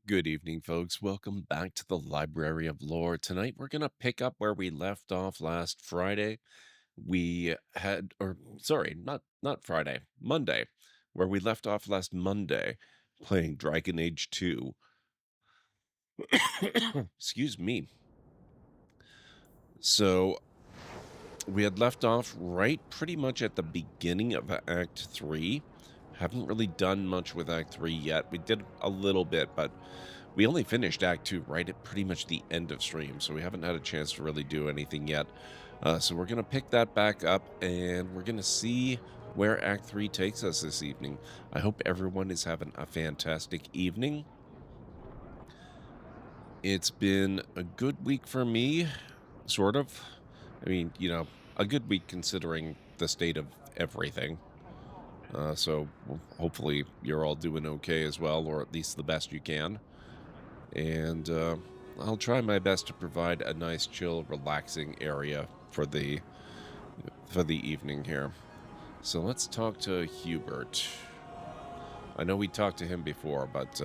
Good evening, folks. Welcome back to the Library of Lore. Tonight, we're going to pick up where we left off last Friday. We had, or sorry, not Friday, Monday, where we left off last Monday, playing Dragon Age 2. Excuse me. So, we had left off right pretty much at the beginning of Act 3. Haven't really done much with Act 3 yet. We did a little bit, but we only finished Act 2 right at pretty much the end of stream, so we haven't had a chance to really do anything yet. So we're going to pick that back up, and we're going to see where Act 3 takes us this evening. I hope everyone is having a fantastic evening. It's been a good week for me, sort of. I mean, a good week considering the state of everything. So hopefully you're all doing okay as well, or at least the best you can. And I'll try my best to provide a nice, chill, relaxing area for the evening here. So let's talk to Hubert. I know we talked to him before, but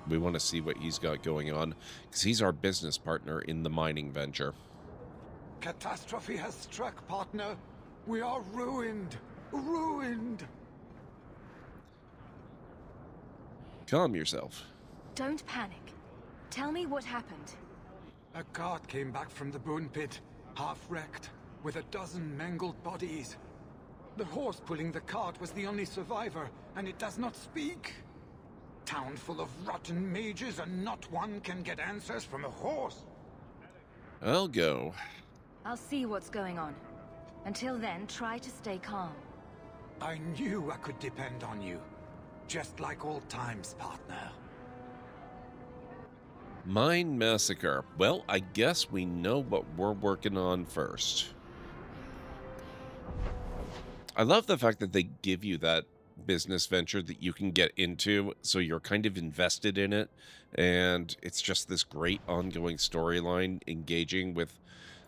we want to see what he's got going on, because he's our business partner in the mining venture. Catastrophe has struck, partner. We are ruined. Ruined. Calm yourself. Don't panic. Tell me what happened. A cart came back from the bone pit, half wrecked, with a dozen mangled bodies. The horse pulling the cart was the only survivor, and it does not speak. Town full of rotten mages, and not one can get answers from a horse. I'll go. I'll see what's going on. Until then, try to stay calm. I knew I could depend on you. Just like old times, partner. Mine massacre. Well, I guess we know what we're working on first. I love the fact that they give you that business venture that you can get into, so you're kind of invested in it, and it's just this great ongoing storyline engaging with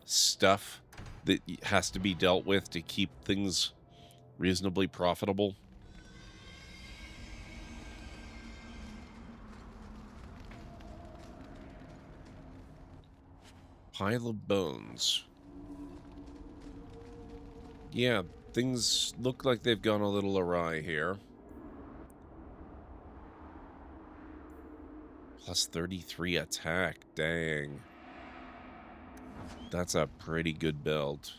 stuff that has to be dealt with to keep things reasonably profitable. Pile of bones. Yeah, things look like they've gone a little awry here. Plus 33 attack, dang. That's a pretty good build.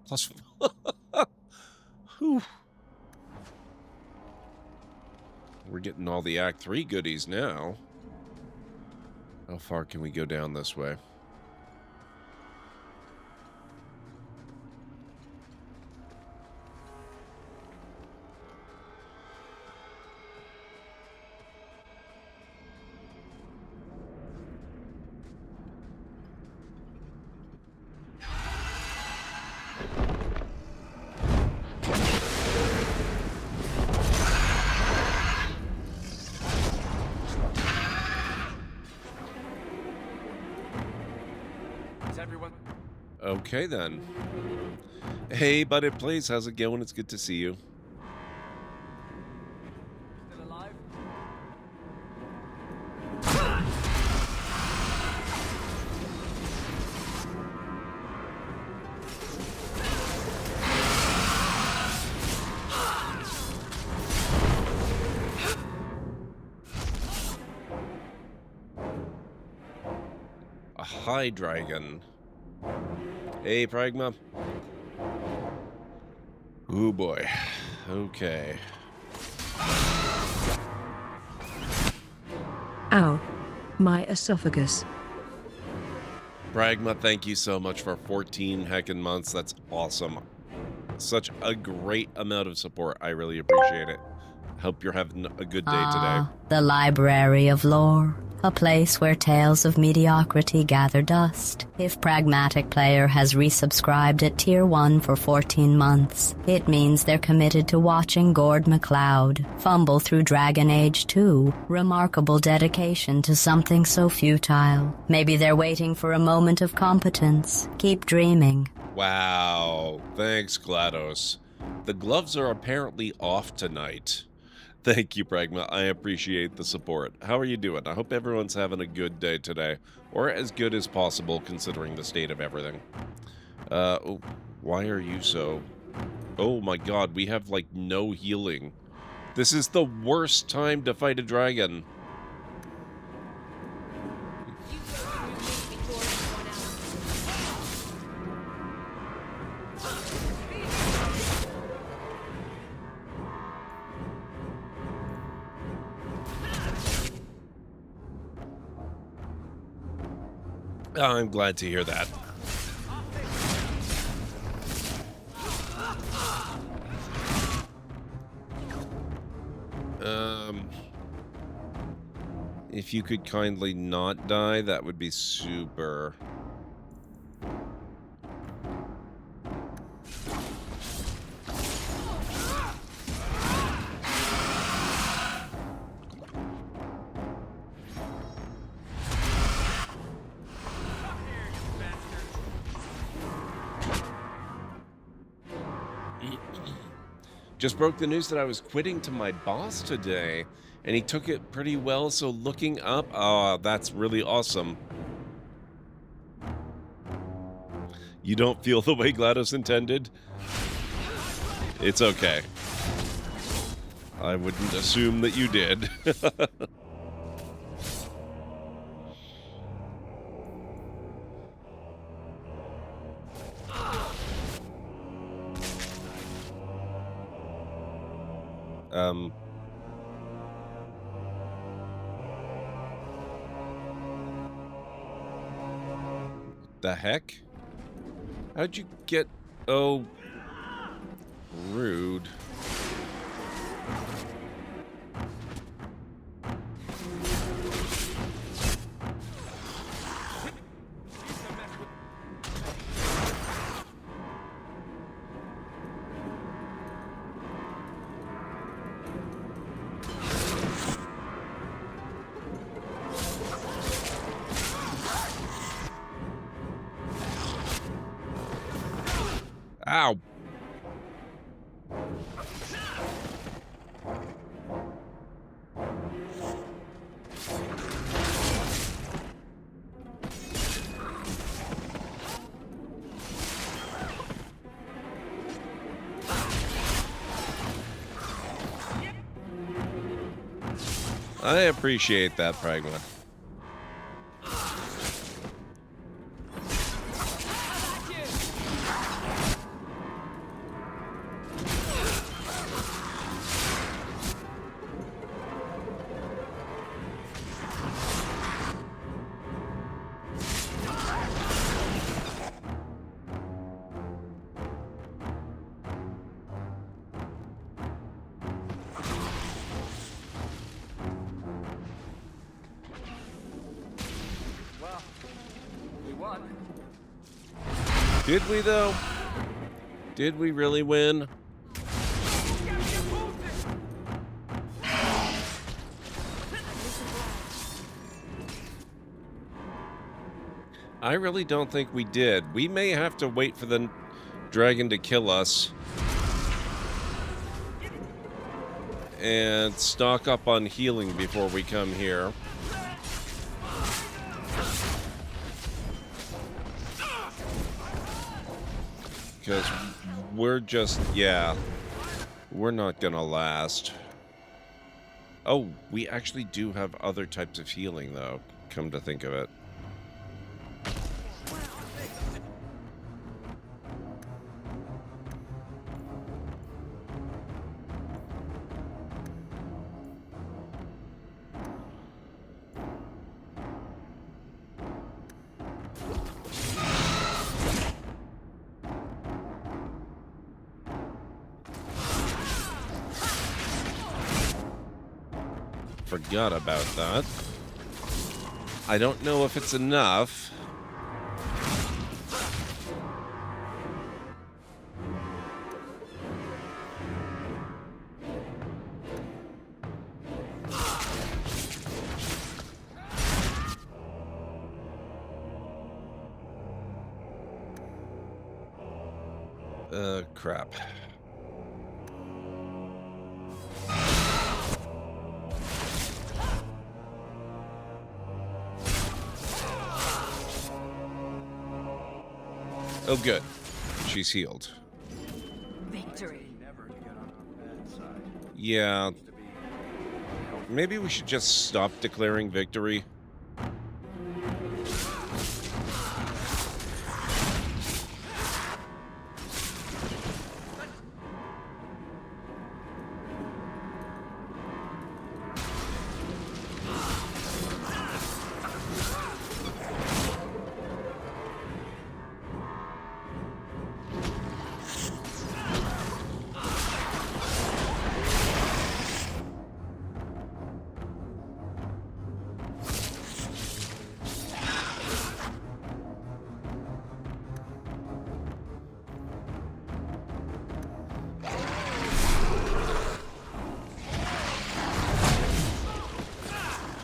Plus... Whew. We're getting all the Act 3 goodies now. How far can we go down this way? Okay, then. Hey, Bud It Plays, how's it going? It's good to see you. Still alive? A high dragon. Hey, Pragma. Oh boy. Okay. Ow. My esophagus. Pragma, thank you so much for 14 heckin' months. That's awesome. Such a great amount of support. I really appreciate it. Hope you're having a good day today. The Library of Lore. A place where tales of mediocrity gather dust. If Pragmatic Player has resubscribed at Tier 1 for 14 months, it means they're committed to watching GordMcLeod fumble through Dragon Age 2. Remarkable dedication to something so futile. Maybe they're waiting for a moment of competence. Keep dreaming. Wow. Thanks, GLaDOS. The gloves are apparently off tonight. Thank you, Pragma. I appreciate the support. How are you doing? I hope everyone's having a good day today, or as good as possible considering the state of everything. Oh, why are you so... Oh my god, we have, like, no healing. This is the worst time to fight a dragon. I'm glad to hear that. If you could kindly not die, that would be super. Just broke the news that I was quitting to my boss today, and he took it pretty well, so looking up, that's really awesome. You don't feel the way GLaDOS intended? It's okay. I wouldn't assume that you did. The heck? How'd you get... Oh... Rude. Ow! I appreciate that, Pragma. Did we, though? Did we really win? I really don't think we did. We may have to wait for the dragon to kill us and stock up on healing before we come here. Because we're just, yeah, we're not gonna last. Oh, we actually do have other types of healing, though, come to think of it. Forgot about that. I don't know if it's enough. Crap. Oh, good. She's healed. Victory. Yeah. Maybe we should just stop declaring victory.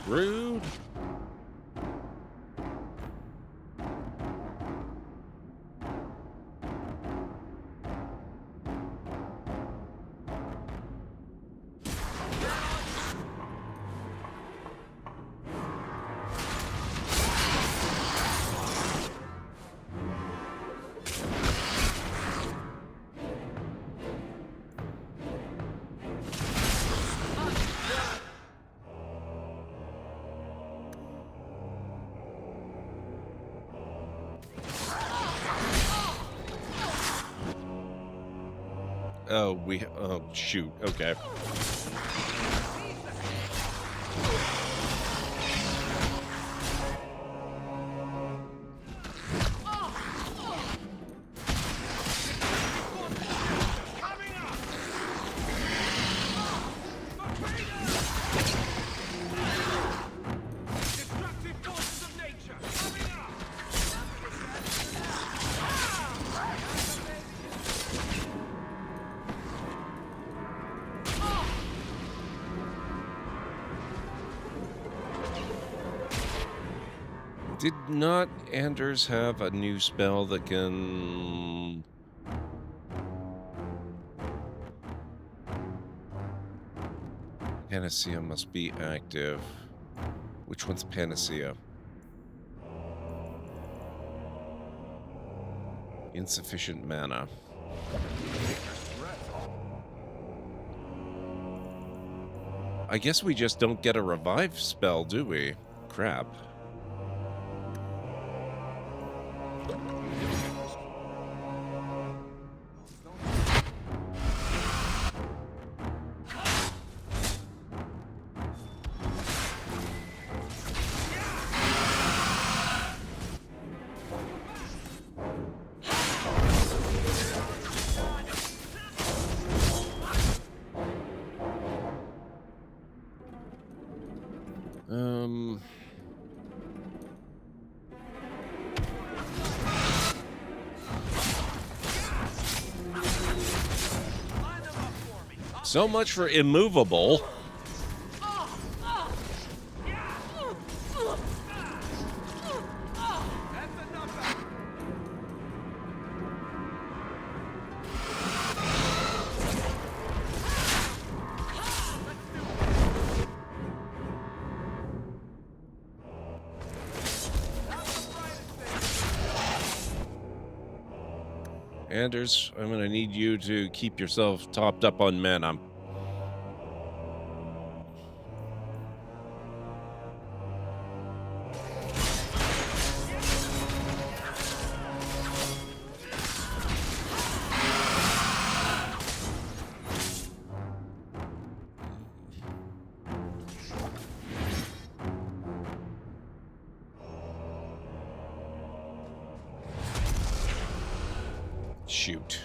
Rude. Oh, shoot. Okay. Did not Anders have a new spell that can... Panacea must be active. Which one's Panacea? Insufficient mana. I guess we just don't get a revive spell, do we? Crap. So much for immovable. Anders, I'm gonna need you to keep yourself topped up on mana. Shoot.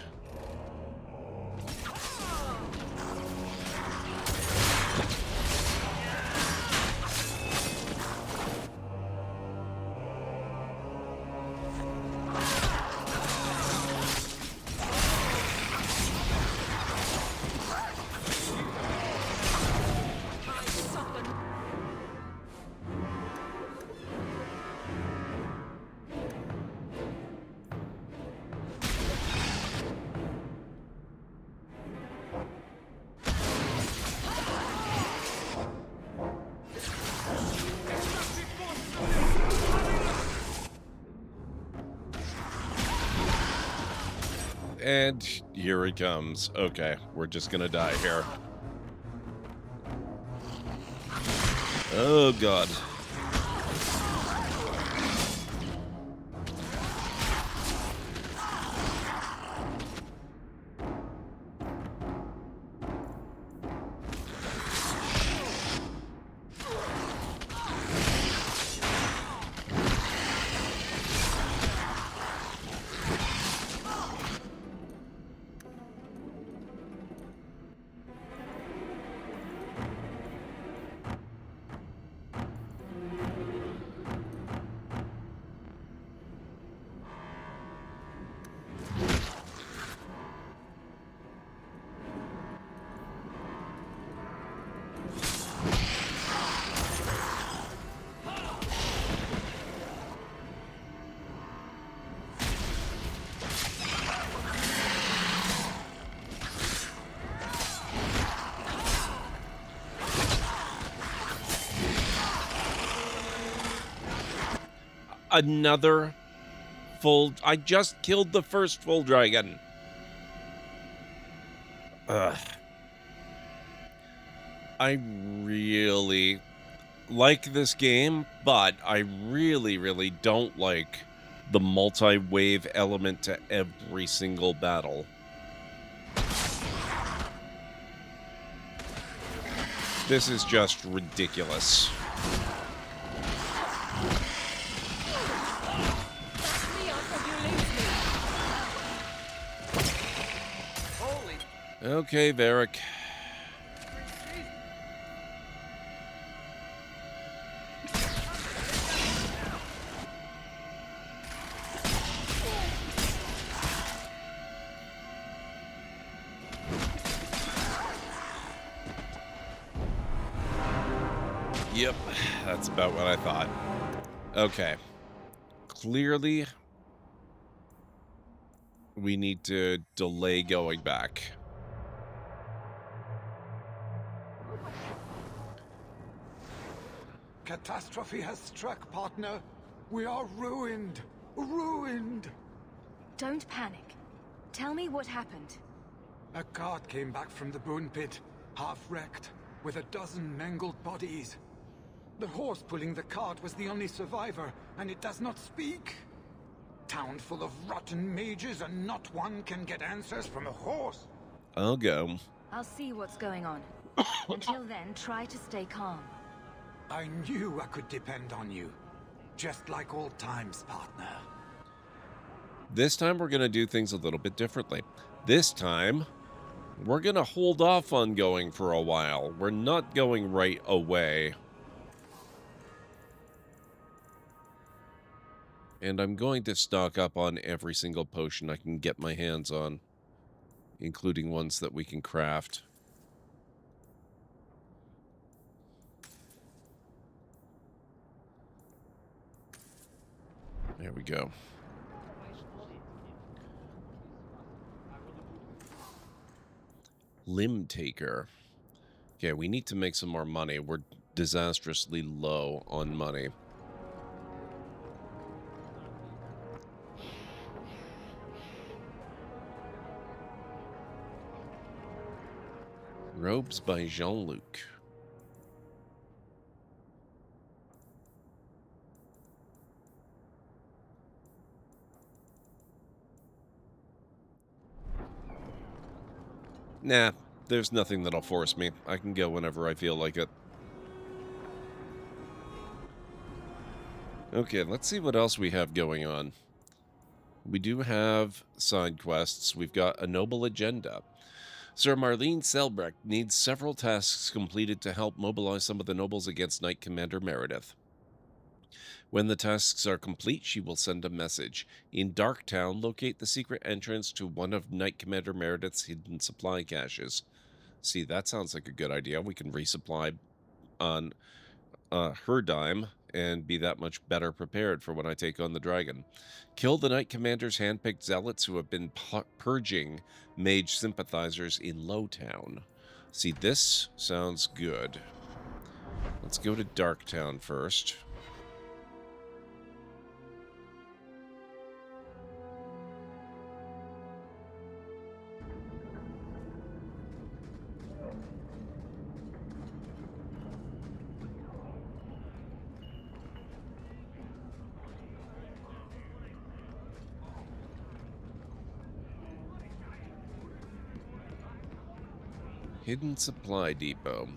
And here he comes. Okay, we're just gonna die here. Oh, God. Another full... I just killed the first full dragon. Ugh. I really like this game, but I really, really don't like the multi-wave element to every single battle. This is just ridiculous. Okay, Varric. Yep, that's about what I thought. Okay. Clearly, we need to delay going back. Catastrophe has struck, partner. We are ruined. Ruined. Don't panic. Tell me what happened. A cart came back from the Boon Pit, half-wrecked, with a dozen mangled bodies. The horse pulling the cart was the only survivor, and it does not speak. Town full of rotten mages, and not one can get answers from a horse. I'll go. I'll see what's going on. Until then, try to stay calm. I knew I could depend on you. Just like old times, partner. This time we're going to do things a little bit differently. This time, we're going to hold off on going for a while. We're not going right away. And I'm going to stock up on every single potion I can get my hands on, including ones that we can craft. There we go. Limb Taker. Okay, we need to make some more money. We're disastrously low on money. Robes by Jean-Luc. Nah, there's nothing that'll force me. I can go whenever I feel like it. Okay, let's see what else we have going on. We do have side quests. We've got a noble agenda. Sir Marlene Selbrecht needs several tasks completed to help mobilize some of the nobles against Knight Commander Meredith. When the tasks are complete, she will send a message. In Darktown, locate the secret entrance to one of Knight Commander Meredith's hidden supply caches. See, that sounds like a good idea. We can resupply on her dime and be that much better prepared for when I take on the dragon. Kill the Knight Commander's handpicked zealots who have been purging mage sympathizers in Lowtown. See, this sounds good. Let's go to Darktown first. Hidden supply depot.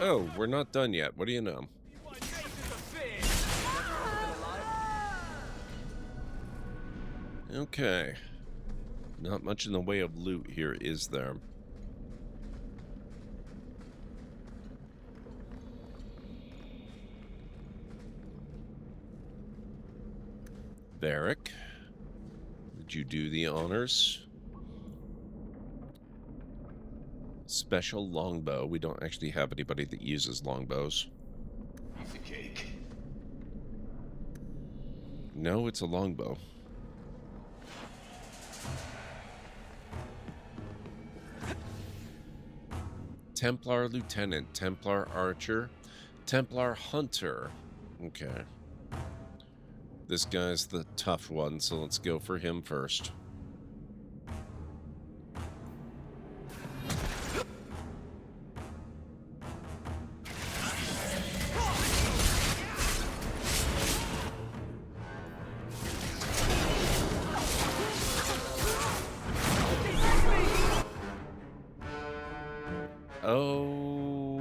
Oh, we're not done yet. What do you know? Okay. Not much in the way of loot here, is there? Varric, would you do the honors? Special longbow. We don't actually have anybody that uses longbows. Have a cake. No, it's a longbow. Templar Lieutenant, Templar Archer, Templar Hunter. Okay. This guy's the tough one, so let's go for him first. Oh.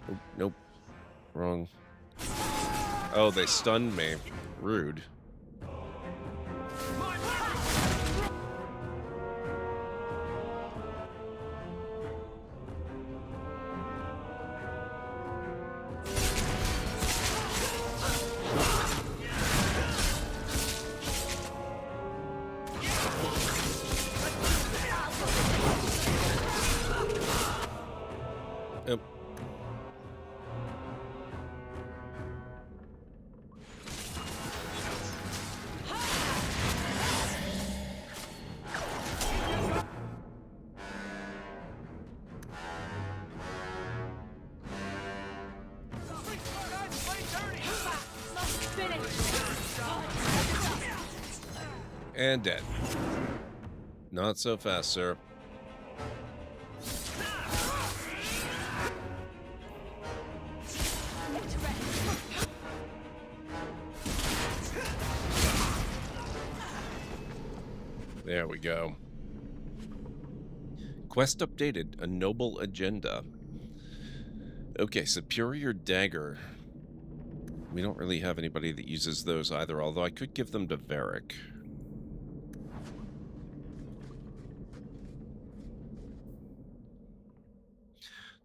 Oh, nope. Wrong. Oh, they stunned me. Rude. Yep. And dead. Not so fast, sir. There we go. Quest updated. A noble agenda. Okay, superior dagger. We don't really have anybody that uses those either, although I could give them to Varric.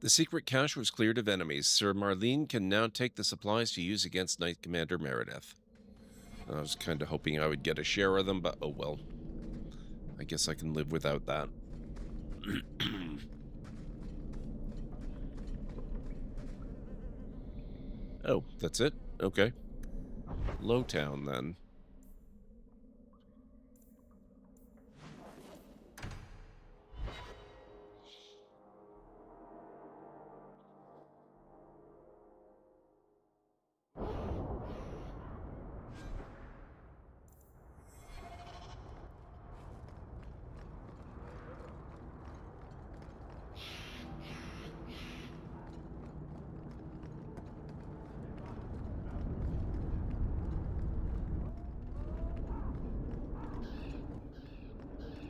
The secret cache was cleared of enemies. Sir Marlene can now take the supplies to use against Knight Commander Meredith. I was kind of hoping I would get a share of them, but oh well. I guess I can live without that. Oh, that's it? Okay. Lowtown, then.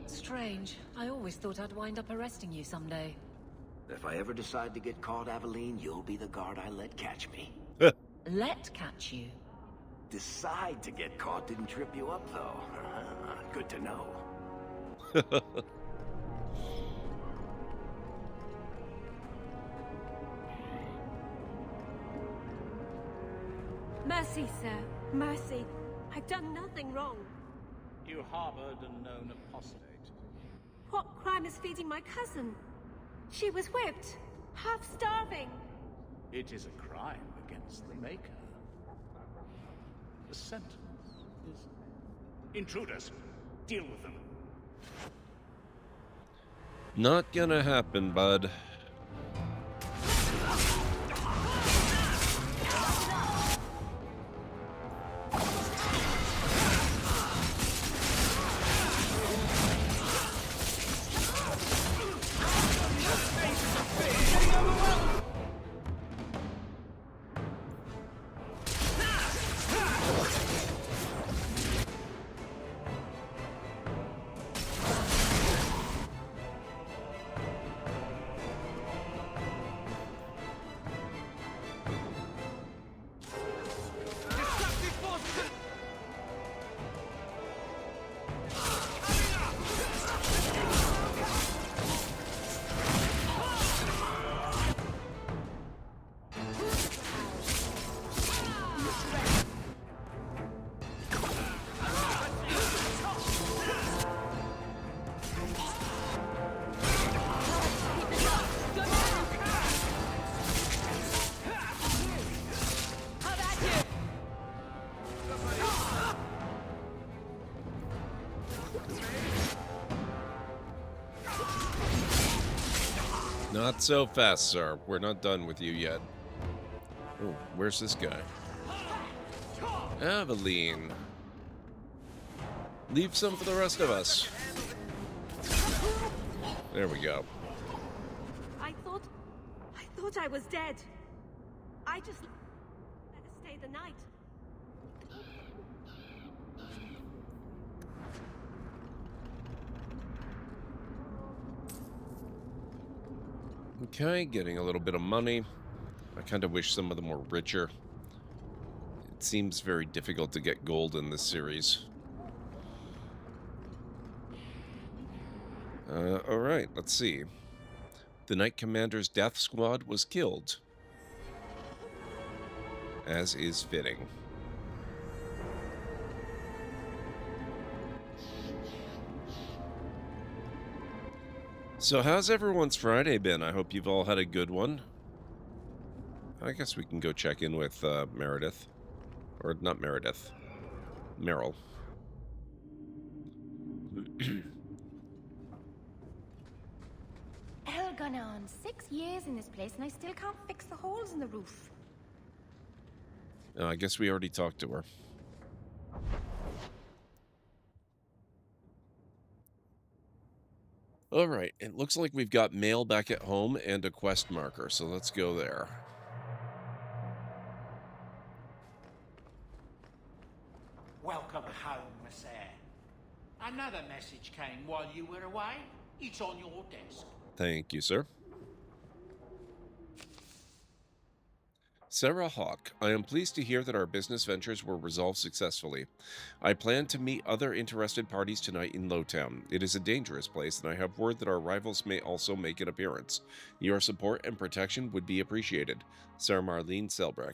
Strange. I always thought I'd wind up arresting you someday. If I ever decide to get caught, Aveline, you'll be the guard I let catch me. Let catch you. Decide to get caught didn't trip you up, though. Good to know. Mercy, sir. Mercy. I've done nothing wrong. You harbored a known apostate. What crime is feeding my cousin? She was whipped, half starving. It is a crime against the Maker. The sentence is... Intruders, deal with them. Not gonna happen, bud. Not so fast, sir. We're not done with you yet. Oh, where's this guy? Aveline. Leave some for the rest of us. There we go. I thought I was dead. I just better stay the night. Okay, getting a little bit of money. I kind of wish some of them were richer. It seems very difficult to get gold in this series. Alright, let's see. The Knight Commander's death squad was killed. As is fitting. So how's everyone's Friday been? I hope you've all had a good one. I guess we can go check in with Meredith. Or not Meredith. Meryl. Hell gone on 6 years in this place and I still can't fix the holes in the roof. I guess we already talked to her. Alright, it looks like we've got mail back at home and a quest marker, so let's go there. Welcome home, Sir. Another message came while you were away. It's on your desk. Thank you, sir. Sarah Hawk, I am pleased to hear that our business ventures were resolved successfully. I plan to meet other interested parties tonight in Lowtown. It is a dangerous place, and I have word that our rivals may also make an appearance. Your support and protection would be appreciated. Sarah Marlene Selbrecht.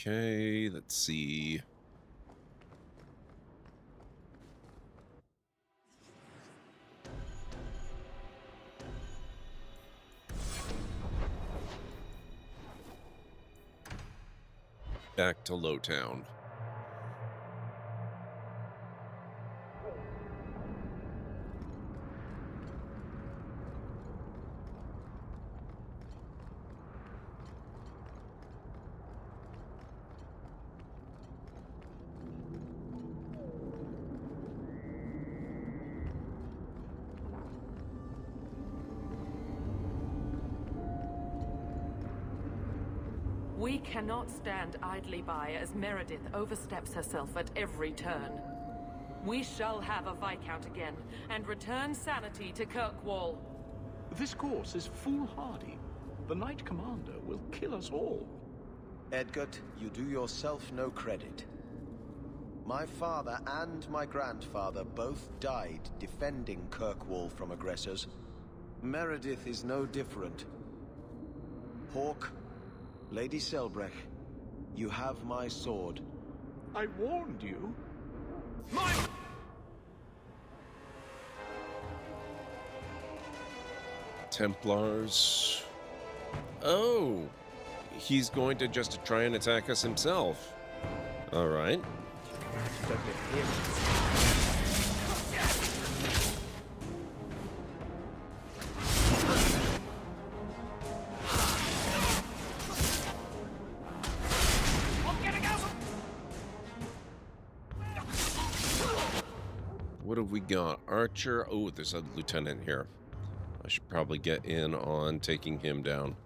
Okay, let's see. Back to Lowtown. We cannot stand idly by as Meredith oversteps herself at every turn. We shall have a Viscount again, and return sanity to Kirkwall. This course is foolhardy. The Knight Commander will kill us all. Edgard, you do yourself no credit. My father and my grandfather both died defending Kirkwall from aggressors. Meredith is no different. Hawk, Lady Selbrecht, you have my sword. I warned you. Templars. Oh, he's going to just try and attack us himself. All right. What have we got? Archer. Oh, there's a lieutenant here. I should probably get in on taking him down.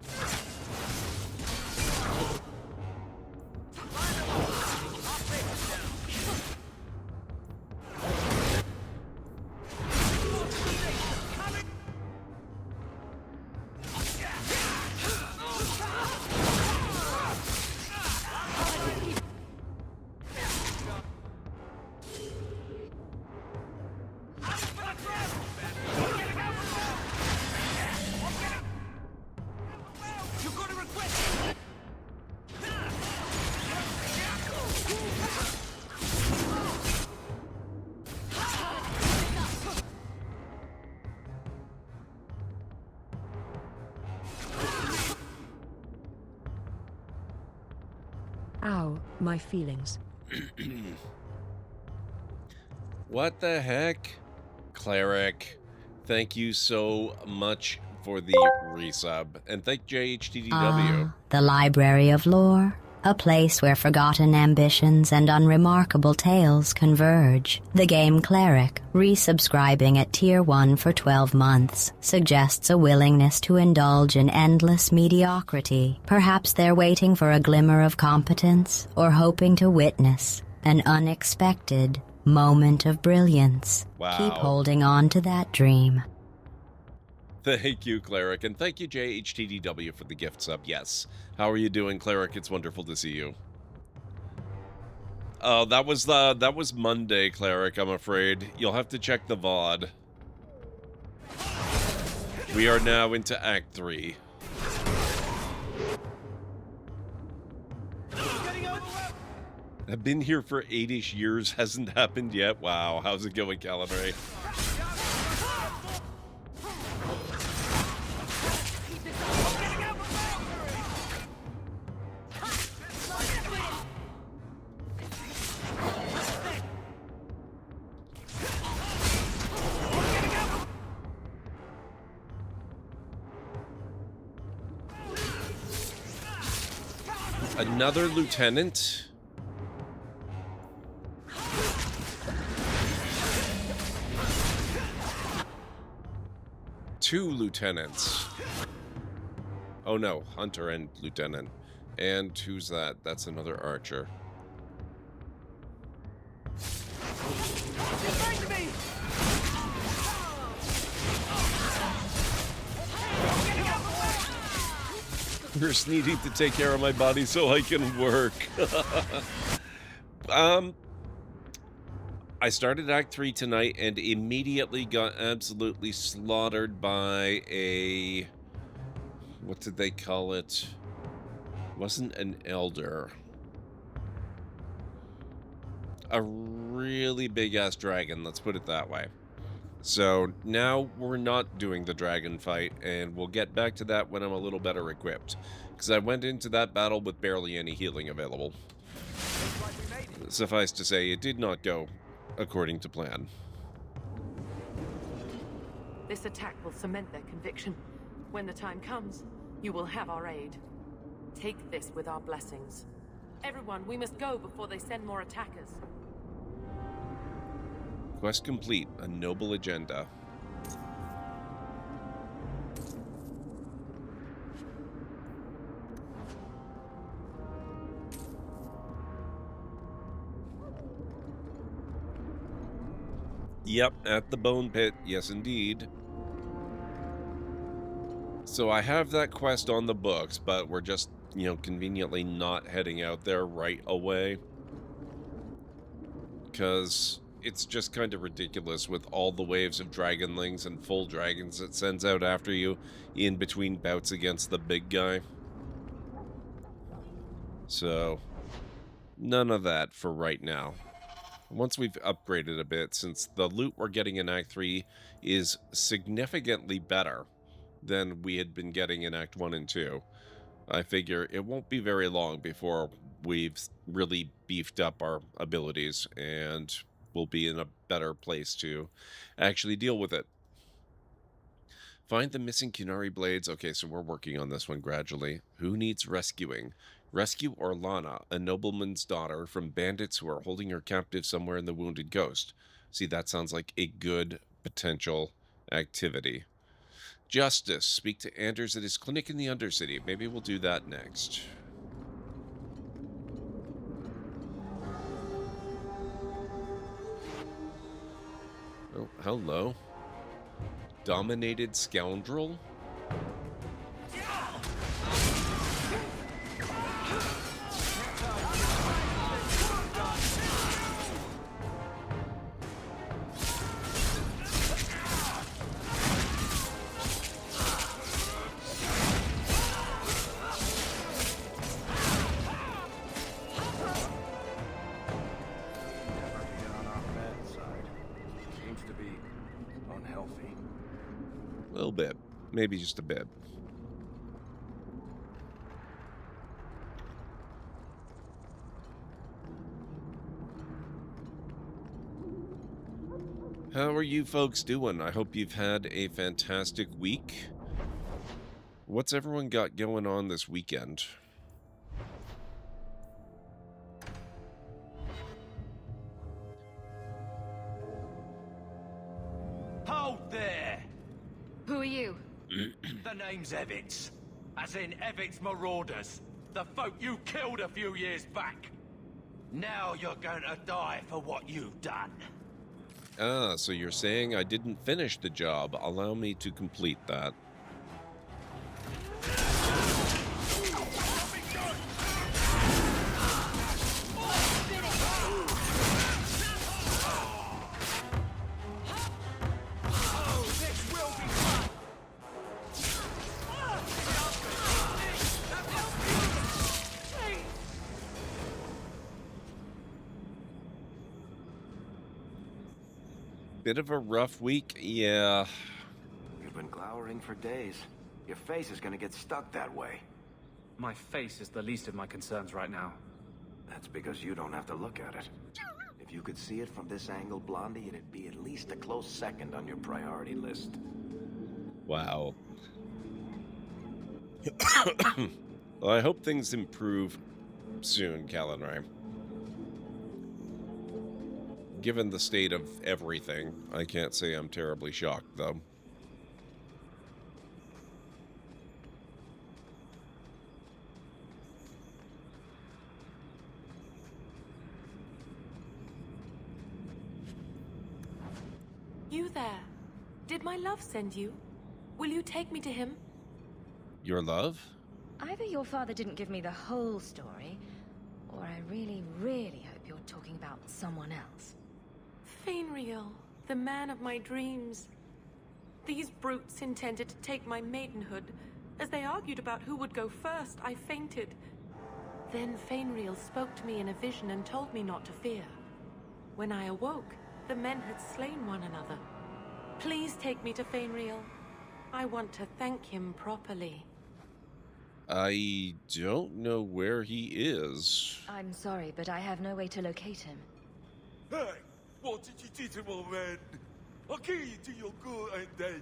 Ow, my feelings. What the heck? Cleric, thank you so much for the resub. And thank JHTDW. The Library of Lore, a place where forgotten ambitions and unremarkable tales converge. The game Cleric, resubscribing at Tier 1 for 12 months, suggests a willingness to indulge in endless mediocrity. Perhaps they're waiting for a glimmer of competence, or hoping to witness an unexpected moment of brilliance. Wow. Keep holding on to that dream. Thank you, Cleric, and thank you, JHTDW, for the gift sub. Yes. How are you doing, Cleric? It's wonderful to see you. Oh, that was Monday, Cleric, I'm afraid. You'll have to check the VOD. We are now into Act 3. I've been here for 8-ish years, hasn't happened yet. Wow, how's it going, Calamari? Another lieutenant? Two lieutenants. Oh no, Hunter and Lieutenant. And who's that? That's another archer. First needing to take care of my body so I can work. I started Act 3 tonight and immediately got absolutely slaughtered by a... what did they call it? Wasn't an elder. A really big-ass dragon, let's put it that way. So now we're not doing the dragon fight, and we'll get back to that when I'm a little better equipped. Because I went into that battle with barely any healing available. Suffice to say, it did not go according to plan. This attack will cement their conviction. When the time comes, you will have our aid. Take this with our blessings. Everyone, we must go before they send more attackers. Quest complete. A noble agenda. Yep, at the bone pit. Yes, indeed. So I have that quest on the books, but we're just, conveniently not heading out there right away. Because it's just kind of ridiculous with all the waves of dragonlings and full dragons it sends out after you in between bouts against the big guy. So, none of that for right now. Once we've upgraded a bit, since the loot we're getting in Act 3 is significantly better than we had been getting in Act 1 and 2, I figure it won't be very long before we've really beefed up our abilities and we'll be in a better place to actually deal with it. Find the missing Kunari blades. Okay, so we're working on this one gradually. Who needs rescuing? Rescue Orlana, a nobleman's daughter, from bandits who are holding her captive somewhere in the Wounded Coast. See, that sounds like a good potential activity. Justice. Speak to Anders at his clinic in the Undercity. Maybe we'll do that next. Oh, hello. Dominated scoundrel? A little bit. Maybe just a bit. How are you folks doing? I hope you've had a fantastic week. What's everyone got going on this weekend? Hold there! Who are you? The name's Evitz. As in Evitz Marauders. The folk you killed a few years back. Now you're going to die for what you've done. Ah, so you're saying I didn't finish the job. Allow me to complete that. Bit of a rough week, yeah. You've been glowering for days. Your face is gonna get stuck that way. My face is the least of my concerns right now. That's because you don't have to look at it. If you could see it from this angle, Blondie, it'd be at least a close second on your priority list. Wow. Well, I hope things improve soon, Calenry. Given the state of everything, I can't say I'm terribly shocked, though. You there. Did my love send you? Will you take me to him? Your love? Either your father didn't give me the whole story, or I really, really hope you're talking about someone else. Fainriel, the man of my dreams. These brutes intended to take my maidenhood. As they argued about who would go first, I fainted. Then Fainriel spoke to me in a vision and told me not to fear. When I awoke, the men had slain one another. Please take me to Fainriel. I want to thank him properly. I don't know where he is. I'm sorry, but I have no way to locate him. Hey, what did you do to my man? I'll kill you till you're good and dead.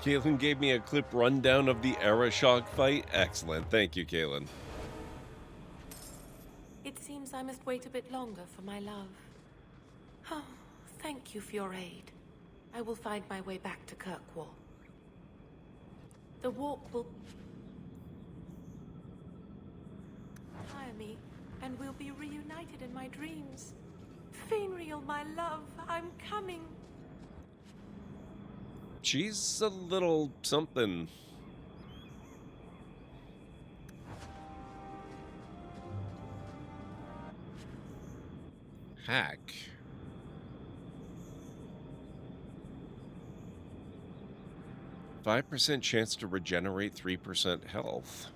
Caitlin gave me a clip rundown of the Arashock fight. Excellent. Thank you, Caitlin. It seems I must wait a bit longer for my love. Oh, thank you for your aid. I will find my way back to Kirkwall. The walk will tire me, and we'll be reunited in my dreams. Fainriel, my love, I'm coming. She's a little something. Hack. %5 chance to regenerate 3% health.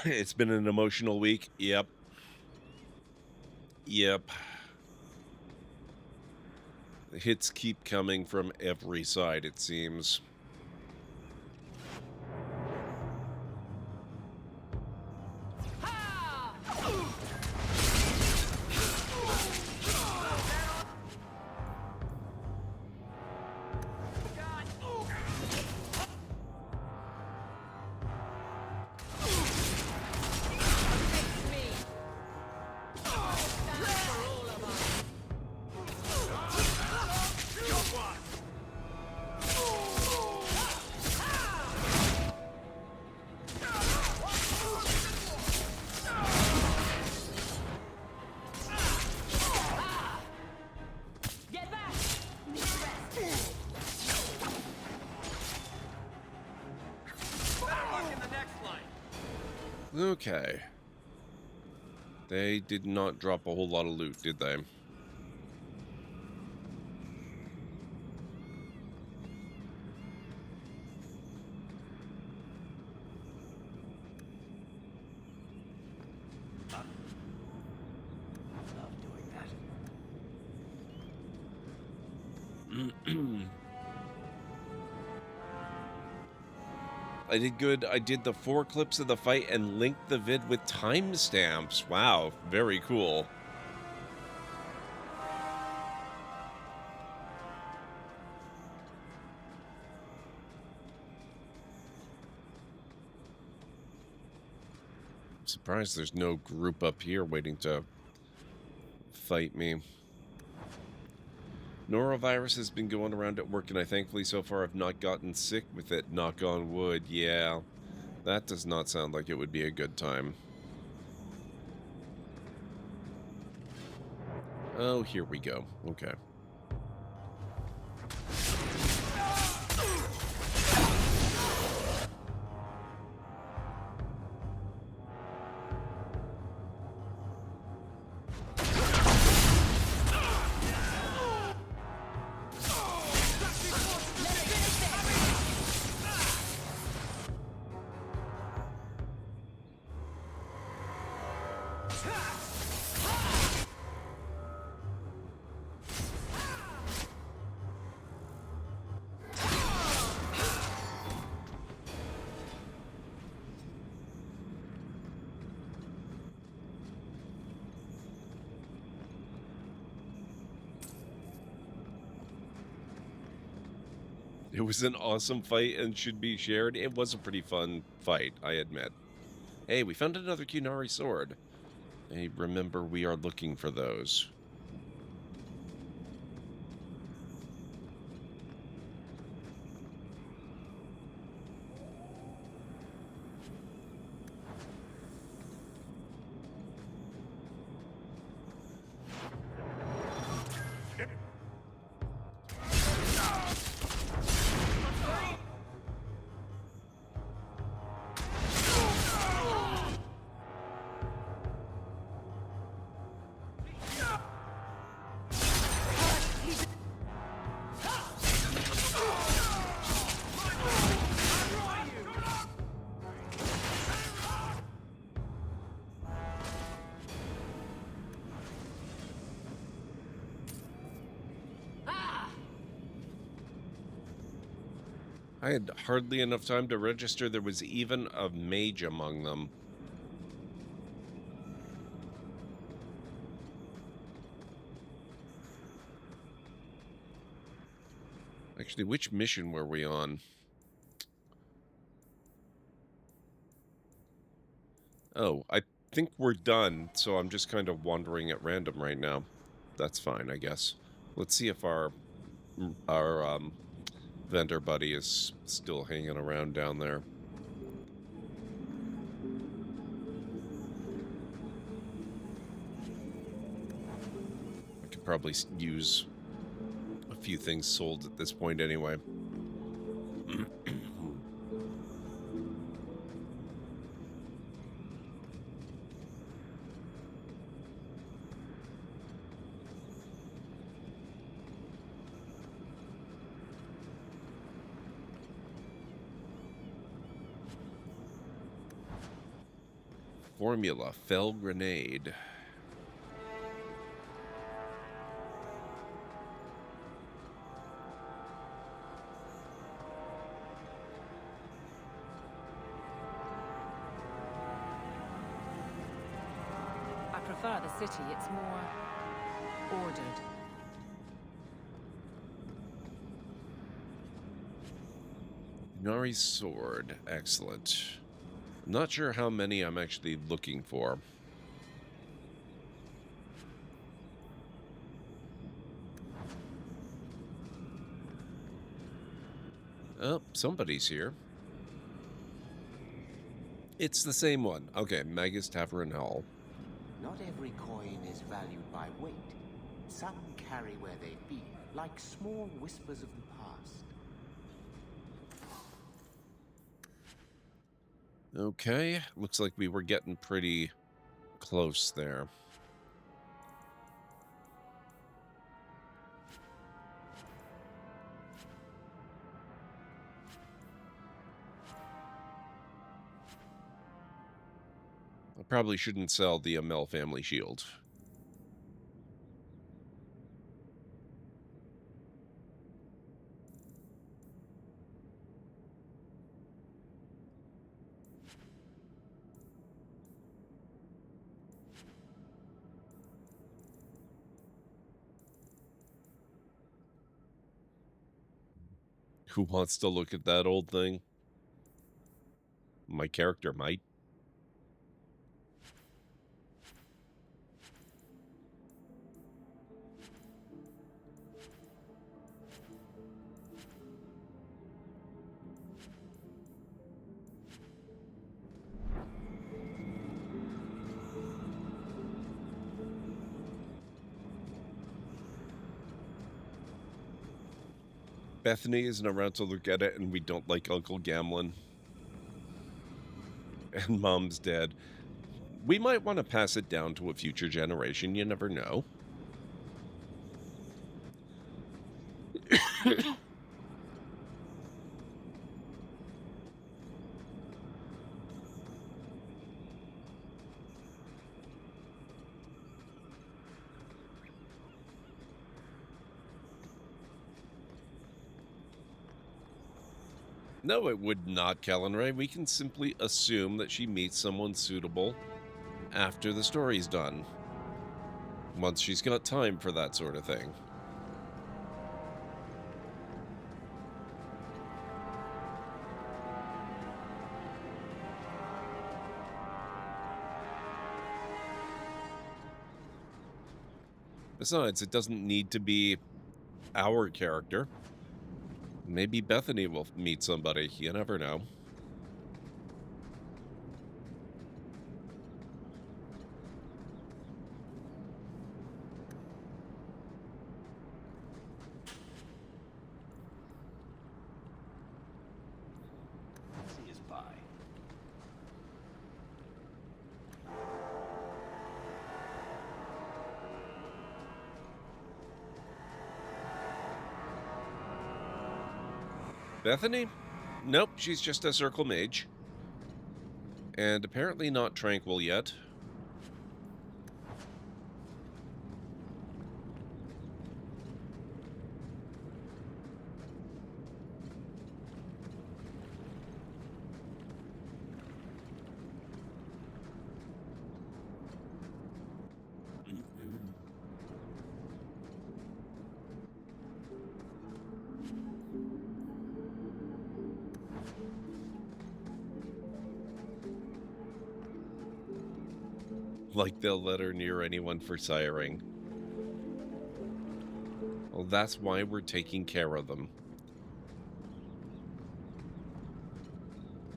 It's been an emotional week. Yep. Yep. The hits keep coming from every side, it seems. Okay. They did not drop a whole lot of loot, did they? Love doing that. I did good. I did the 4 clips of the fight and linked the vid with timestamps. Wow, very cool. I'm surprised there's no group up here waiting to fight me. Norovirus has been going around at work, and I thankfully so far have not gotten sick with it. Knock on wood. Yeah, that does not sound like it would be a good time. Oh, here we go. Okay. It was an awesome fight and should be shared. It was a pretty fun fight, I admit. Hey, we found another Kunari sword. Hey, remember, we are looking for those. I had hardly enough time to register there was even a mage among them. Actually, which mission were we on? Oh, I think we're done, so I'm just kind of wandering at random right now. That's fine, I guess. Let's see if our vendor buddy is still hanging around down there. I could probably use a few things sold at this point anyway. Formula Fell Grenade. I prefer the city. It's more ordered. Nari's sword. Excellent. Not sure how many I'm actually looking for. Oh, somebody's here. It's the same one. Okay, Magus Tavern Hall. Not every coin is valued by weight. Some carry where they've been, like small whispers of the past. Okay, looks like we were getting pretty close there. I probably shouldn't sell the Amel family shield. Who wants to look at that old thing? My character might. Bethany isn't around to look at it, and we don't like Uncle Gamlin. And Mom's dead. We might want to pass it down to a future generation. You never know. No, it would not, Callan-Ray. We can simply assume that she meets someone suitable after the story's done. Once she's got time for that sort of thing. Besides, it doesn't need to be our character. Maybe Bethany will meet somebody. You never know. See us by. Bethany? Nope, she's just a circle mage. And apparently not tranquil yet. Like they'll let her near anyone for siring. Well, that's why we're taking care of them.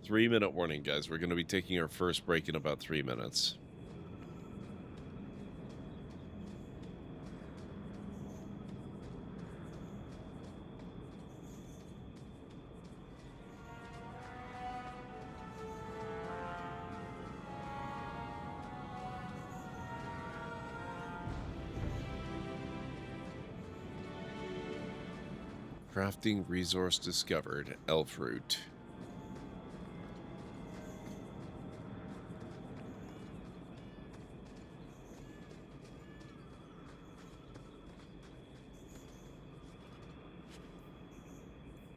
3-minute warning, guys. We're going to be taking our first break in about 3 minutes. Crafting resource discovered. Elf root.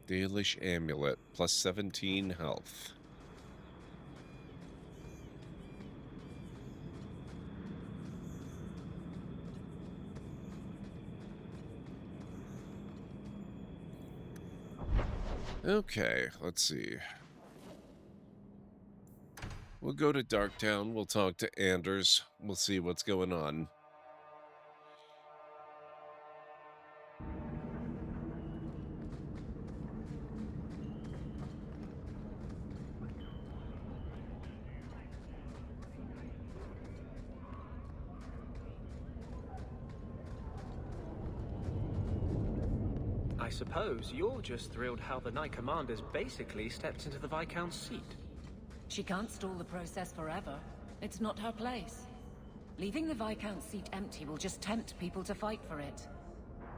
Dalish amulet. Plus 17 health. Okay, let's see. We'll go to Darktown. We'll talk to Anders. We'll see what's going on. I suppose you're just thrilled how the Knight Commander's basically stepped into the Viscount's seat. She can't stall the process forever. It's not her place. Leaving the Viscount's seat empty will just tempt people to fight for it.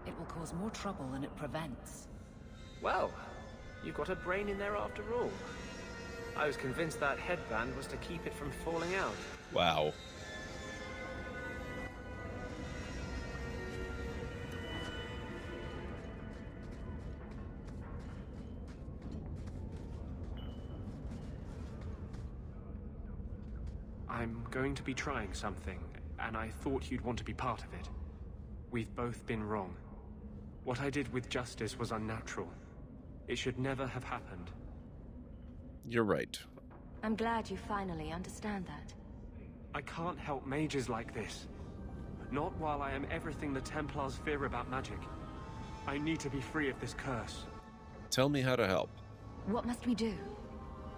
It will cause more trouble than it prevents. Well, you've got a brain in there after all. I was convinced that headband was to keep it from falling out. Wow. I'm going to be trying something, and I thought you'd want to be part of it. We've both been wrong. What I did with Justice was unnatural. It should never have happened. You're right. I'm glad you finally understand that. I can't help mages like this. Not while I am everything the Templars fear about magic. I need to be free of this curse. Tell me how to help. What must we do?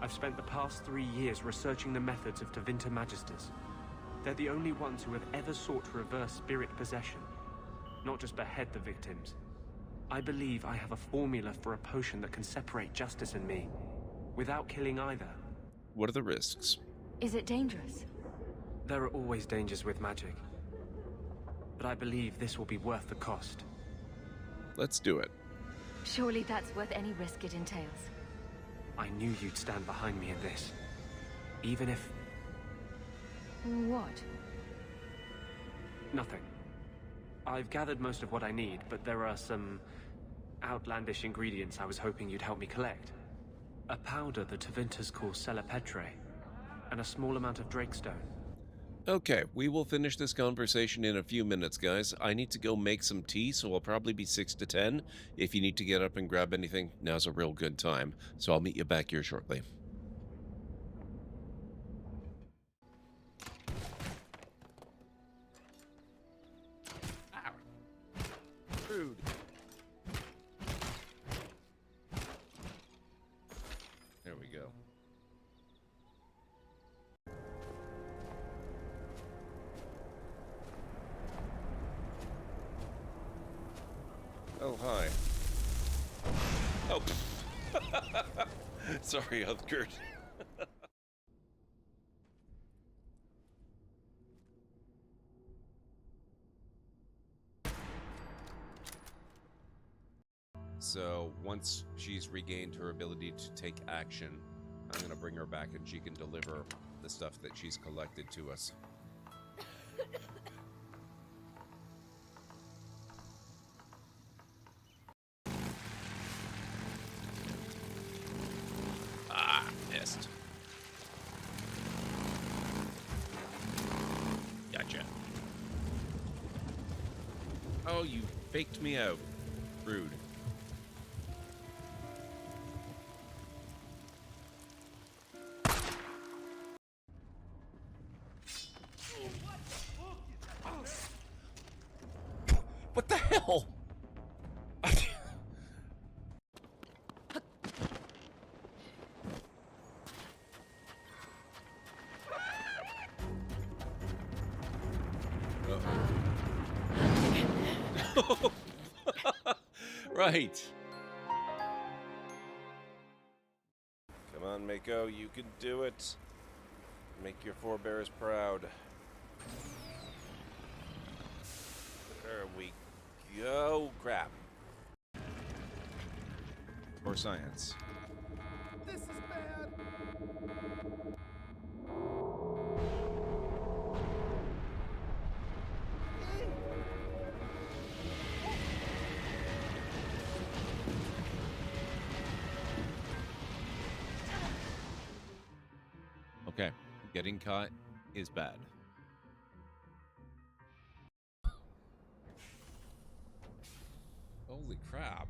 I've spent the past 3 years researching the methods of Tevinter Magisters. They're the only ones who have ever sought to reverse spirit possession, not just behead the victims. I believe I have a formula for a potion that can separate Justice and me, without killing either. What are the risks? Is it dangerous? There are always dangers with magic. But I believe this will be worth the cost. Let's do it. Surely that's worth any risk it entails. I knew you'd stand behind me in this. Even if... What? Nothing. I've gathered most of what I need, but there are some outlandish ingredients I was hoping you'd help me collect. A powder the Tevinters call Celepetre, and a small amount of Drakestone. Okay, we will finish this conversation in a few minutes, guys. I need to go make some tea, so I'll probably be 6 to 10. If you need to get up and grab anything, now's a real good time. So I'll meet you back here shortly. Rude. There we go. Oh, hi. Oh. Sorry, Uthgerd. So, once she's regained her ability to take action, I'm going to bring her back and she can deliver the stuff that she's collected to us. Ah, missed. Gotcha. Oh, you faked me out. Rude. hell? Right. Come on, Mako, you can do it. Make your forebears proud. There we go. Crap. Or science. This is bad. Okay, getting caught is bad. Holy crap.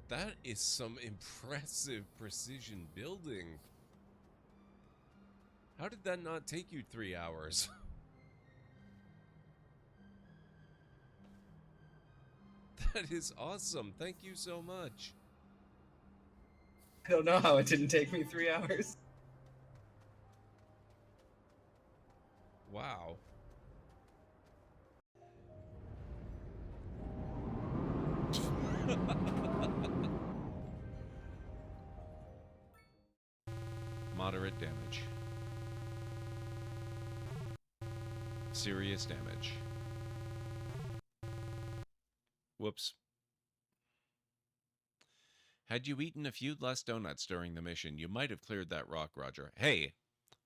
That is some impressive precision building. How did that not take you 3 hours? That is awesome. Thank you so much. I don't know how it didn't take me 3 hours. Wow. Moderate damage. Serious damage. Whoops. Had you eaten a few less donuts during the mission, you might have cleared that rock, Roger. Hey,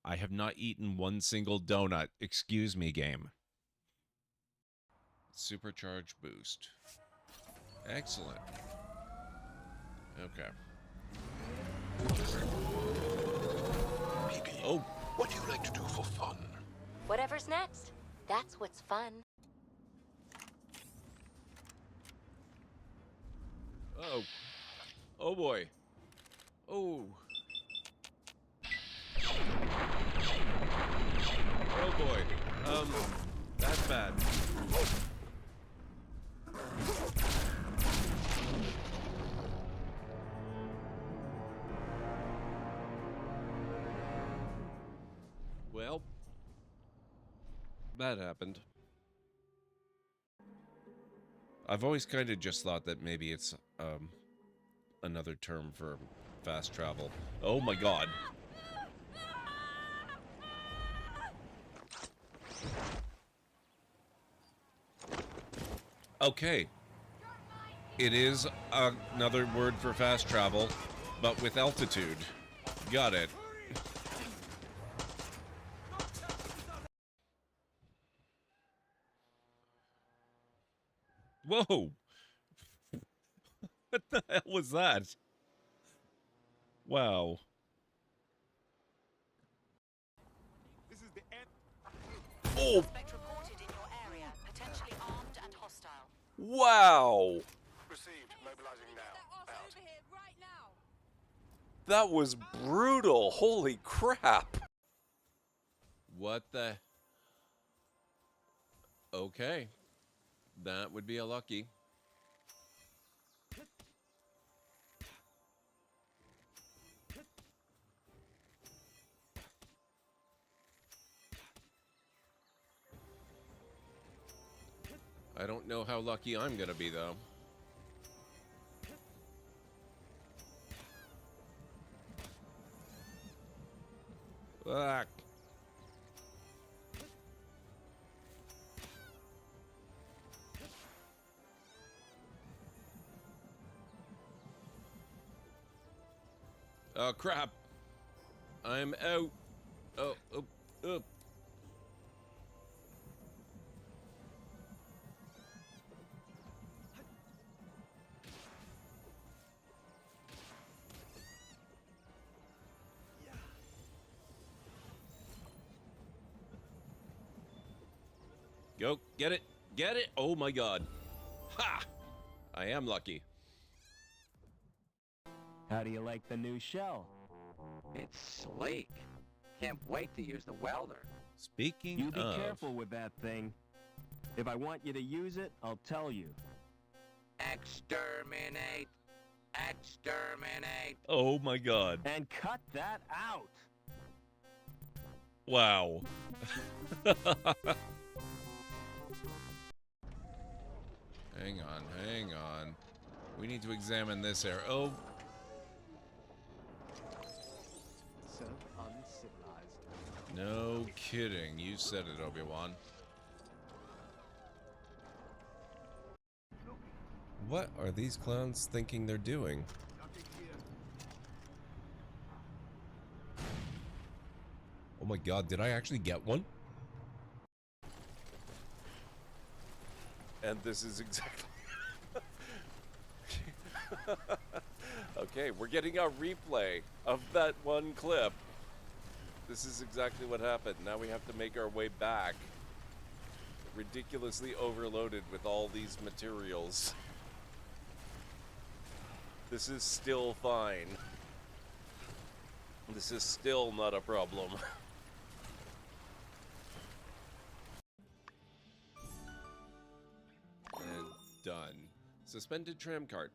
I have not eaten one single donut. Excuse me, game. Supercharge boost. Excellent. Okay. Maybe. Oh. What do you like to do for fun? Whatever's next. That's what's fun. Oh. Oh boy. Oh. Oh boy. That's bad. Well, that happened. I've always kind of just thought that maybe it's another term for fast travel. Oh my god. Okay. It is another word for fast travel, but with altitude. Got it. Whoa! What the hell was that? Wow. This is the end. Oh! Suspect reported in your area, potentially armed and hostile. Wow! Received. Mobilizing now. Out. That was brutal. Holy crap. What the? Okay. That would be a lucky. I don't know how lucky I'm gonna be, though. Fuck. Oh, crap. I'm out. Oh, oh, oh. Go, get it, get it. Oh my god. Ha! I am lucky. How do you like the new shell? It's sleek. Can't wait to use the welder. Speaking You be of... careful with that thing. If I want you to use it, I'll tell you. Exterminate! Exterminate! Oh my god. And cut that out! Wow. Hang on. We need to examine this area. Oh. So uncivilized. No kidding. You said it, Obi-Wan. What are these clowns thinking they're doing? Oh my god, did I actually get one? And this is exactly... Okay, we're getting a replay of that one clip. This is exactly what happened. Now we have to make our way back. Ridiculously overloaded with all these materials. This is still fine. This is still not a problem. And done. Suspended tram cart.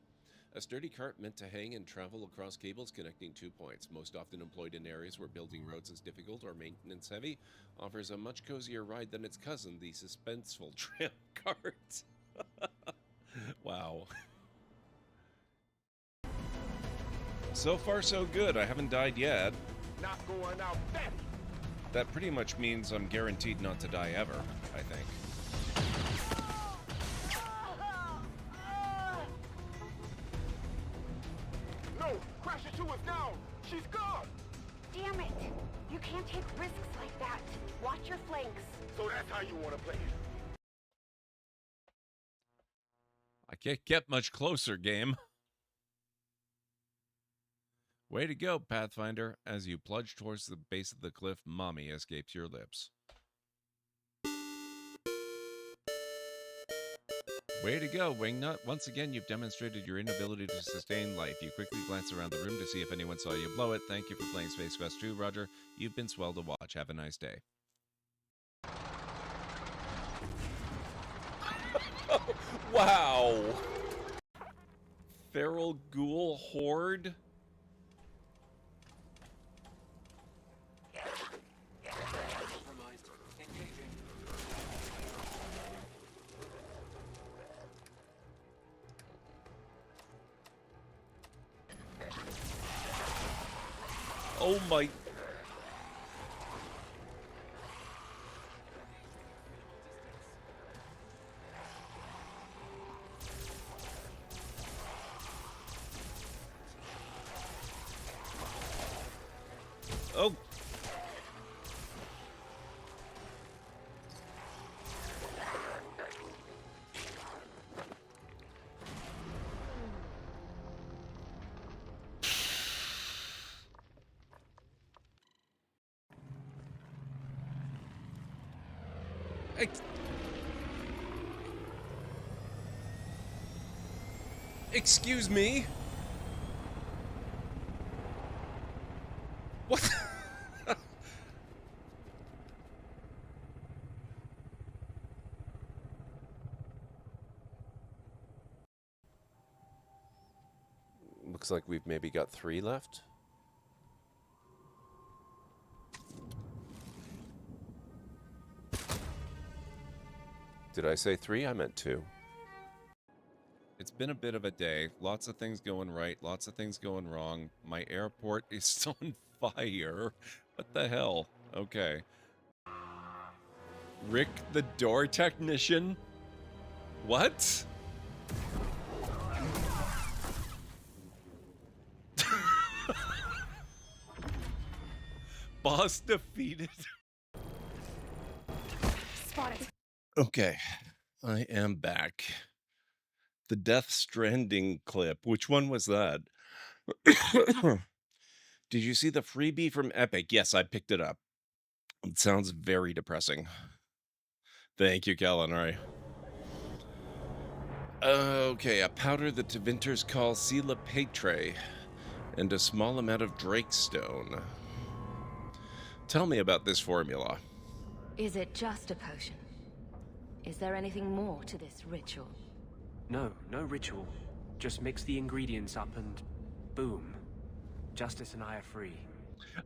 A sturdy cart meant to hang and travel across cables connecting 2 points, most often employed in areas where building roads is difficult or maintenance heavy, offers a much cozier ride than its cousin, the suspenseful tram cart. Wow. So far so good, I haven't died yet. Not going out that. That pretty much means I'm guaranteed not to die ever, I think. No, crash into us now. She's gone. Damn it! You can't take risks like that. Watch your flanks. So that's how you want to play it. I can't get much closer, game. Way to go, Pathfinder. As you plunge towards the base of the cliff, mommy escapes your lips. Way to go, Wingnut. Once again, you've demonstrated your inability to sustain life. You quickly glance around the room to see if anyone saw you blow it. Thank you for playing Space Quest 2, Roger. You've been swell to watch. Have a nice day. Wow! Feral Ghoul Horde? Oh my... Oh. Excuse me? What? Looks like we've maybe got 3 left. Did I say 3? I meant 2. It's been a bit of a day. Lots of things going right, lots of things going wrong. My airport is on fire. What the hell? Okay. Rick the door technician? What? Boss defeated. Spotted. Okay, I am back. The Death Stranding clip. Which one was that? Did you see the freebie from Epic? Yes, I picked it up. It sounds very depressing. Thank you, Calinari. Okay, a powder that Tevinters call Sela Patre, and a small amount of Drakestone. Tell me about this formula. Is it just a potion? Is there anything more to this ritual? No, no ritual. Just mix the ingredients up and boom. Justice and I are free.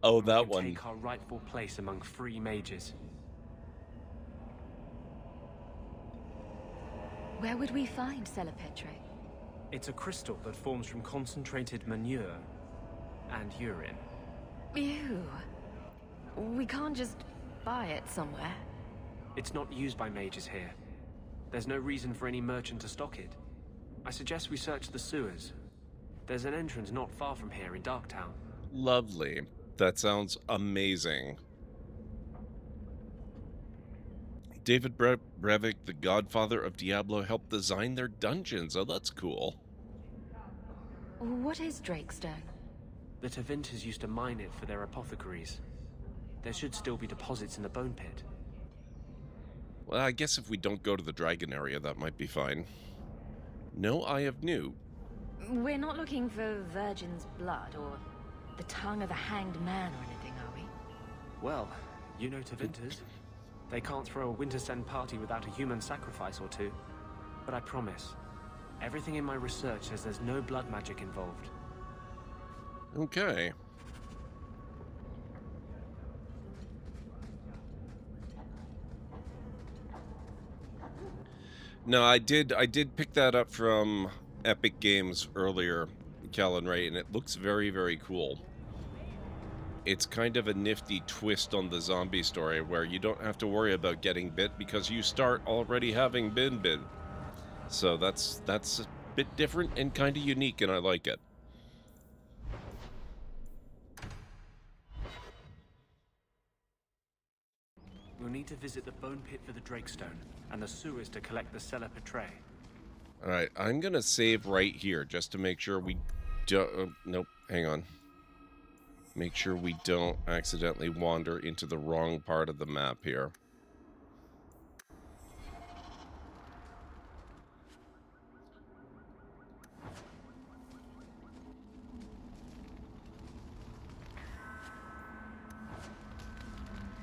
Oh, And we that can one. take our rightful place among free mages. Where would we find Celepetre? It's a crystal that forms from concentrated manure and urine. Ew. We can't just buy it somewhere. It's not used by mages here. There's no reason for any merchant to stock it. I suggest we search the sewers. There's an entrance not far from here in Darktown. Lovely. That sounds amazing. David Brevik, the godfather of Diablo, helped design their dungeons. Oh, that's cool. What is Drakestone? The Tevinters used to mine it for their apothecaries. There should still be deposits in the bone pit. Well, I guess if we don't go to the dragon area, that might be fine. No Eye of New. We're not looking for virgin's blood or the tongue of a hanged man or anything, are we? Well, you know Tevinters. They can't throw a Wintersend party without a human sacrifice or two. But I promise, everything in my research says there's no blood magic involved. Okay. No, I did pick that up from Epic Games earlier, Callan Ray, and it looks very, very cool. It's kind of a nifty twist on the zombie story where you don't have to worry about getting bit because you start already having been bit. So that's a bit different and kind of unique, and I like it. We'll need to visit the bone pit for the Drakestone and the sewers to collect the Celepetre. Alright, I'm gonna save right here just to make sure we don't... nope, hang on. Make sure we don't accidentally wander into the wrong part of the map here.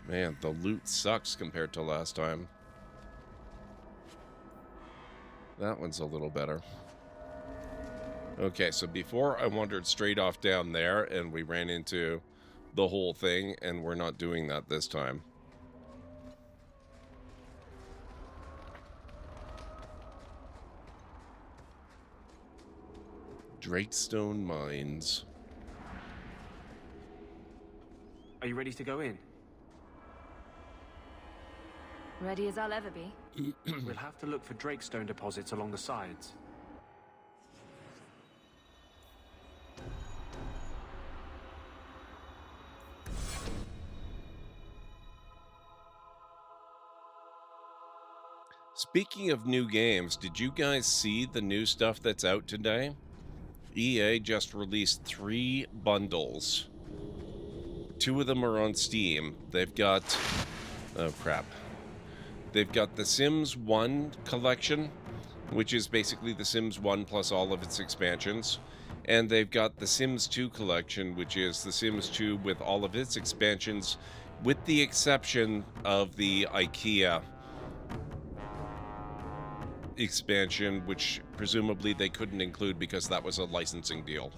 Man, the loot sucks compared to last time. That one's a little better. Okay, so before I wandered straight off down there and we ran into the whole thing, and we're not doing that this time. Drakestone Mines. Are you ready to go in? Ready as I'll ever be. We'll have to look for Drakestone deposits along the sides. Speaking of new games, did you guys see the new stuff that's out today? EA just released 3 bundles. 2 of them are on Steam. They've got... oh, crap. They've got the Sims 1 collection, which is basically the Sims 1 plus all of its expansions. And they've got the Sims 2 collection, which is the Sims 2 with all of its expansions, with the exception of the IKEA expansion, which presumably they couldn't include because that was a licensing deal.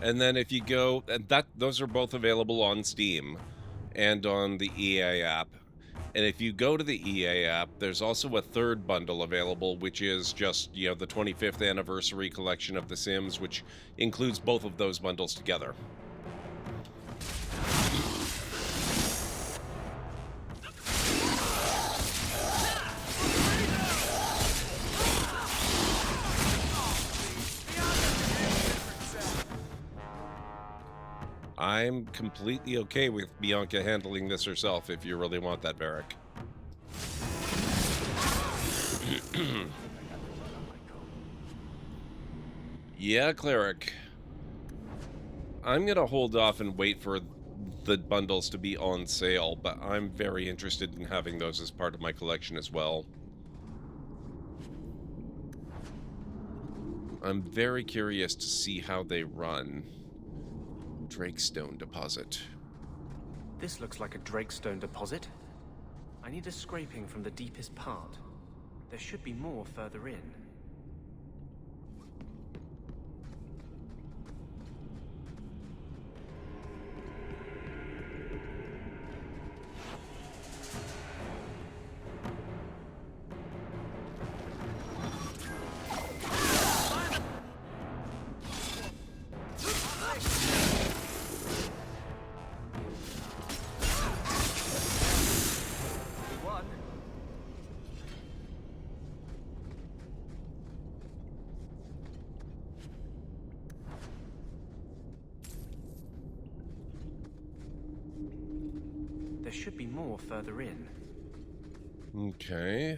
And then if you go, and those are both available on Steam and on the EA app. And if you go to the EA app, there's also a 3rd bundle available, which is just, you know, the 25th anniversary collection of The Sims, which includes both of those bundles together. I'm completely okay with Bianca handling this herself if you really want that, Varric. Yeah, Cleric. I'm gonna hold off and wait for the bundles to be on sale, but I'm very interested in having those as part of my collection as well. I'm very curious to see how they run. Drakestone deposit. This looks like a Drakestone deposit. I need a scraping from the deepest part. There should be more further in. There should be more further in. Okay.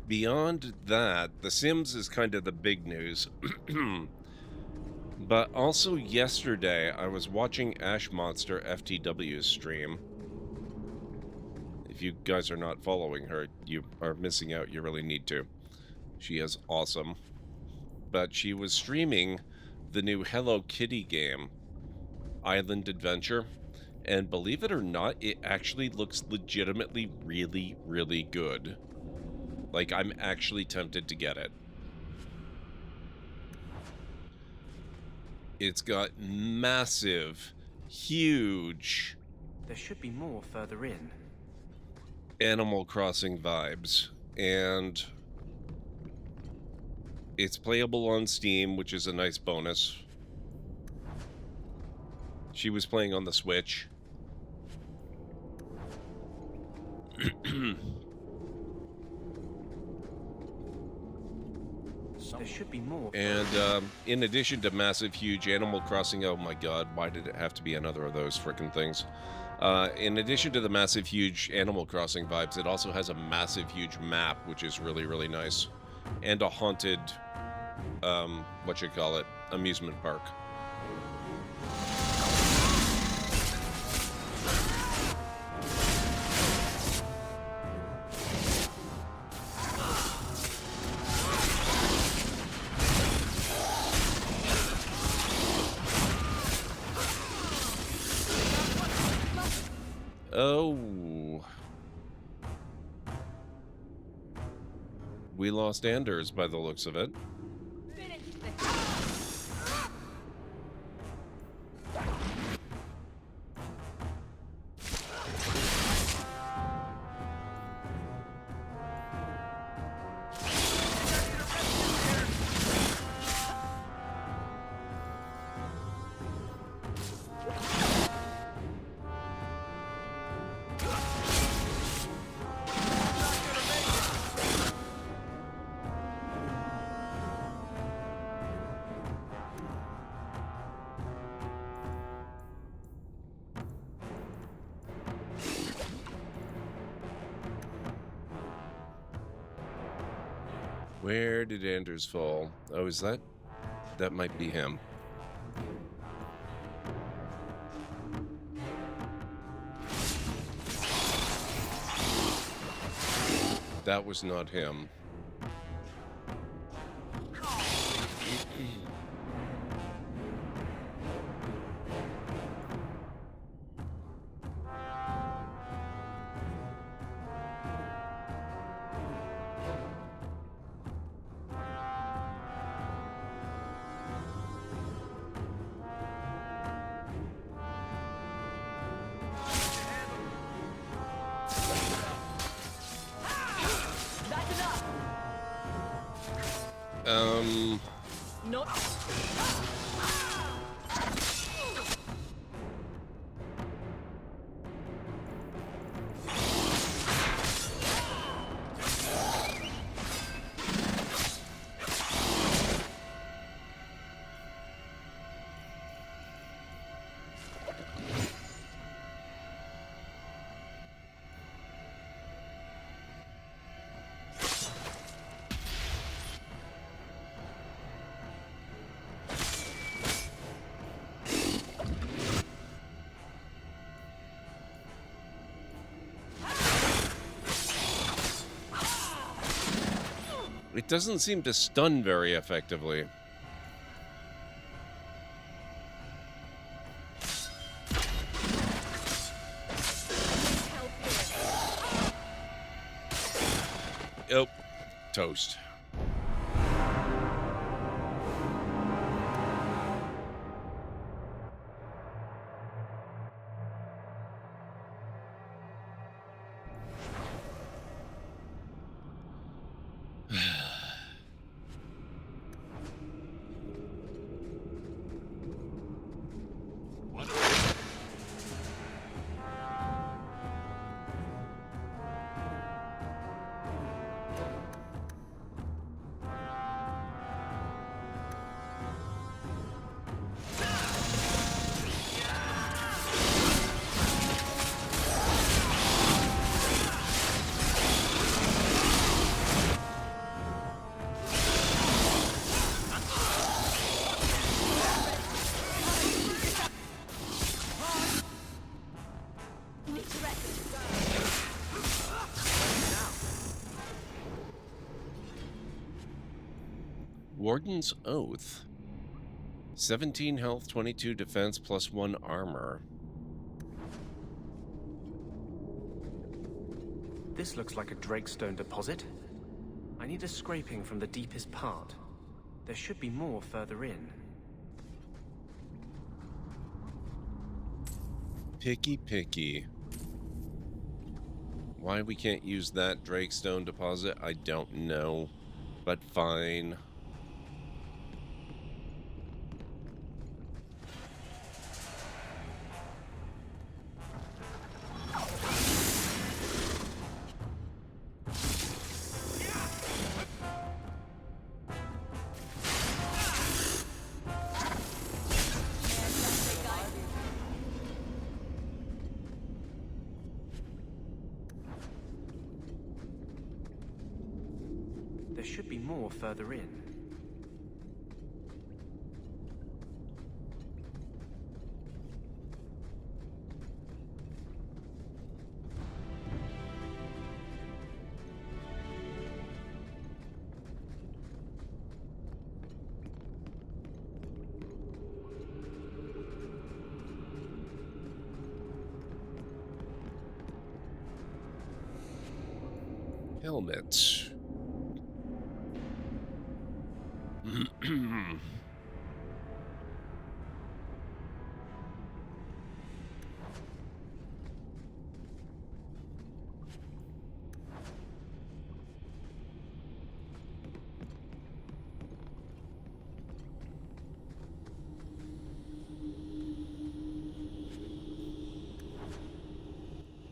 Beyond that, The Sims is kind of the big news. But also yesterday, I was watching Ash Monster FTW's stream. If you guys are not following her, you are missing out. You really need to. She is awesome. But she was streaming the new Hello Kitty game, Island Adventure. And believe it or not, it actually looks legitimately really, really good. Like, I'm actually tempted to get it. It's got massive, huge... There should be more further in. Animal Crossing vibes. And it's playable on Steam, which is a nice bonus. She was playing on the Switch. There should be more. And in addition to massive, huge Animal Crossing, oh my god, why did it have to be another of those frickin' things? In addition to the massive, huge Animal Crossing vibes, it also has a massive, huge map, which is really, really nice. And a haunted, amusement park. Oh. We lost Anders by the looks of it. Where did Anders fall? Oh, is that? That might be him. That was not him. Not. It doesn't seem to stun very effectively. Oh, toast. Warden's Oath. 17 health, 22 defense, plus 1 armor. This looks like a Drakestone deposit. I need a scraping from the deepest part. There should be more further in. Picky. Why we can't use that Drakestone deposit, I don't know. But fine. There should be more further in. Helmet.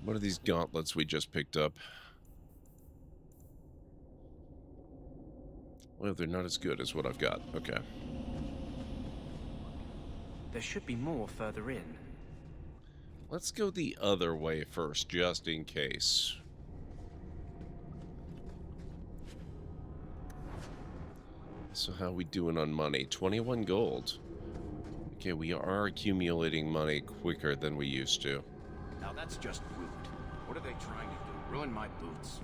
What are these gauntlets we just picked up? Well, they're not as good as what I've got. Okay. There should be more further in. Let's go the other way first, just in case. So how we doing on money? 21 gold. Okay, we are accumulating money quicker than we used to. Now that's just rude. What are they trying to do? Ruin my boots?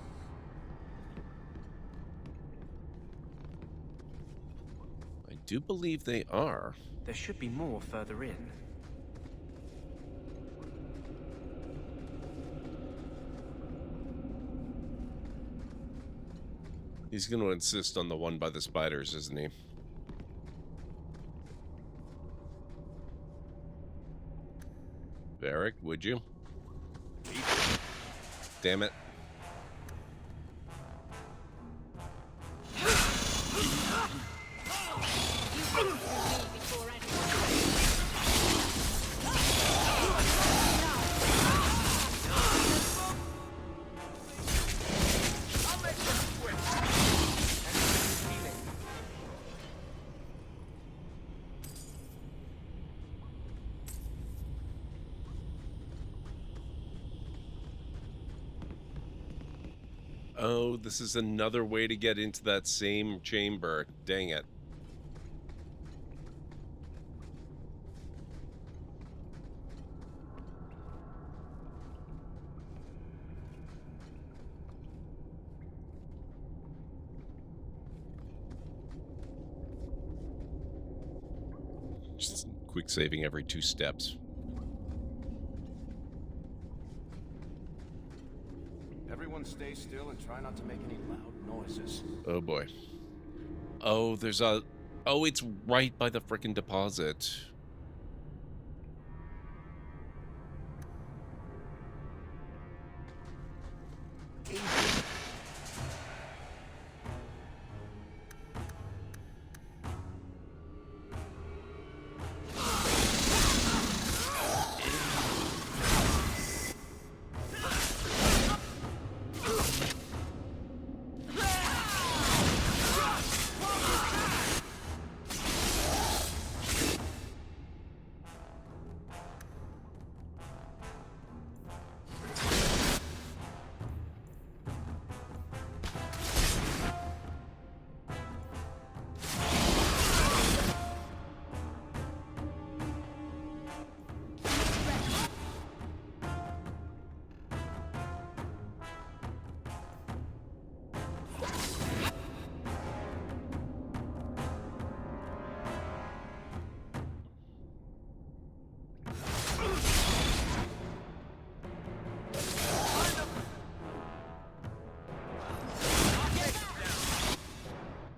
I do believe they are. There should be more further in. He's going to insist on the one by the spiders, isn't he? Varric, would you? Damn it. Oh, this is another way to get into that same chamber. Dang it. quick saving every 2 steps. Everyone stay still and try not to make any loud noises. Oh boy. Oh, there's a... Oh, it's right by the frickin' deposit.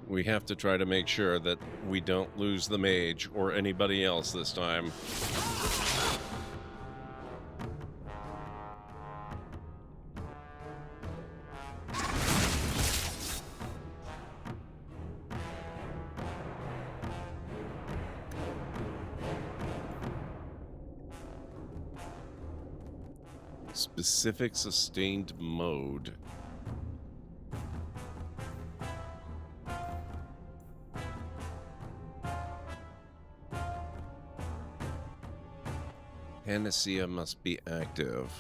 We have to try to make sure that we don't lose the mage or anybody else this time. Specific sustained mode. Panacea must be active.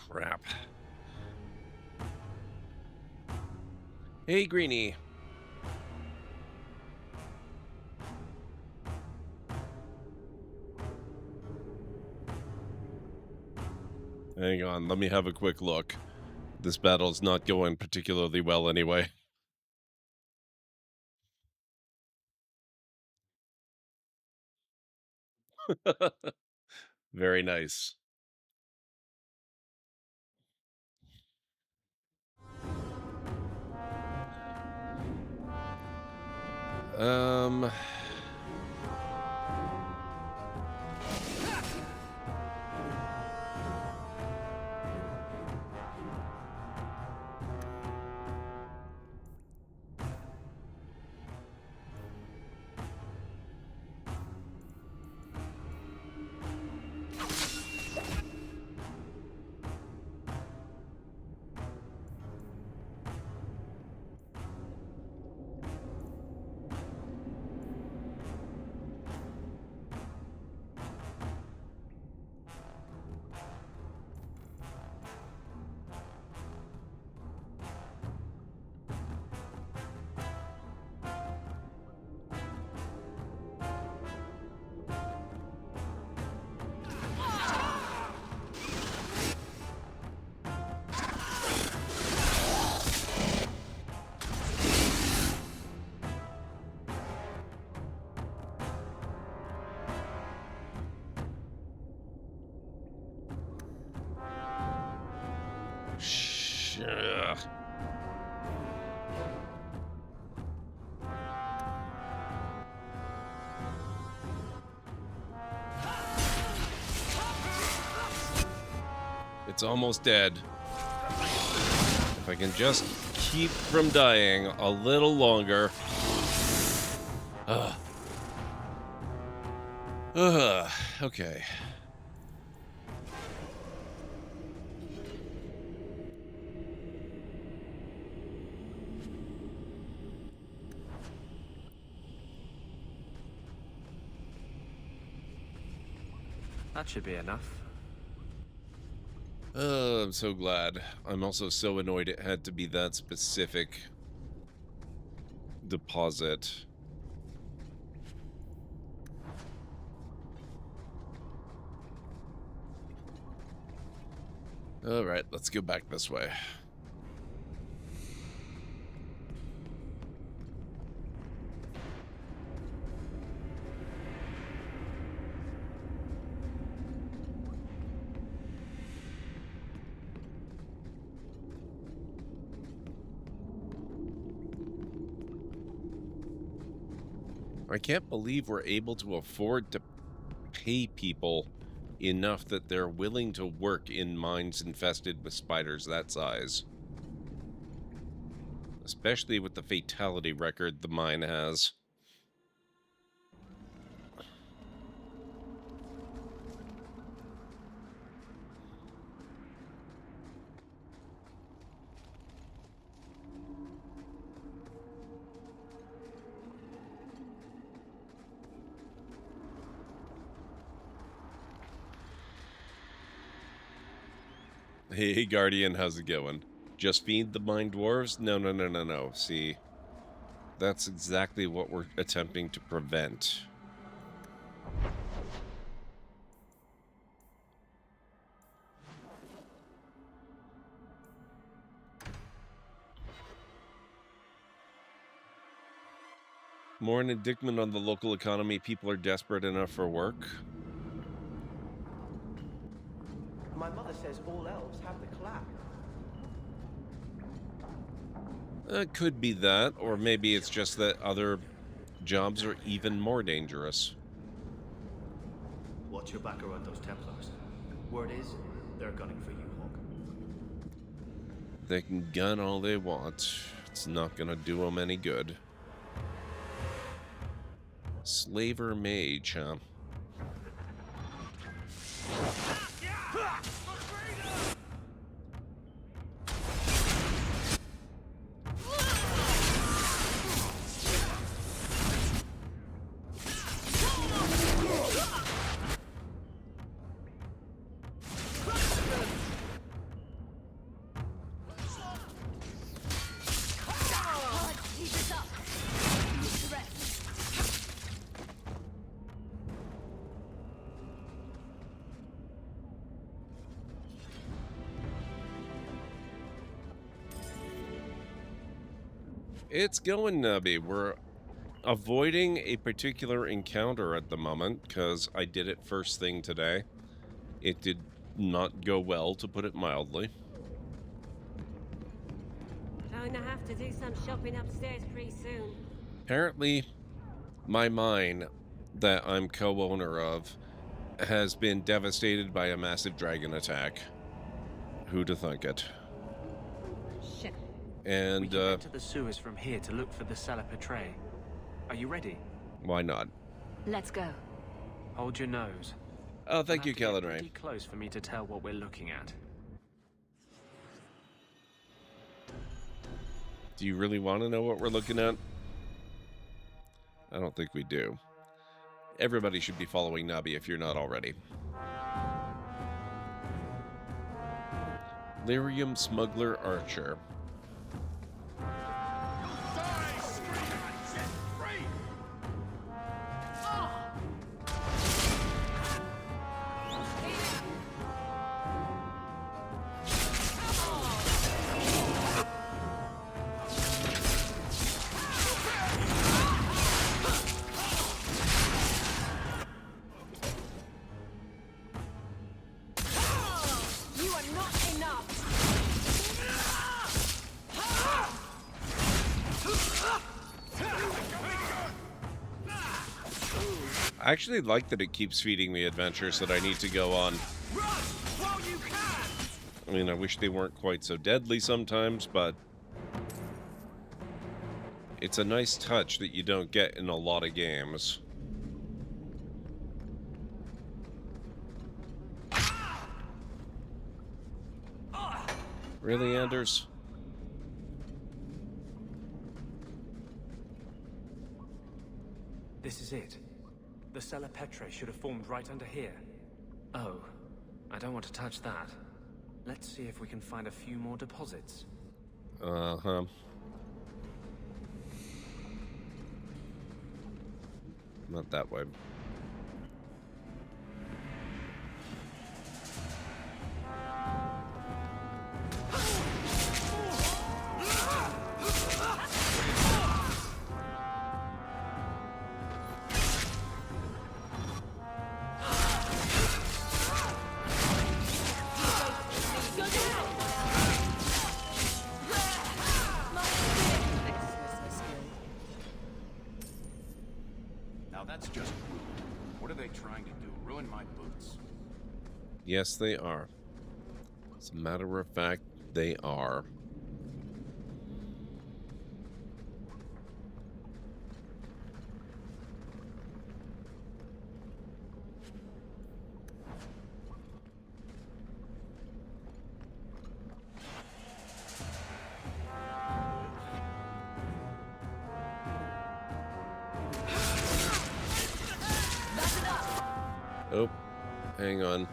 Crap. Hey, Greenie. Hang on, let me have a quick look. This battle's not going particularly well anyway. Very nice. Um... Ugh. It's almost dead. If I can just keep from dying a little longer. Okay. That should be enough. I'm so glad. I'm also so annoyed it had to be that specific deposit. All right, let's go back this way. I can't believe we're able to afford to pay people enough that they're willing to work in mines infested with spiders that size. Especially with the fatality record the mine has. Hey, Guardian, how's it going? Just feed the mine dwarves? No. See, that's exactly what we're attempting to prevent. More an indictment on the local economy. People are desperate enough for work. My mother says all elves have the clap. It could be that, or maybe it's just that other jobs are even more dangerous. Watch your back around those Templars. Word is, they're gunning for you, Hawk. They can gun all they want. It's not gonna do them any good. Slaver mage, huh? It's going, Nubby. We're avoiding a particular encounter at the moment, because I did it first thing today. It did not go well, to put it mildly. Going to have to do some shopping upstairs pretty soon. Apparently, my mine that I'm co-owner of has been devastated by a massive dragon attack. Who'd have thunk it? Shit. And, we can get to the sewers from here to look for the Salapatre. Are you ready? Why not? Let's go. Hold your nose. Oh, thank you, Kellen Ray. Pretty close for me to tell what we're looking at. Do you really want to know what we're looking at? I don't think we do. Everybody should be following Nabi if you're not already. Lyrium Smuggler Archer. I actually like that it keeps feeding me adventures that I need to go on. I mean, I wish they weren't quite so deadly sometimes, but it's a nice touch that you don't get in a lot of games. Really, Anders? This is it. The Cella Petrae should have formed right under here. Oh, I don't want to touch that. Let's see if we can find a few more deposits. Uh-huh. Not that way. Now that's just rude. What are they trying to do? Ruin my boots? Yes, they are. As a matter of fact, they are. Oh, hang on.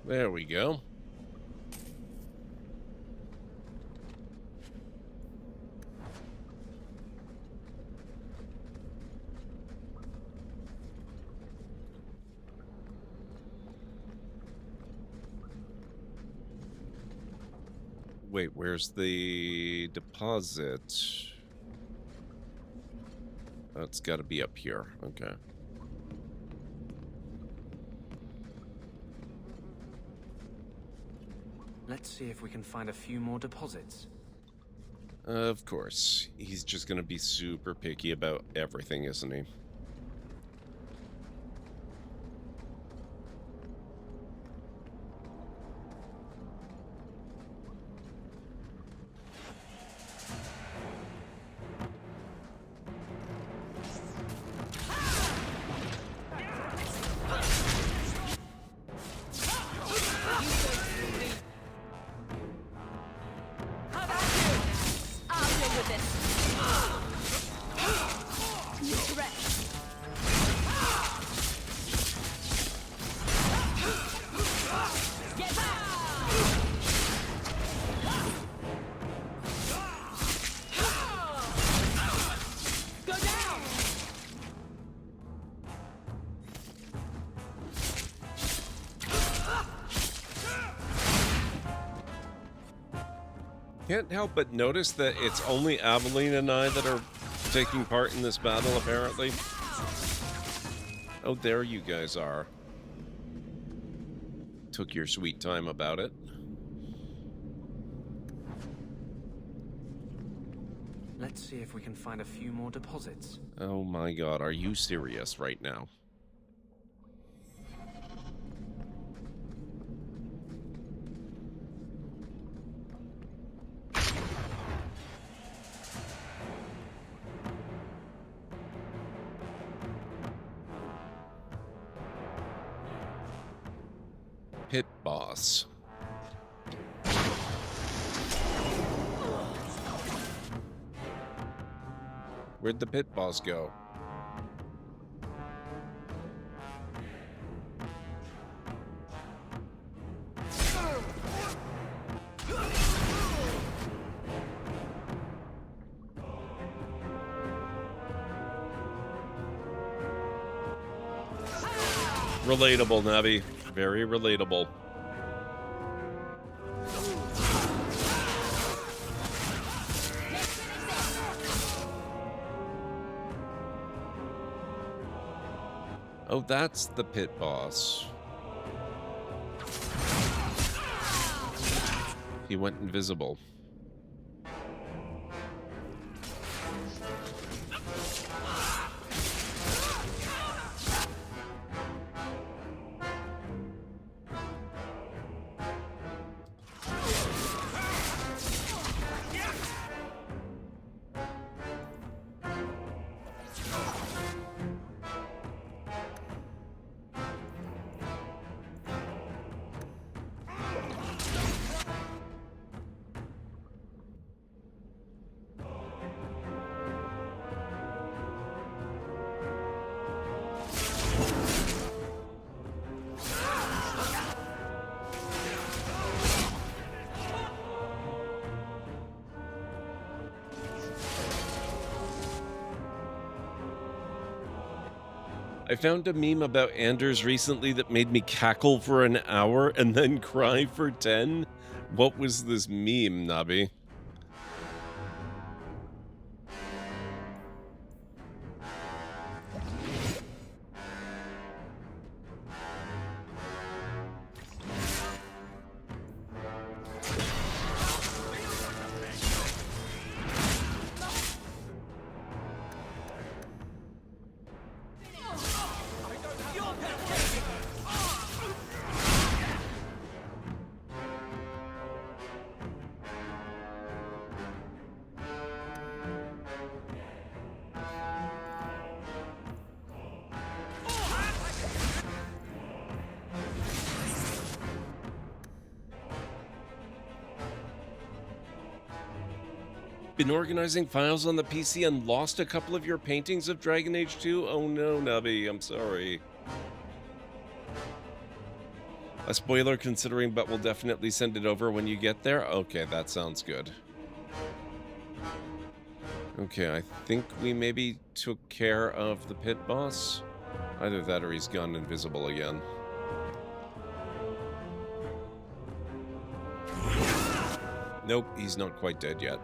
There we go. Wait, where's the deposit? That's got to be up here. Okay. Let's see if we can find a few more deposits. Of course. He's just going to be super picky about everything, isn't he? Can't help but notice that it's only Aveline and I that are taking part in this battle, apparently. Oh, there you guys are. Took your sweet time about it. Let's see if we can find a few more deposits. Oh my god, are you serious right now? Pit boss. Where'd the pit boss go? Relatable, Navi. Very relatable. Oh, that's the pit boss. He went invisible. I found a meme about Anders recently that made me cackle for an hour and then cry for 10. What was this meme, Nabi? Been organizing files on the PC and lost a couple of your paintings of Dragon Age 2? Oh no, Nubby, I'm sorry. A spoiler considering, but we'll definitely send it over when you get there? Okay, that sounds good. Okay, I think we maybe took care of the pit boss. Either that or he's gone invisible again. Nope, he's not quite dead yet.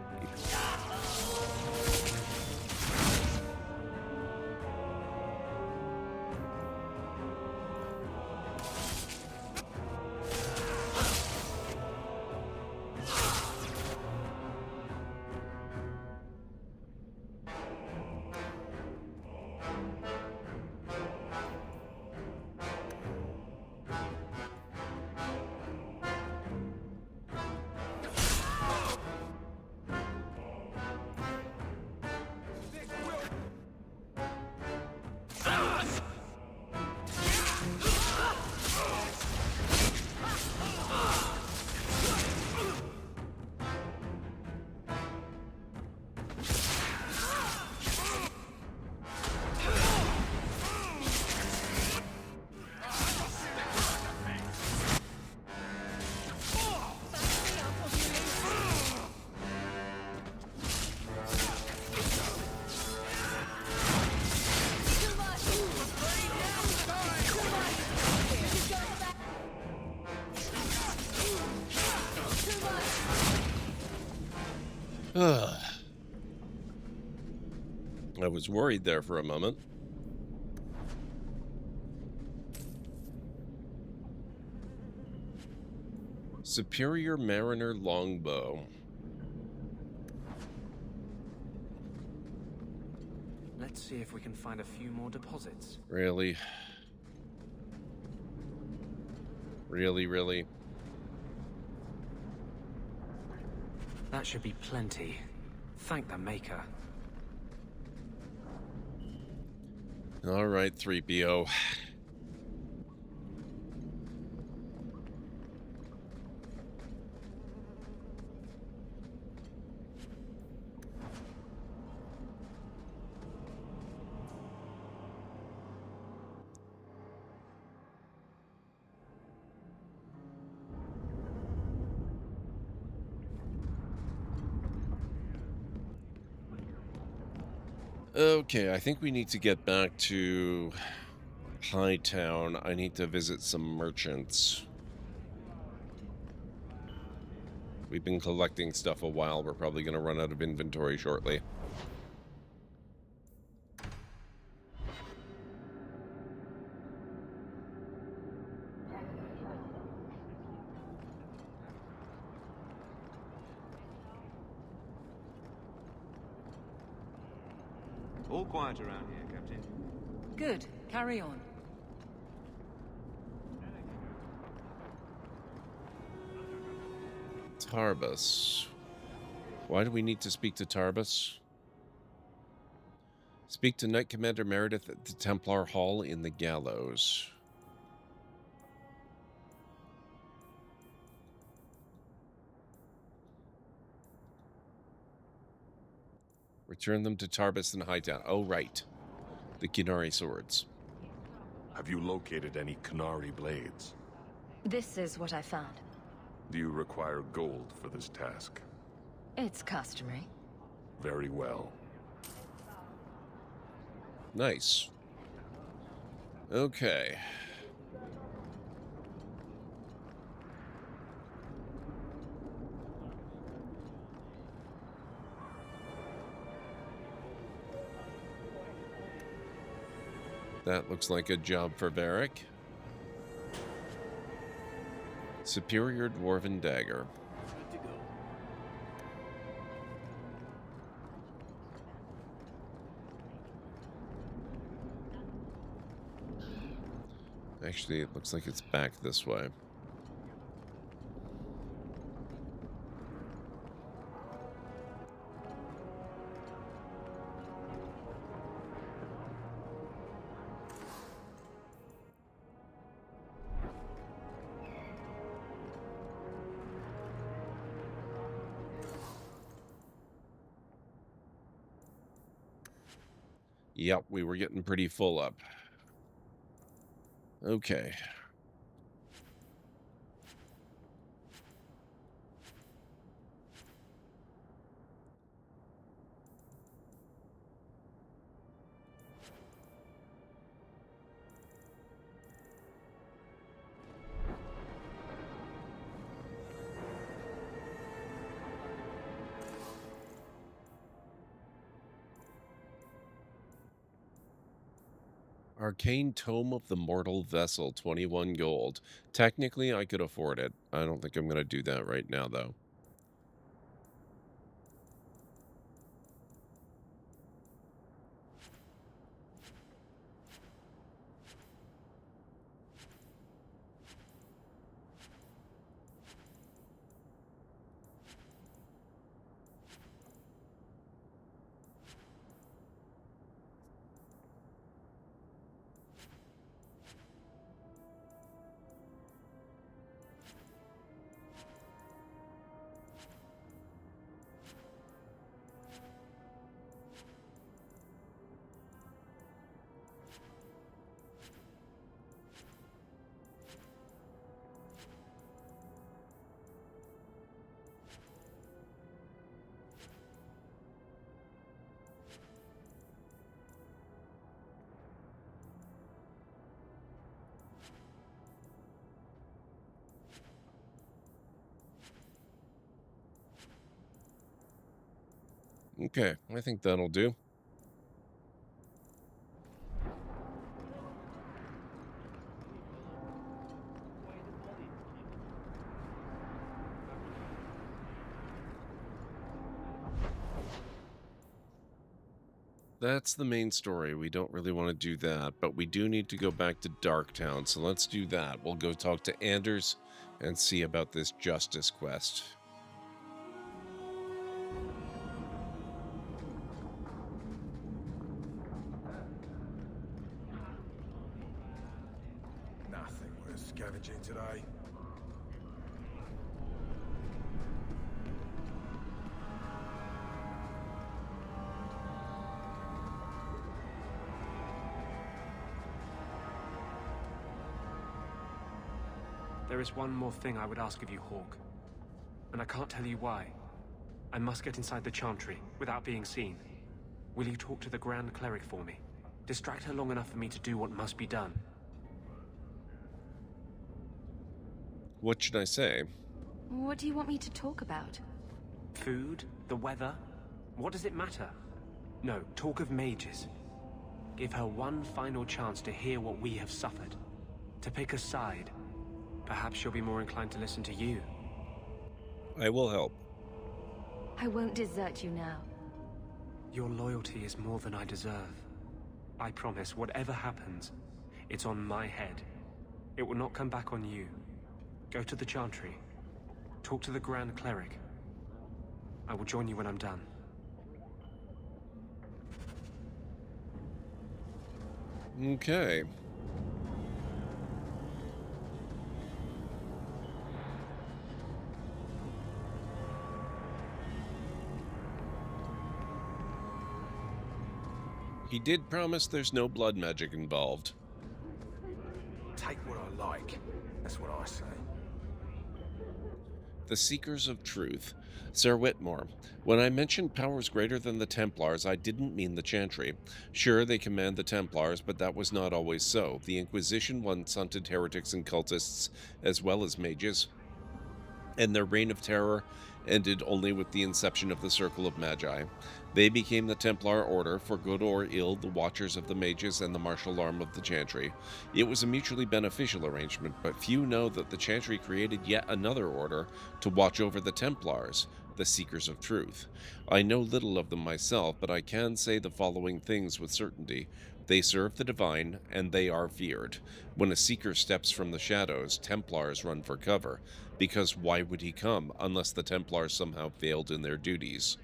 I was worried there for a moment. Superior Mariner Longbow. Let's see if we can find a few more deposits. Really? Really? That should be plenty. Thank the Maker. All right, 3PO. Okay, I think we need to get back to Hightown. I need to visit some merchants. We've been collecting stuff a while. We're probably going to run out of inventory shortly. All quiet around here, Captain. Good. Carry on. Tarbus. Why do we need to speak to Tarbus? Speak to Knight Commander Meredith at the Templar Hall in the Gallows. Return them to Tarbus in Hightown. Oh, right. The Kinari swords. Have you located any Kinari blades? This is what I found. Do you require gold for this task? It's customary. Very well. Nice. Okay. That looks like a job for Varric. Superior Dwarven Dagger. Good to go. Actually, it looks like it's back this way. Yep, we were getting pretty full up. Okay. Arcane Tome of the Mortal Vessel, 21 gold. Technically, I could afford it. I don't think I'm going to do that right now, though. Okay, I think that'll do. That's the main story. We don't really want to do that, but we do need to go back to Darktown, so let's do that. We'll go talk to Anders and see about this justice quest. Nothing worth scavenging today. There is one more thing I would ask of you, Hawk. And I can't tell you why. I must get inside the Chantry, without being seen. Will you talk to the Grand Cleric for me? Distract her long enough for me to do what must be done. What should I say? What do you want me to talk about? Food? The weather? What does it matter? No, talk of mages. Give her one final chance to hear what we have suffered. To pick a side. Perhaps she'll be more inclined to listen to you. I will help. I won't desert you now. Your loyalty is more than I deserve. I promise, whatever happens, it's on my head. It will not come back on you. Go to the Chantry. Talk to the Grand Cleric. I will join you when I'm done. Okay. He did promise there's no blood magic involved. Take what I like. That's what I say. The Seekers of Truth. Sir Whitmore, when I mentioned powers greater than the Templars, I didn't mean the Chantry. Sure, they command the Templars, but that was not always so. The Inquisition once hunted heretics and cultists, as well as mages, and their reign of terror ended only with the inception of the Circle of Magi. They became the Templar Order, for good or ill, the Watchers of the Mages and the martial arm of the Chantry. It was a mutually beneficial arrangement, but few know that the Chantry created yet another order to watch over the Templars, the Seekers of Truth. I know little of them myself, but I can say the following things with certainty. They serve the divine, and they are feared. When a Seeker steps from the shadows, Templars run for cover, because why would he come unless the Templars somehow failed in their duties?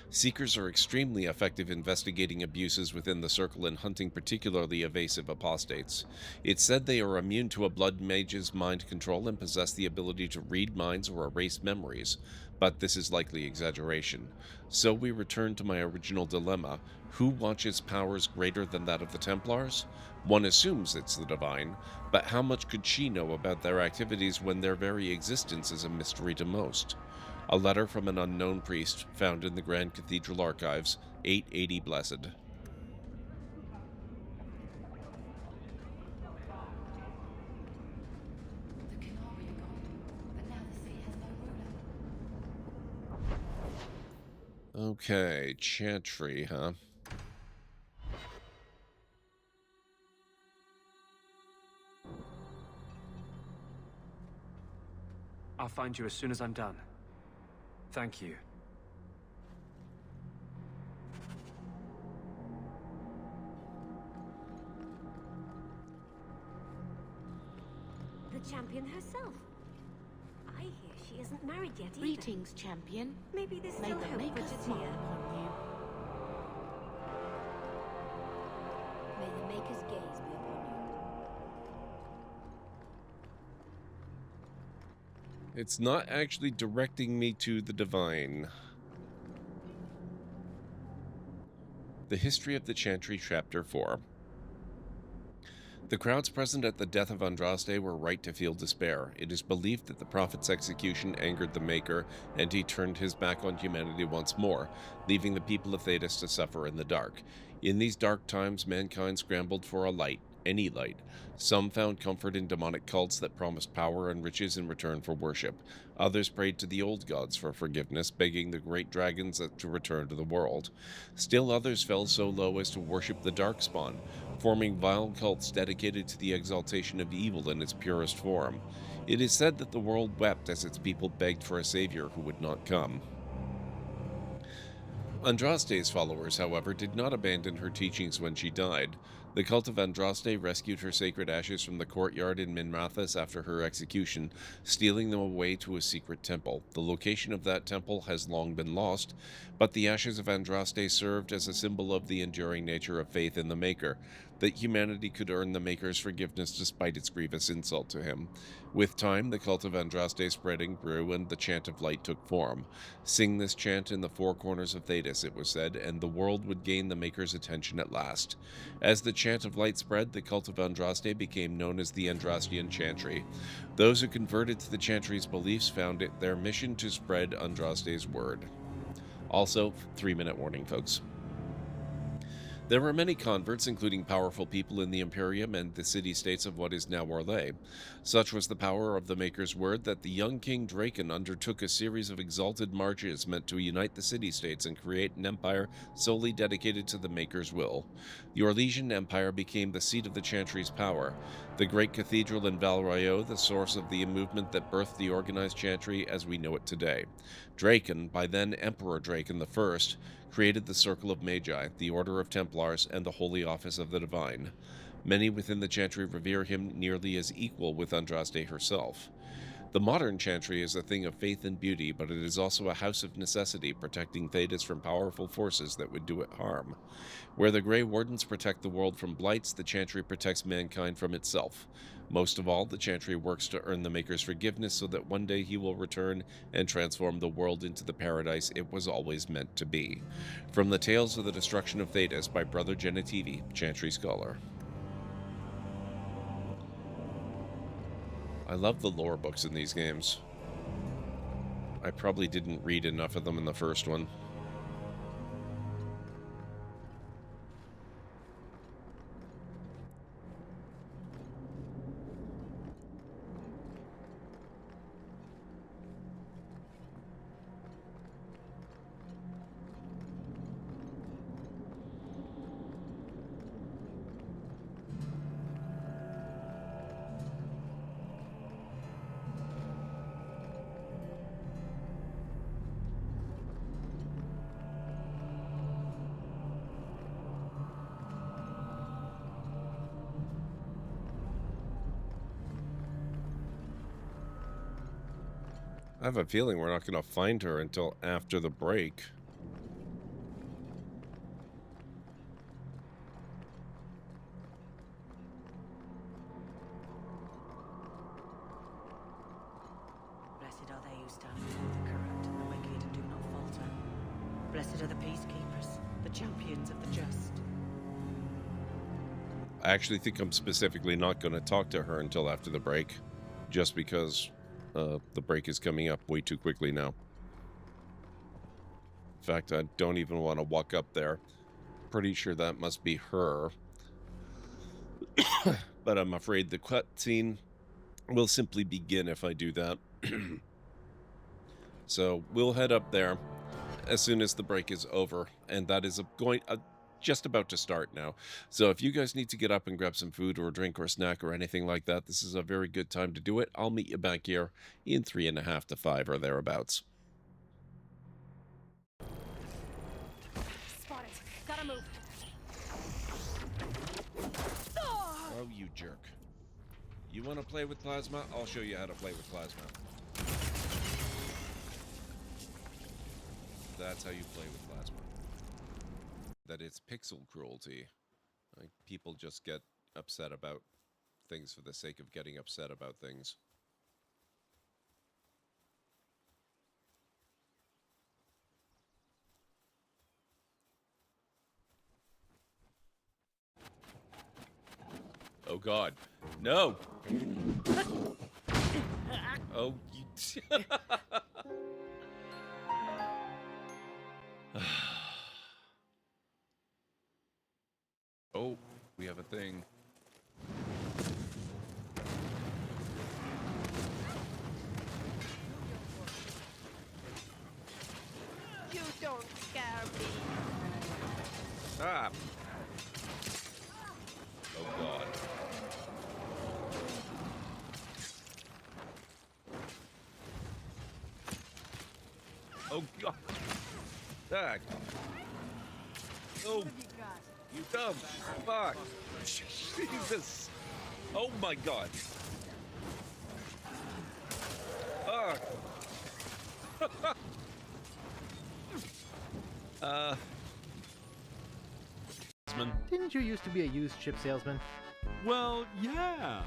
Seekers are extremely effective investigating abuses within the Circle and hunting particularly evasive apostates. It's said they are immune to a blood mage's mind control and possess the ability to read minds or erase memories, but this is likely exaggeration. So we return to my original dilemma. Who watches powers greater than that of the Templars? One assumes it's the divine, but how much could she know about their activities when their very existence is a mystery to most? A letter from an unknown priest found in the Grand Cathedral Archives, 880 Blessed. Okay, Chantry, huh? I'll find you as soon as I'm done. Thank you. The champion herself. I hear she isn't married yet either. Greetings, champion. Maybe there's May still the hope for Maker Jatia. smile upon you. May the Maker's gaze be upon you. It's not actually directing me to the divine. The History of the Chantry, Chapter 4. The crowds present at the death of Andraste were right to feel despair. It is believed that the prophet's execution angered the Maker, and he turned his back on humanity once more, leaving the people of Thedas to suffer in the dark. In these dark times, mankind scrambled for a light, any light. Some found comfort in demonic cults that promised power and riches in return for worship. Others prayed to the old gods for forgiveness, begging the great dragons to return to the world. Still others fell so low as to worship the Darkspawn, forming vile cults dedicated to the exaltation of evil in its purest form. It is said that the world wept as its people begged for a savior who would not come. Andraste's followers, however, did not abandon her teachings when she died. The cult of Andraste rescued her sacred ashes from the courtyard in Minrathous after her execution, stealing them away to a secret temple. The location of that temple has long been lost, but the ashes of Andraste served as a symbol of the enduring nature of faith in the Maker, that humanity could earn the Maker's forgiveness despite its grievous insult to him. With time, the cult of Andraste spread and grew, and the chant of light took form. Sing this chant in the four corners of Thedas, it was said, and the world would gain the Maker's attention at last. As the chant of light spread, the cult of Andraste became known as the Andrastian Chantry. Those who converted to the Chantry's beliefs found it their mission to spread Andraste's word. Also, 3-minute warning, folks. There were many converts, including powerful people in the Imperium and the city-states of what is now Orlais. Such was the power of the Maker's Word that the young King Draken undertook a series of exalted marches meant to unite the city-states and create an empire solely dedicated to the Maker's will. The Orlesian Empire became the seat of the Chantry's power, the great cathedral in Val Royeaux, the source of the movement that birthed the organized Chantry as we know it today. Draken, by then Emperor Draken I, created the Circle of Magi, the Order of Templars, and the Holy Office of the Divine. Many within the Chantry revere him nearly as equal with Andraste herself. The modern Chantry is a thing of faith and beauty, but it is also a house of necessity, protecting Thedas from powerful forces that would do it harm. Where the Grey Wardens protect the world from blights, the Chantry protects mankind from itself. Most of all, the Chantry works to earn the Maker's forgiveness so that one day he will return and transform the world into the paradise it was always meant to be. From the Tales of the Destruction of Thedas by Brother Genitivi, Chantry Scholar. I love the lore books in these games. I probably didn't read enough of them in the first one. I have a feeling we're not going to find her until after the break. Blessed are they who stand before the corrupt and the wicked and do not falter. Blessed are the peacekeepers, the champions of the just. I actually think I'm specifically not going to talk to her until after the break, just because the break is coming up way too quickly now. In fact, I don't even want to walk up there. Pretty sure that must be her. But I'm afraid the cutscene will simply begin if I do that. So we'll head up there as soon as the break is over, and that is just about to start now. So if you guys need to get up and grab some food or a drink or a snack or anything like that, this is a very good time to do it. I'll meet you back here in 3.5 to 5 or thereabouts. Spot it. Gotta move. Oh, you jerk. You want to play with plasma? I'll show you how to play with plasma. That's how you play with plasma. That it's pixel cruelty. Like, people just get upset about things for the sake of getting upset about things. Oh God, no! Oh, you... Oh, we have a thing. You don't scare me. Ah! Oh God. Oh God. Ah. Oh. You dumb fuck. Jesus. Oh my God. Didn't you used to be a used chip salesman? Well, yeah.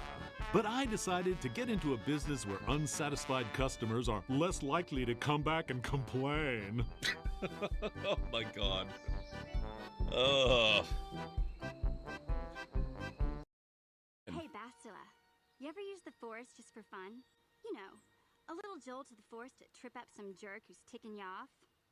But I decided to get into a business where unsatisfied customers are less likely to come back and complain. Oh my God. Ugh. Hey, Bastila. You ever use the Force just for fun? You know, a little jolt of the Force to trip up some jerk who's ticking you off?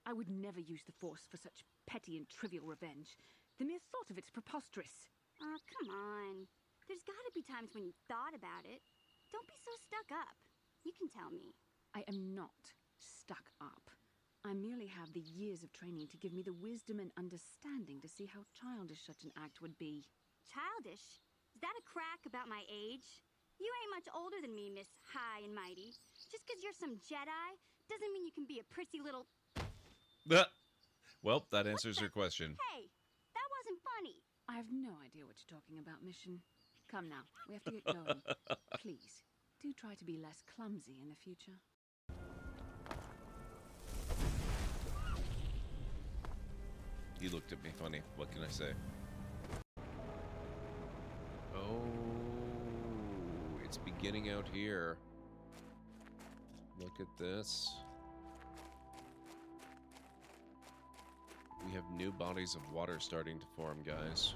I would never use the Force for such petty and trivial revenge. The mere thought of it's preposterous. Oh, come on. There's gotta be times when you thought about it. Don't be so stuck up. You can tell me. I am not stuck up. I merely have the years of training to give me the wisdom and understanding to see how childish such an act would be. Childish? Is that a crack about my age? You ain't much older than me, Miss High and Mighty. Just because you're some Jedi doesn't mean you can be a prissy little... Well, that answers your question. Hey, that wasn't funny. I have no idea what you're talking about, Mission. Come now, we have to get going. Please, do try to be less clumsy in the future. He looked at me funny. What can I say? Oh, it's beginning out here. Look at this. We have new bodies of water starting to form, guys.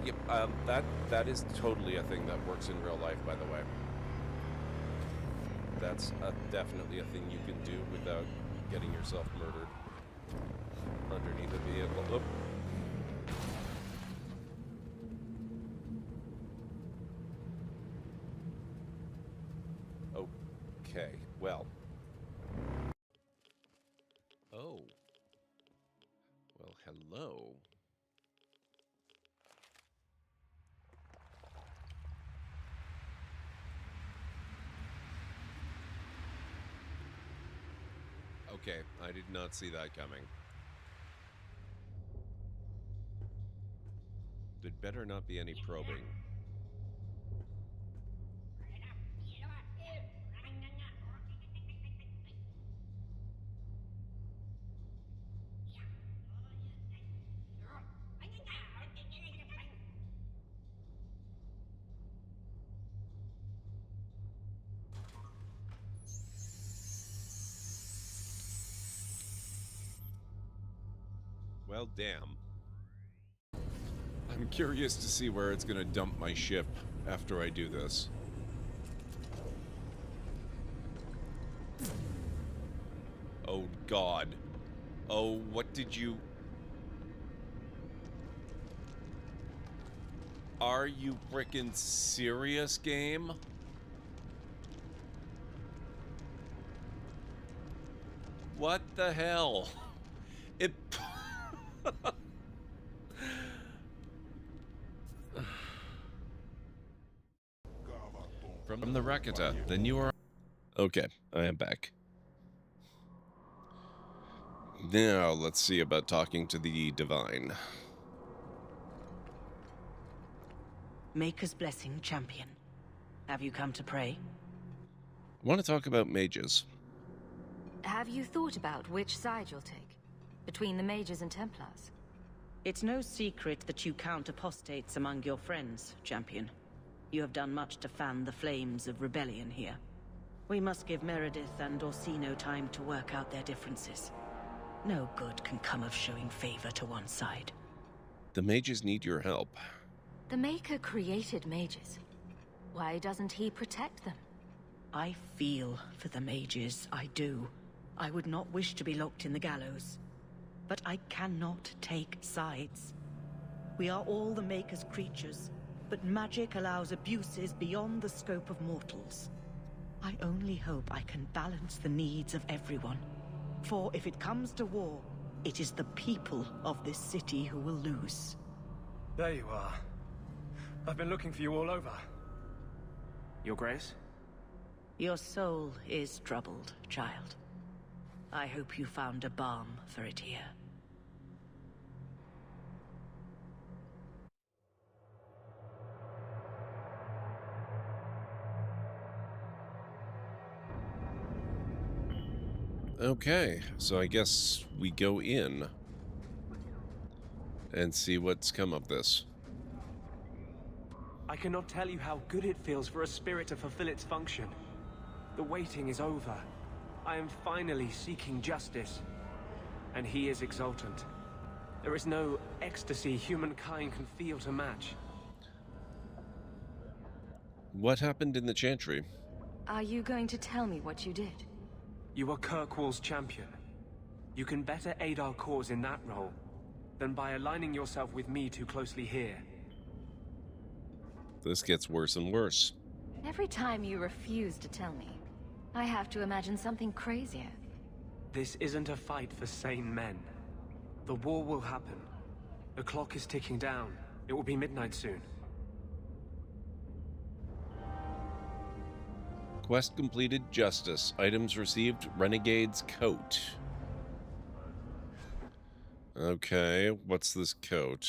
Yep, that is totally a thing that works in real life, by the way. That's definitely a thing you can do without getting yourself murdered underneath a vehicle. Oh. Okay, well. Oh. Well, hello. Okay, I did not see that coming. There'd better not be any probing. Well, damn. I'm curious to see where it's gonna dump my ship after I do this. Oh, God. Oh, what did you... Are you frickin' serious, game? What the hell? It... From the Rakata, then you are... Okay, I am back. Now, let's see about talking to the Divine. Maker's Blessing, Champion. Have you come to pray? I want to talk about mages. Have you thought about which side you'll take? Between the mages and Templars? It's no secret that you count apostates among your friends, Champion. You have done much to fan the flames of rebellion here. We must give Meredith and Orsino time to work out their differences. No good can come of showing favor to one side. The mages need your help. The Maker created mages. Why doesn't he protect them? I feel for the mages, I do. I would not wish to be locked in the gallows. But I cannot take sides. We are all the Maker's creatures, but magic allows abuses beyond the scope of mortals. I only hope I can balance the needs of everyone. For if it comes to war, it is the people of this city who will lose. There you are. I've been looking for you all over. Your Grace? Your soul is troubled, child. I hope you found a balm for it here. Okay, so I guess we go in and see what's come of this. I cannot tell you how good it feels for a spirit to fulfill its function. The waiting is over. I am finally seeking justice. And he is exultant. There is no ecstasy humankind can feel to match. What happened in the Chantry? Are you going to tell me what you did? You are Kirkwall's champion. You can better aid our cause in that role than by aligning yourself with me too closely here. This gets worse and worse. Every time you refuse to tell me, I have to imagine something crazier. This isn't a fight for sane men. The war will happen. The clock is ticking down. It will be midnight soon. Quest completed, justice. Items received, Renegade's coat. Okay, what's this coat?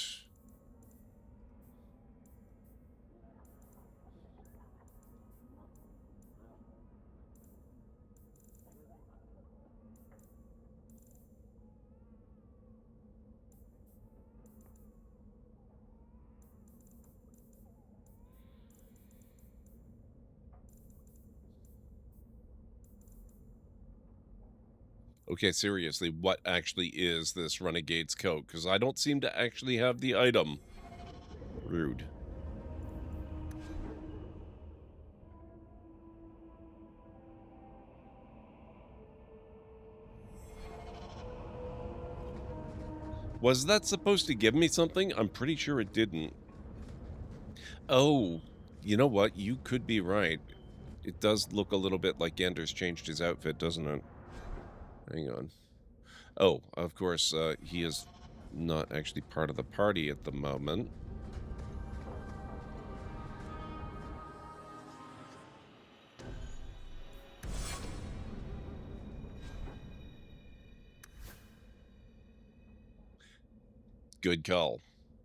Okay, seriously, what actually is this Renegade's coat? Because I don't seem to actually have the item. Rude. Was that supposed to give me something? I'm pretty sure it didn't. Oh, you know what? You could be right. It does look a little bit like Anders changed his outfit, doesn't it? Hang on. Oh, of course, he is not actually part of the party at the moment. Good call.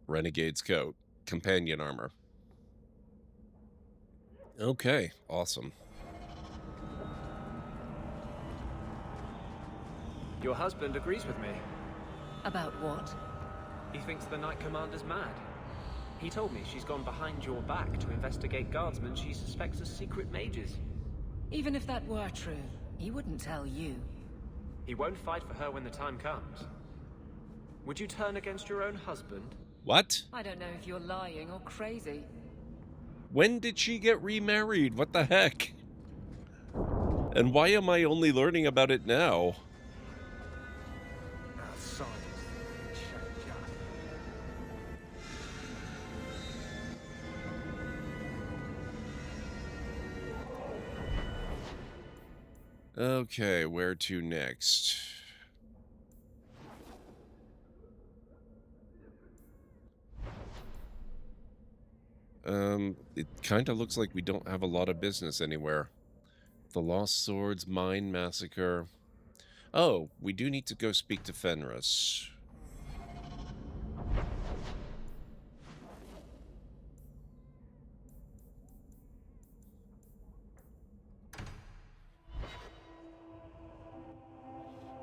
Renegade's coat. Companion armor. Okay, awesome. Your husband agrees with me. About what? He thinks the Knight Commander's mad. He told me she's gone behind your back to investigate guardsmen she suspects as secret mages. Even if that were true, he wouldn't tell you. He won't fight for her when the time comes. Would you turn against your own husband? What? I don't know if you're lying or crazy. When did she get remarried? What the heck? And why am I only learning about it now? Okay, where to next? It kind of looks like we don't have a lot of business anywhere. The Lost Swords, Mine Massacre. Oh, we do need to go speak to Fenris.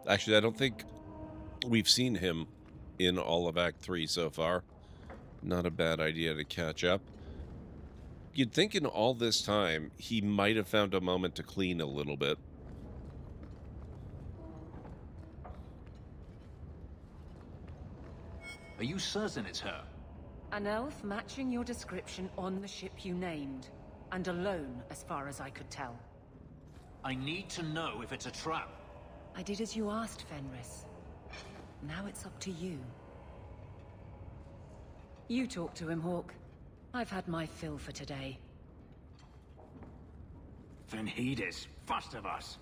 Actually, I don't think we've seen him in all of Act 3 so far. Not a bad idea to catch up. You'd think in all this time, he might have found a moment to clean a little bit. Are you certain it's her? An elf matching your description on the ship you named. And alone, as far as I could tell. I need to know if it's a trap. I did as you asked, Fenris. Now it's up to you. You talk to him, Hawk. I've had my fill for today. Venhedis, first of us.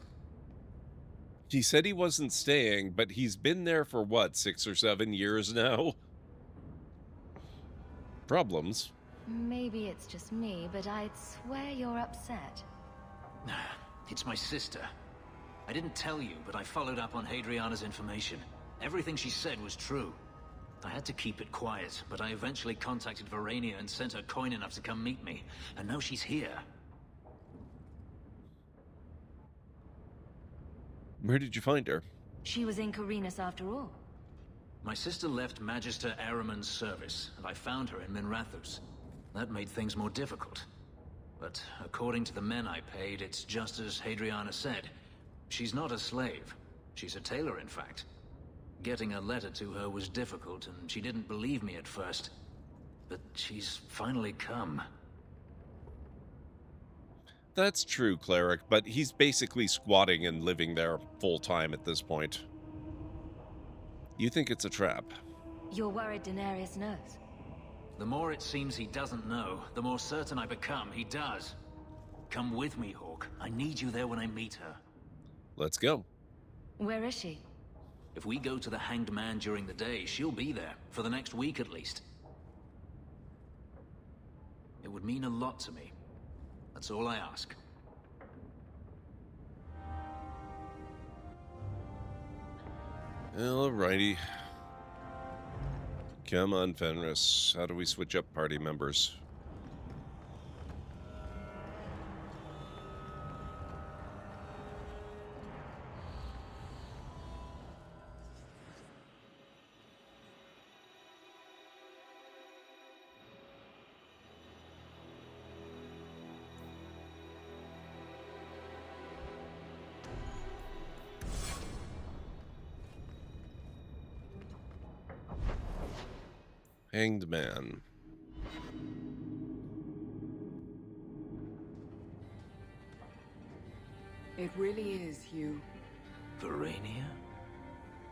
He said he wasn't staying, but he's been there for what, 6 or 7 years now? Problems. Maybe it's just me, but I'd swear you're upset. It's my sister. I didn't tell you, but I followed up on Hadriana's information. Everything she said was true. I had to keep it quiet, but I eventually contacted Verania and sent her coin enough to come meet me. And now she's here. Where did you find her? She was in Carinus after all. My sister left Magister Ahriman's service, and I found her in Minrathous. That made things more difficult. But according to the men I paid, it's just as Hadriana said. She's not a slave. She's a tailor, in fact. Getting a letter to her was difficult, and she didn't believe me at first. But she's finally come. That's true, Cleric, but he's basically squatting and living there full-time at this point. You think it's a trap? You're worried Daenerys knows? The more it seems he doesn't know, the more certain I become he does. Come with me, Hawk. I need you there when I meet her. Let's go. Where is she? If we go to the Hanged Man during the day, she'll be there, for the next week at least. It would mean a lot to me. That's all I ask. Alrighty. Come on, Fenris. How do we switch up party members? Hanged Man. It really is you. Verania?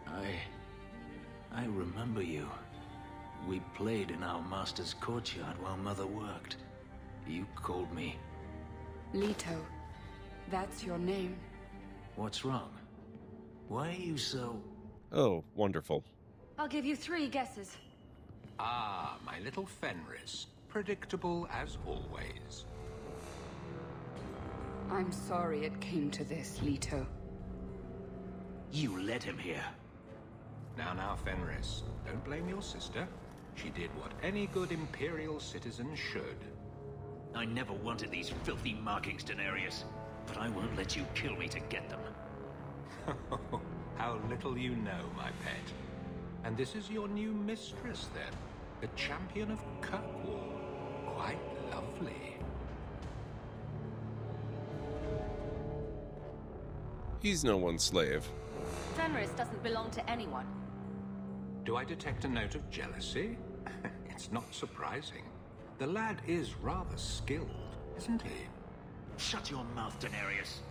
I remember you. We played in our master's courtyard while Mother worked. You called me... Leto. That's your name. What's wrong? Why are you so... Oh, wonderful. I'll give you 3 guesses. Ah, my little Fenris. Predictable as always. I'm sorry it came to this, Leto. You led him here. Now, Fenris. Don't blame your sister. She did what any good Imperial citizen should. I never wanted these filthy markings, Daenerys. But I won't let you kill me to get them. How little you know, my pet. And this is your new mistress, then? The champion of Kirkwall. Quite lovely. He's no one's slave. Fenris doesn't belong to anyone. Do I detect a note of jealousy? It's not surprising. The lad is rather skilled, isn't he? Shut your mouth, Daenerys.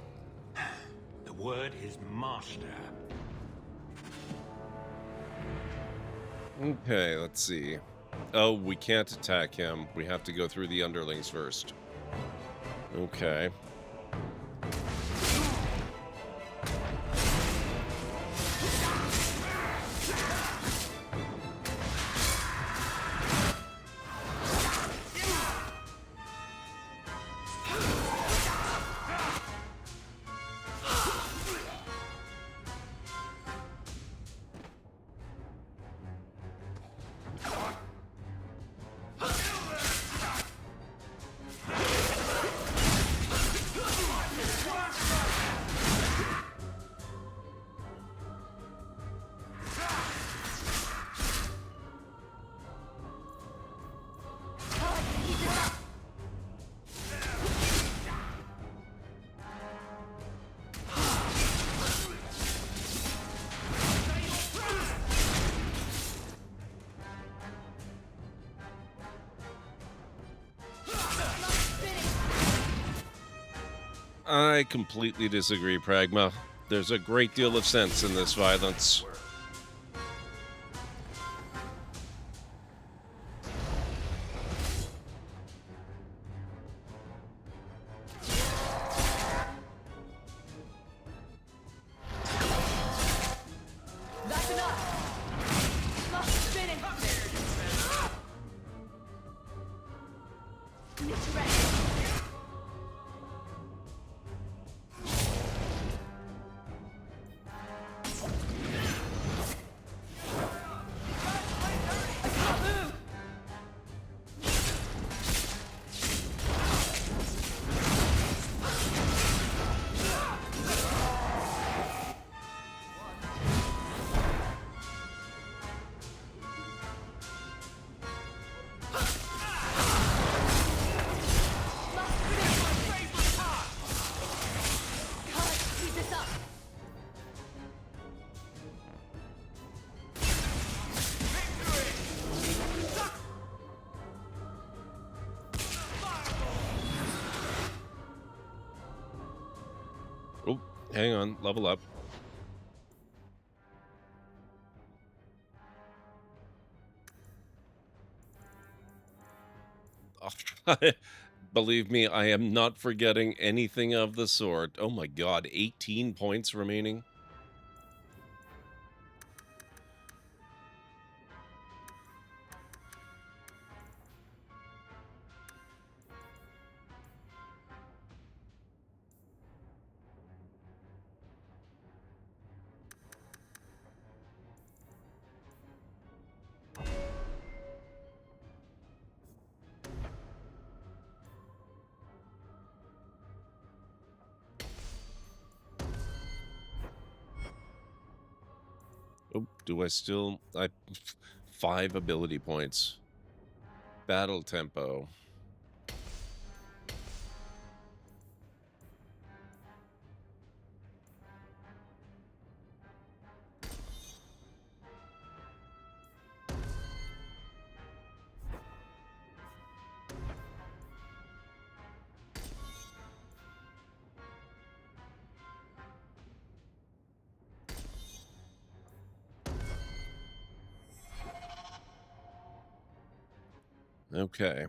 The word is master. Okay, let's see. Oh, we can't attack him. We have to go through the underlings first. Okay. I completely disagree, Pragma. There's a great deal of sense in this violence. That's enough! Stop spinning! Get ready! hang on, level up. Believe me, I am not forgetting anything of the sort. Oh my god, 18 points remaining. Oh, do I still... 5 ability points. Battle tempo. Okay.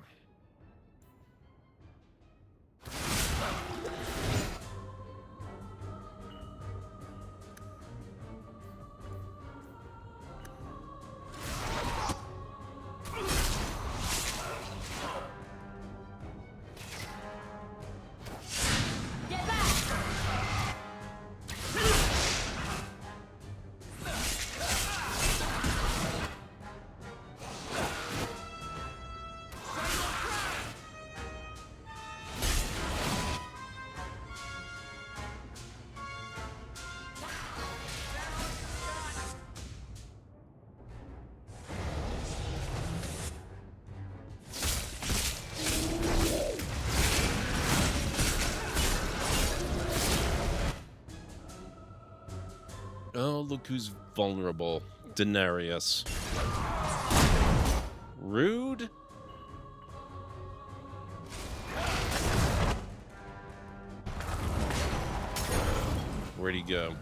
Oh, look who's vulnerable. Denarius. Rude? Where'd he go?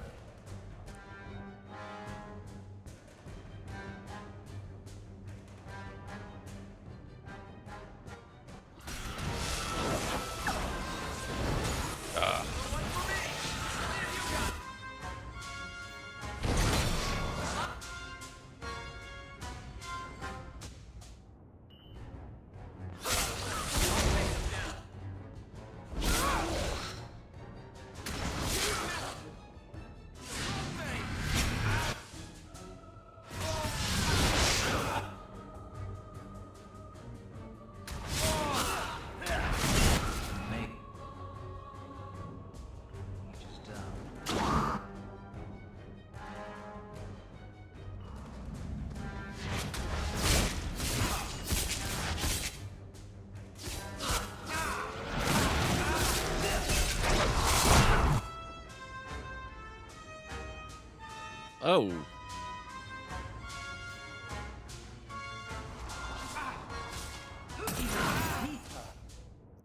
Oh.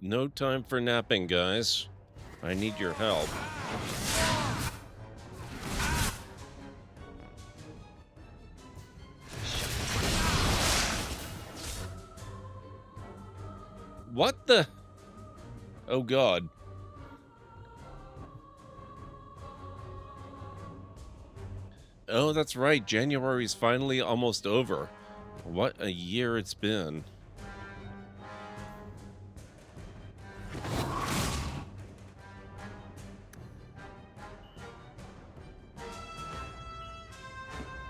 No time for napping, guys. I need your help. What the? Oh, God. Oh, that's right. January's finally almost over. What a year it's been.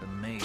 The maid.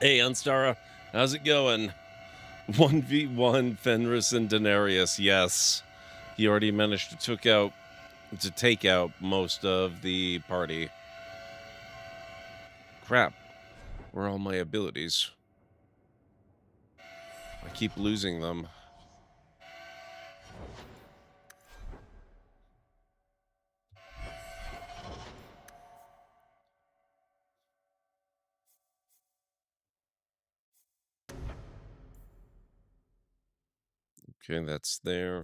Hey, Unstara, how's it going? 1v1 Fenris and Daenerys, yes. He already managed to take out most of the party. Crap. Where are all my abilities? I keep losing them. Okay, that's there.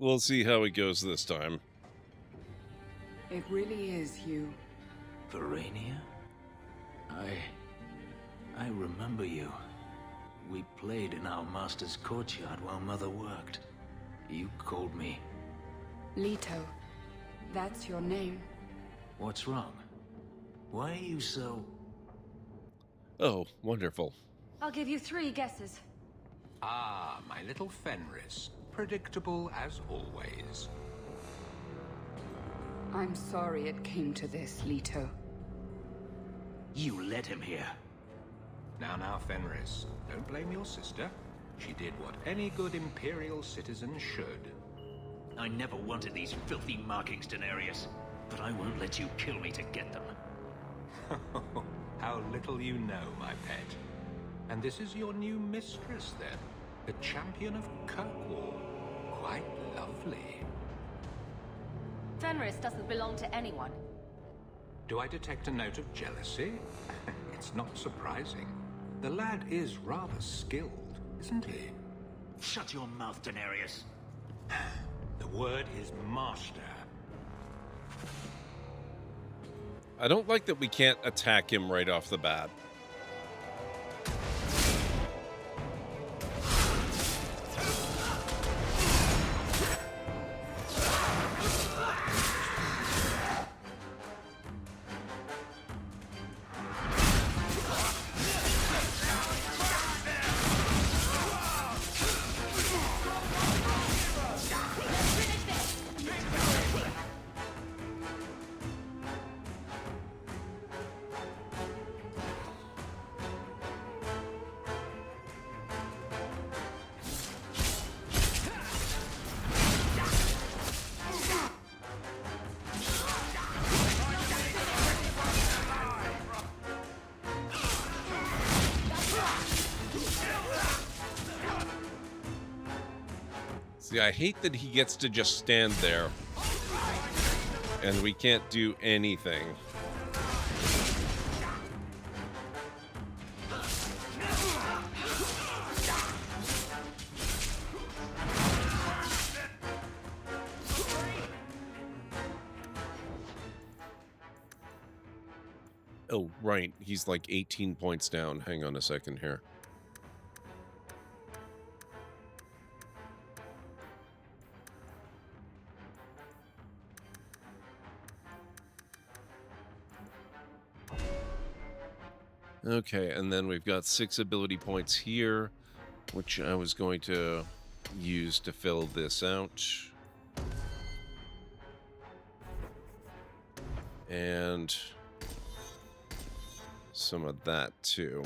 We'll see how it goes this time. It really is you. Verania? I remember you. We played in our master's courtyard while Mother worked. You called me. Leto. That's your name. What's wrong? Why are you so... Oh, wonderful. I'll give you 3 guesses. Ah, my little Fenris. Predictable as always. I'm sorry it came to this, Leto. You led him here. Now, Fenris. Don't blame your sister. She did what any good Imperial citizen should. I never wanted these filthy markings, Daenerys. But I won't let you kill me to get them. How little you know, my pet. And this is your new mistress, then? The champion of Kirkwall. Quite lovely. Fenris doesn't belong to anyone. Do I detect a note of jealousy? It's not surprising. The lad is rather skilled, isn't he? Shut your mouth, Daenerys. The word is master. I don't like that we can't attack him right off the bat. See, I hate that he gets to just stand there and we can't do anything. Oh, right. He's like 18 points down. Hang on a second here. Okay, and then we've got 6 ability points here, which I was going to use to fill this out. And some of that too.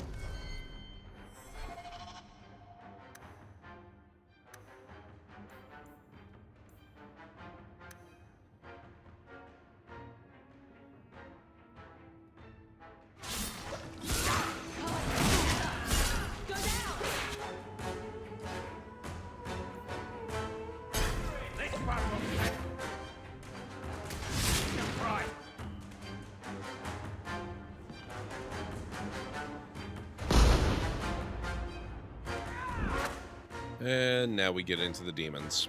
And now we get into the demons.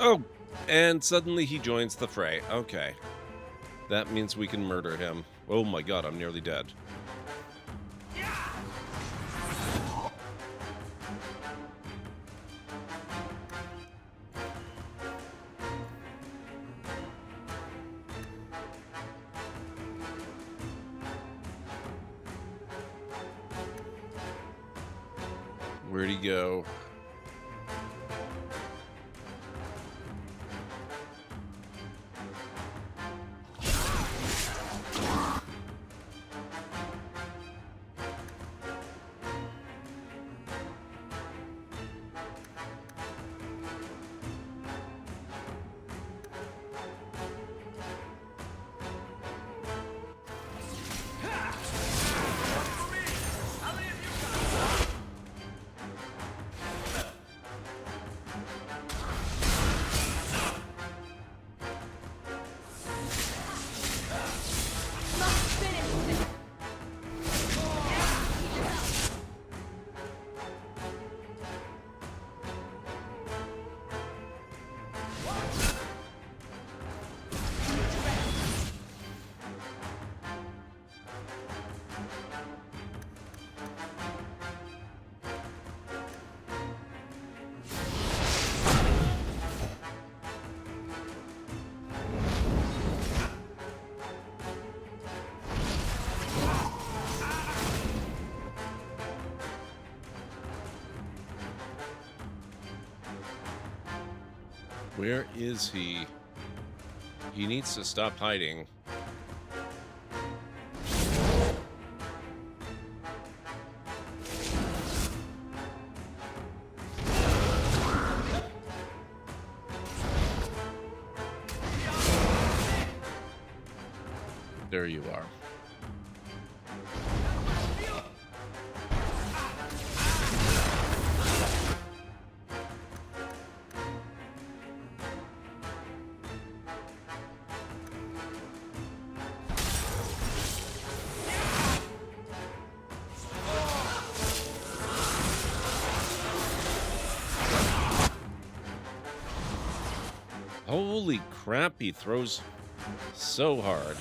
Oh, and suddenly he joins the fray. Okay. That means we can murder him. Oh my god, I'm nearly dead. Where'd he go? Where is he? He needs to stop hiding. There you are. Holy crap, he throws so hard.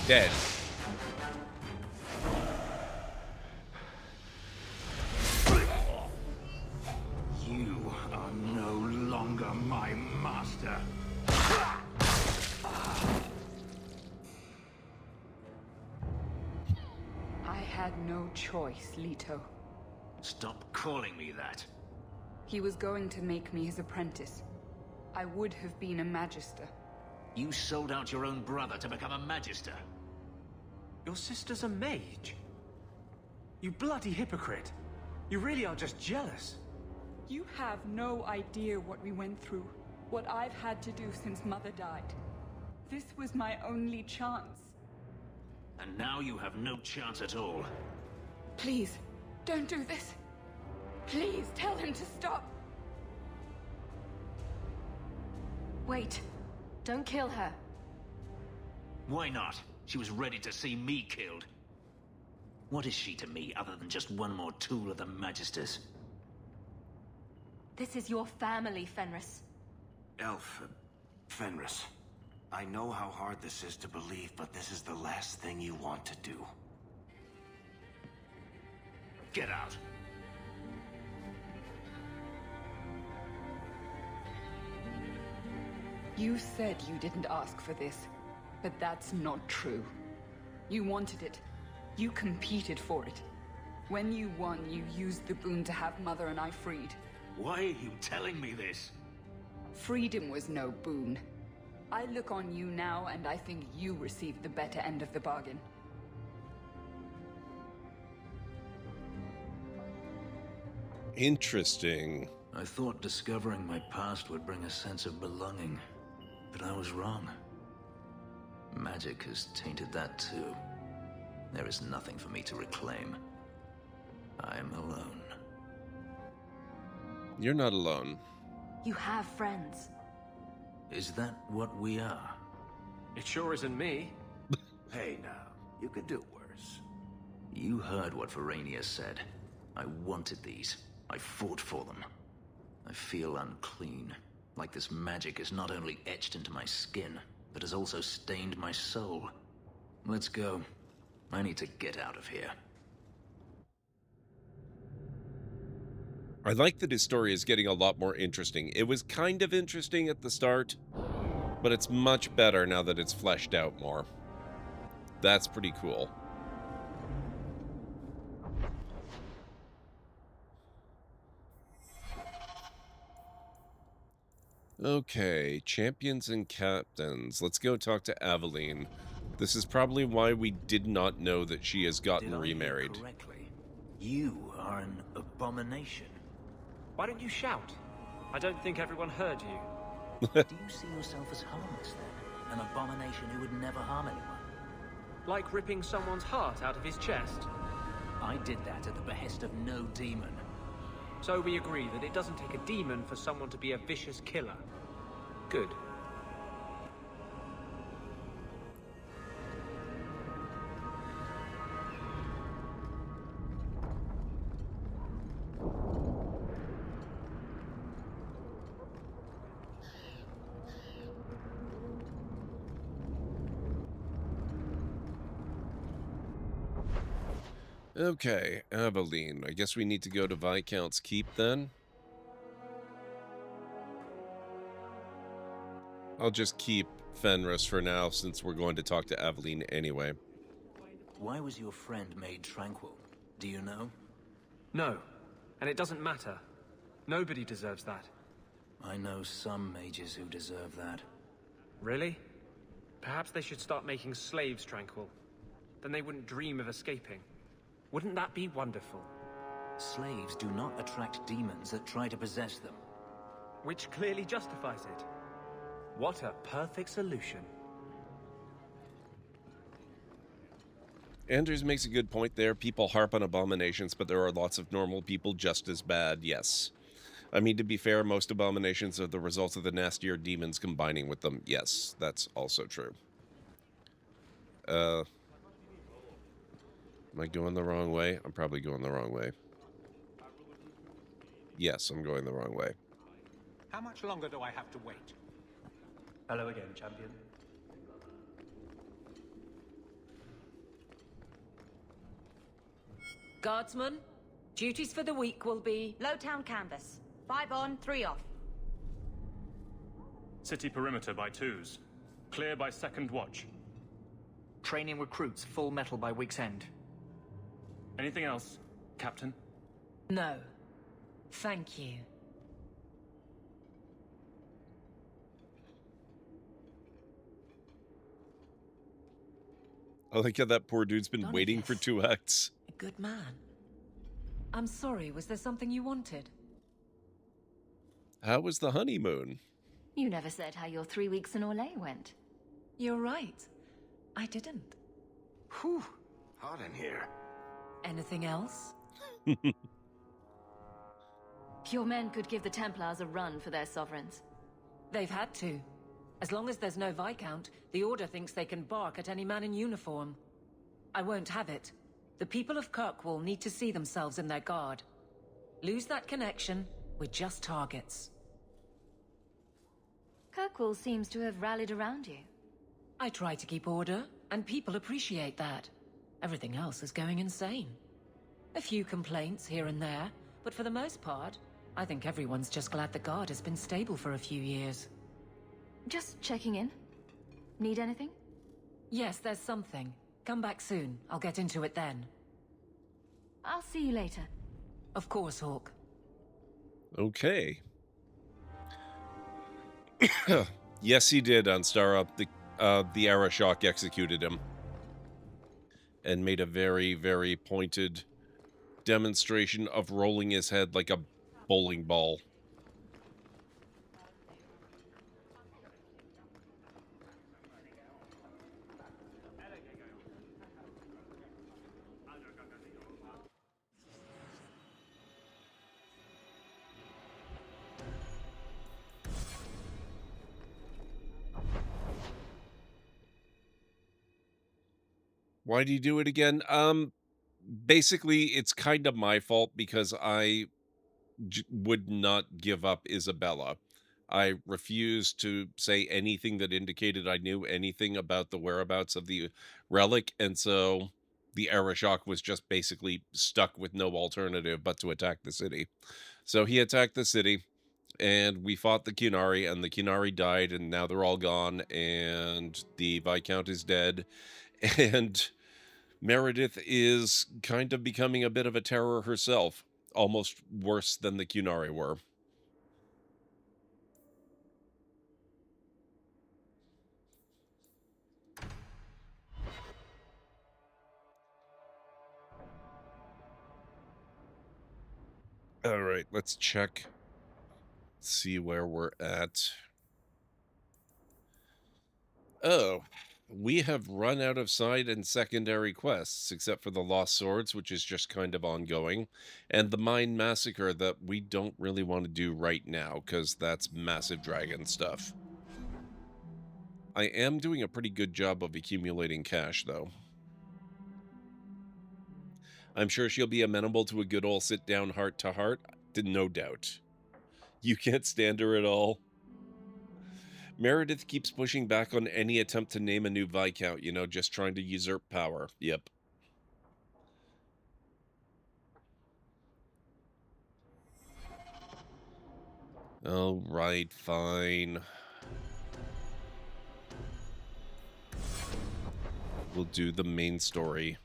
Dead. You are no longer my master. I had no choice, Leto. Stop calling me that. He was going to make me his apprentice. I would have been a magister. You sold out your own brother to become a magister. Your sister's a mage? You bloody hypocrite. You really are just jealous. You have no idea what we went through. What I've had to do since Mother died. This was my only chance. And now you have no chance at all. Please, don't do this. Please, tell him to stop. Wait. Don't kill her. Why not? She was ready to see me killed. What is she to me other than just one more tool of the Magisters? This is your family, Fenris. Elf, Fenris. I know how hard this is to believe, but this is the last thing you want to do. Get out. You said you didn't ask for this, but that's not true. You wanted it. You competed for it. When you won, you used the boon to have Mother and I freed. Why are you telling me this? Freedom was no boon. I look on you now, and I think you received the better end of the bargain. Interesting. I thought discovering my past would bring a sense of belonging, but I was wrong. Magic has tainted that too. There is nothing for me to reclaim. I am alone. You're not alone. You have friends. Is that what we are? It sure isn't me. Hey now, you could do worse. You heard what Verania said. I wanted these. I fought for them. I feel unclean, like this magic is not only etched into my skin, but has also stained my soul. Let's go. I need to get out of here. I like that his story is getting a lot more interesting. It was kind of interesting at the start, but it's much better now that it's fleshed out more. That's pretty cool. Okay, champions and captains. Let's go talk to Aveline. This is probably why we did not know that she has gotten remarried. Did I hear correctly? You are an abomination. Why don't you shout? I don't think everyone heard you. Do you see yourself as harmless then? An abomination who would never harm anyone? Like ripping someone's heart out of his chest? I did that at the behest of no demon. So we agree that it doesn't take a demon for someone to be a vicious killer. Good. Okay, Aveline. I guess we need to go to Viscount's Keep then. I'll just keep Fenris for now since we're going to talk to Aveline anyway. Why was your friend made tranquil? Do you know? No, and it doesn't matter. Nobody deserves that. I know some mages who deserve that. Really? Perhaps they should start making slaves tranquil. Then they wouldn't dream of escaping. Wouldn't that be wonderful? Slaves do not attract demons that try to possess them. Which clearly justifies it. What a perfect solution. Anders makes a good point there. People harp on abominations, but there are lots of normal people just as bad, yes. I mean, to be fair, most abominations are the result of the nastier demons combining with them. Yes, that's also true. Am I going the wrong way? I'm probably going the wrong way. Yes, I'm going the wrong way. How much longer do I have to wait? Hello again, champion. Guardsmen, duties for the week will be... Lowtown canvas. 5 on, 3 off. City perimeter by 2s. Clear by 2nd watch. Training recruits full metal by week's end. Anything else, Captain? No. Thank you. I like how that poor dude's been waiting for 2 acts. A good man. I'm sorry, was there something you wanted? How was the honeymoon? You never said how your 3 weeks in Orlais went. You're right. I didn't. Whew. Hot in here. Anything else? Your men could give the Templars a run for their sovereigns. They've had to. As long as there's no Viscount, the Order thinks they can bark at any man in uniform. I won't have it. The people of Kirkwall need to see themselves in their guard. Lose that connection, we're just targets. Kirkwall seems to have rallied around you. I try to keep order, and people appreciate that. Everything else is going insane. A few complaints here and there, but for the most part, I think everyone's just glad the guard has been stable for a few years. Just checking in. Need anything? Yes, there's something. Come back soon. I'll get into it then. I'll see you later. Of course, Hawk. Okay. Yes, he did on Star Up. The Arashock executed him. And made a very, very pointed demonstration of rolling his head like a bowling ball. Why'd he do it again? Basically, it's kind of my fault because I would not give up Isabella. I refused to say anything that indicated I knew anything about the whereabouts of the relic, and so the Arashock was just basically stuck with no alternative but to attack the city. So he attacked the city, and we fought the Qunari, and the Qunari died, and now they're all gone, and the Viscount is dead, and Meredith is kind of becoming a bit of a terror herself, almost worse than the Qunari were. All right, let's check. See where we're at. Oh, we have run out of side and secondary quests, except for the Lost Swords, which is just kind of ongoing, and the Mine Massacre that we don't really want to do right now, because that's massive dragon stuff. I am doing a pretty good job of accumulating cash, though. I'm sure she'll be amenable to a good old sit-down heart-to-heart, no doubt. You can't stand her at all. Meredith keeps pushing back on any attempt to name a new Viscount, you know, just trying to usurp power. Yep. All right, fine. We'll do the main story.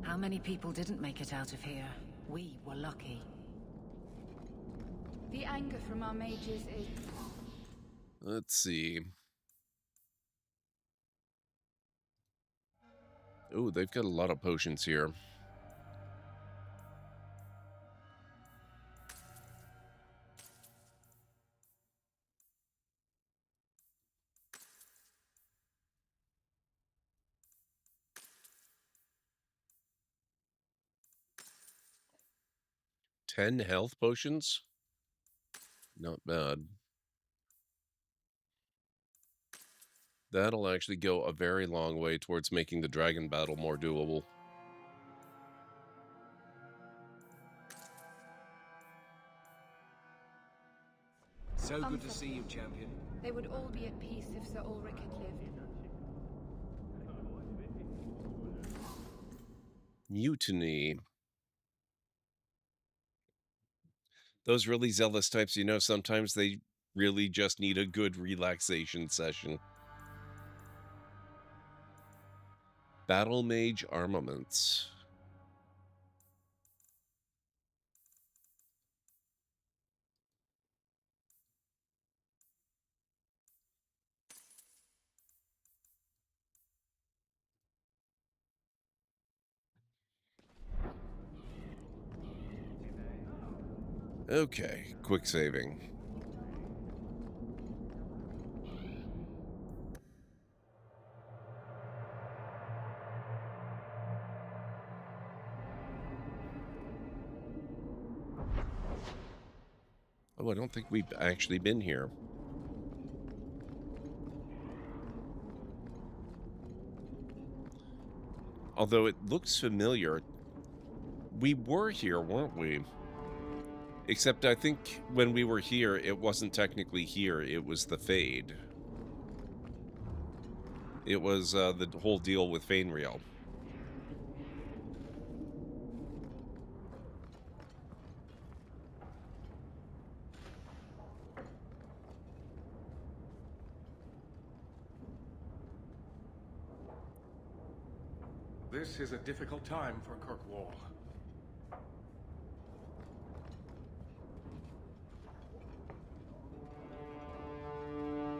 How many people didn't make it out of here? We were lucky. The anger from our mages is... Let's see. Oh, they've got a lot of potions here. Ten health potions? Not bad. That'll actually go a very long way towards making the dragon battle more doable. So good to see you, champion. They would all be at peace if Sir Ulrich had lived. Mutiny. Those really zealous types, you know, sometimes they really just need a good relaxation session. Battle Mage armaments. Okay, quick saving. Oh, I don't think we've actually been here. Although it looks familiar. We were here, weren't we? Except I think when we were here, it wasn't technically here. It was the Fade. It was the whole deal with Fainriel. This is a difficult time for Kirkwall.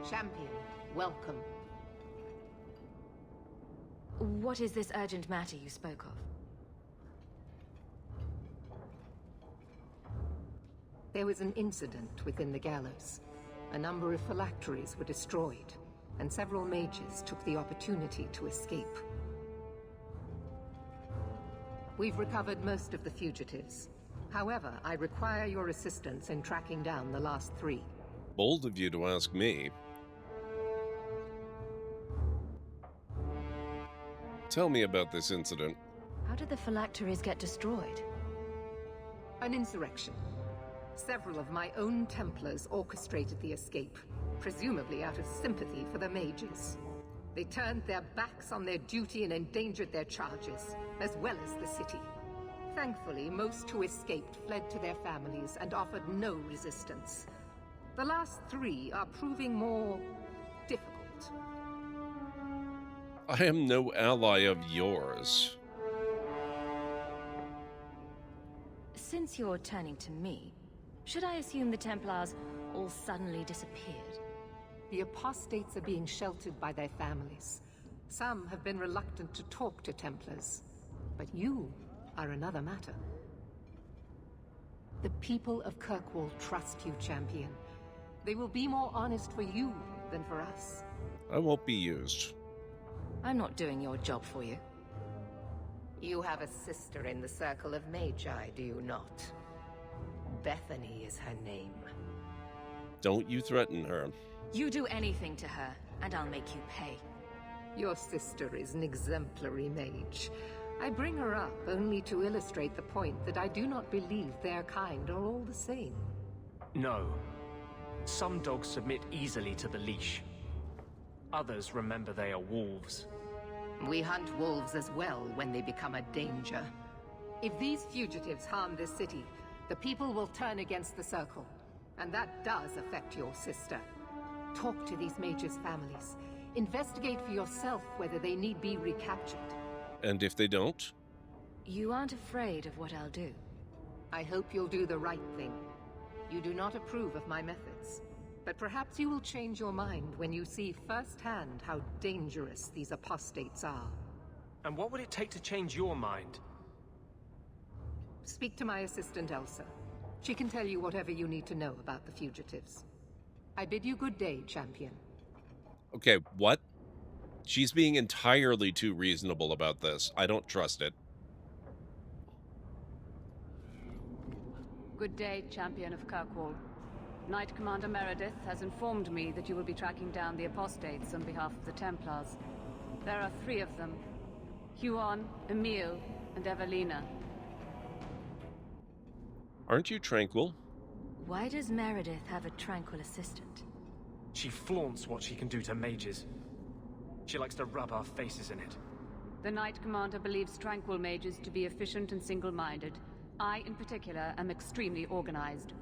Champion, welcome. What is this urgent matter you spoke of? There was an incident within the gallows. A number of phylacteries were destroyed, and several mages took the opportunity to escape. We've recovered most of the fugitives. However, I require your assistance in tracking down the last 3. Bold of you to ask me. Tell me about this incident. How did the phylacteries get destroyed? An insurrection. Several of my own Templars orchestrated the escape, presumably out of sympathy for the mages. They turned their backs on their duty and endangered their charges, as well as the city. Thankfully, most who escaped fled to their families and offered no resistance. The last 3 are proving more difficult. I am no ally of yours. Since you're turning to me, should I assume the Templars all suddenly disappeared? The apostates are being sheltered by their families. Some have been reluctant to talk to Templars. But you are another matter. The people of Kirkwall trust you, Champion. They will be more honest for you than for us. I won't be used. I'm not doing your job for you. You have a sister in the Circle of Magi, do you not? Bethany is her name. Don't you threaten her. You do anything to her, and I'll make you pay. Your sister is an exemplary mage. I bring her up only to illustrate the point that I do not believe their kind are all the same. No. Some dogs submit easily to the leash. Others remember they are wolves. We hunt wolves as well when they become a danger. If these fugitives harm this city, the people will turn against the Circle. And that does affect your sister. Talk to these mages' families. Investigate for yourself whether they need be recaptured. And if they don't? You aren't afraid of what I'll do. I hope you'll do the right thing. You do not approve of my methods. But perhaps you will change your mind when you see firsthand how dangerous these apostates are. And what would it take to change your mind? Speak to my assistant Elsa. She can tell you whatever you need to know about the fugitives. I bid you good day, Champion. Okay, what? She's being entirely too reasonable about this. I don't trust it. Good day, Champion of Kirkwall. Knight Commander Meredith has informed me that you will be tracking down the apostates on behalf of the Templars. There are 3 of them. Huon, Emile, and Evelina. Aren't you tranquil? Why does Meredith have a tranquil assistant? She flaunts what she can do to mages. She likes to rub our faces in it. The Knight Commander believes tranquil mages to be efficient and single-minded. I, in particular, am extremely organized.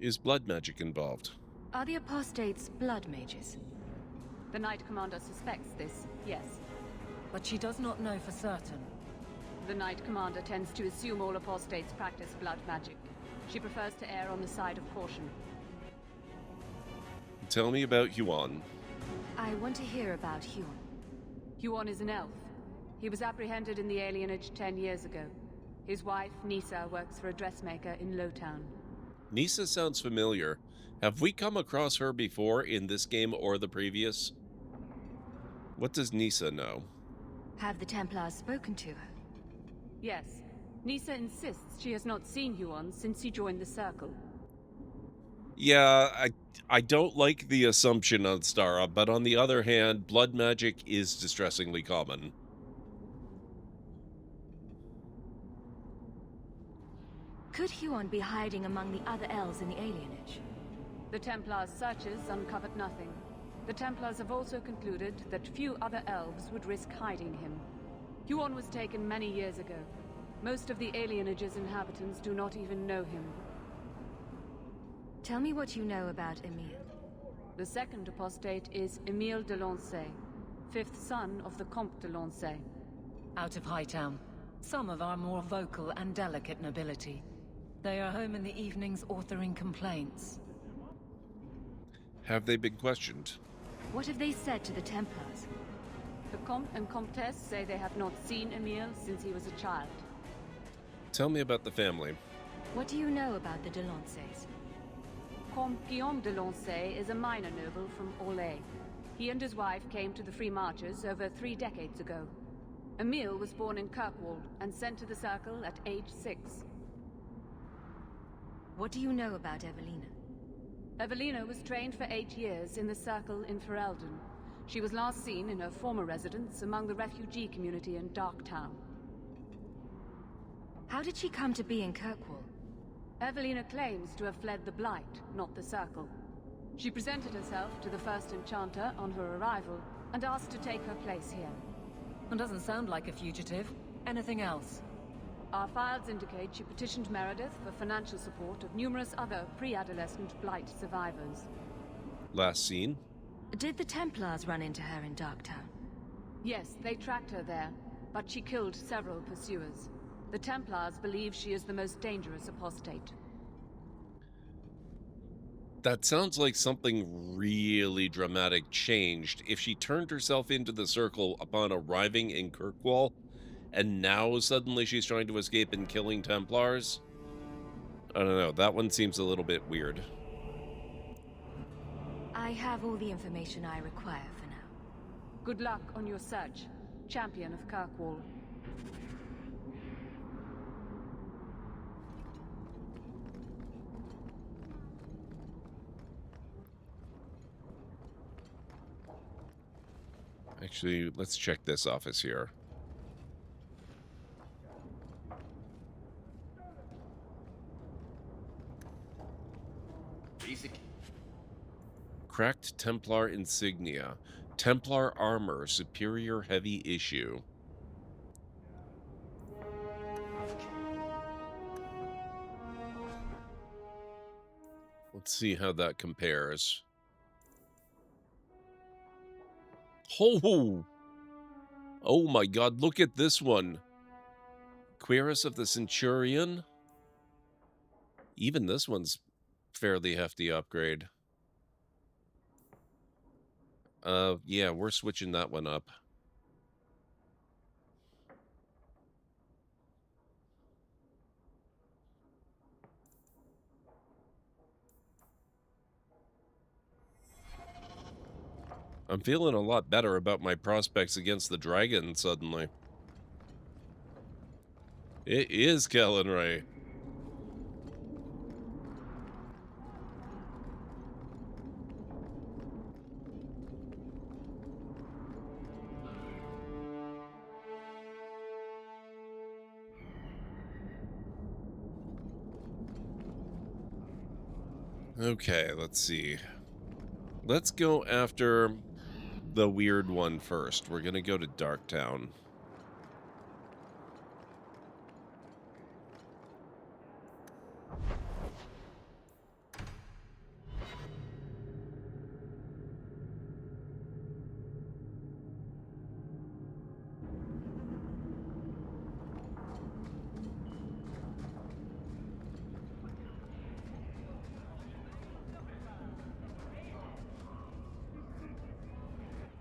Is blood magic involved? Are the apostates blood mages? The Knight Commander suspects this, yes. but she does not know for certain. The Knight Commander tends to assume all apostates practice blood magic. She prefers to err on the side of caution. Tell me about Huon. I want to hear about Huon. Huon is an elf. He was apprehended in the alienage 10 years ago. His wife, Nisa, works for a dressmaker in Lowtown. Nisa sounds familiar. Have we come across her before in this game or the previous? What does Nisa know? Have the Templars spoken to her? Yes. Nisa insists she has not seen Huon since he joined the Circle. Yeah, I don't like the assumption on Stara, but on the other hand, blood magic is distressingly common. Could Huon be hiding among the other elves in the alienage? The Templars' searches uncovered nothing. The Templars have also concluded that few other elves would risk hiding him. Huon was taken many years ago. Most of the alienage's inhabitants do not even know him. Tell me what you know about Emile. The second apostate is Emile de Lancey, fifth son of the Comte de Lancey. Out of Hightown, some of our more vocal and delicate nobility. They are home in the evenings authoring complaints. Have they been questioned? What have they said to the Templars? The Comte and Comtesse say they have not seen Emile since he was a child. Tell me about the family. What do you know about the de Lanceys? Comte Guillaume de Lancey is a minor noble from Orlais. He and his wife came to the Free Marches over 3 decades ago. Emile was born in Kirkwall and sent to the Circle at age 6. What do you know about Evelina? Evelina was trained for 8 years in the Circle in Ferelden. She was last seen in her former residence among the refugee community in Darktown. How did she come to be in Kirkwall? Evelina claims to have fled the Blight, not the Circle. She presented herself to the First Enchanter on her arrival and asked to take her place here. And doesn't sound like a fugitive. Anything else? Our files indicate she petitioned Meredith for financial support of numerous other pre-adolescent Blight survivors. Last seen? Did the Templars run into her in Darktown? Yes, they tracked her there, but she killed several pursuers. The Templars believe she is the most dangerous apostate. That sounds like something really dramatic changed if she turned herself into the Circle upon arriving in Kirkwall, and now suddenly she's trying to escape and killing Templars. I don't know, that one seems a little bit weird. I have all the information I require for now. Good luck on your search, Champion of Kirkwall. Actually, let's check this office here. Cracked Templar insignia. Templar armor, superior heavy issue. Let's see how that compares. Oh! Oh my god, look at this one. Cuirass of the Centurion. Even this one's fairly hefty upgrade. Yeah, we're switching that one up. I'm feeling a lot better about my prospects against the dragon suddenly. It is Kellen Ray. Okay, let's see. Let's go after the weird one first. We're gonna go to Darktown.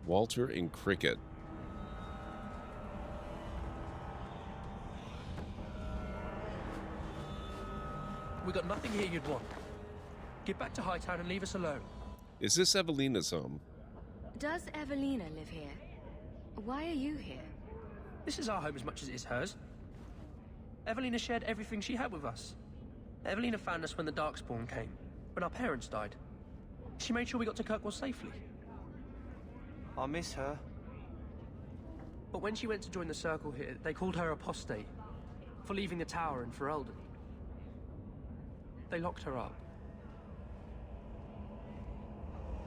Walter and Cricket. We got nothing here you'd want. Get back to Hightown and leave us alone. Is this Evelina's home? Does Evelina live here? Why are you here? This is our home as much as it is hers. Evelina shared everything she had with us. Evelina found us when the Darkspawn came, when our parents died. She made sure we got to Kirkwall safely. I miss her. But when she went to join the Circle here, they called her apostate for leaving the tower in Ferelden. They locked her up.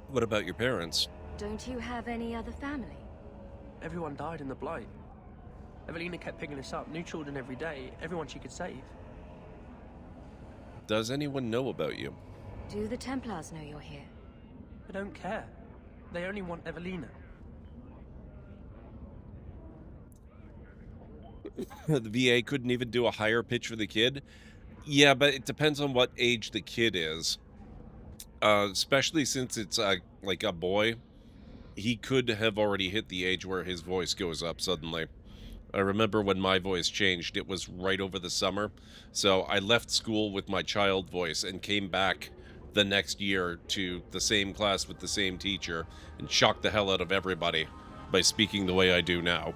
What about your parents? Don't you have any other family? Everyone died in the Blight. Evelina kept picking us up, new children every day, everyone she could save. Does anyone know about you? Do the Templars know you're here? They don't care. They only want Evelina. The VA couldn't even do a higher pitch for the kid? Yeah, but it depends on what age the kid is. Especially since it's like a boy. He could have already hit the age where his voice goes up suddenly. I remember when my voice changed, it was right over the summer. So I left school with my child voice and came back the next year to the same class with the same teacher and shocked the hell out of everybody by speaking the way I do now.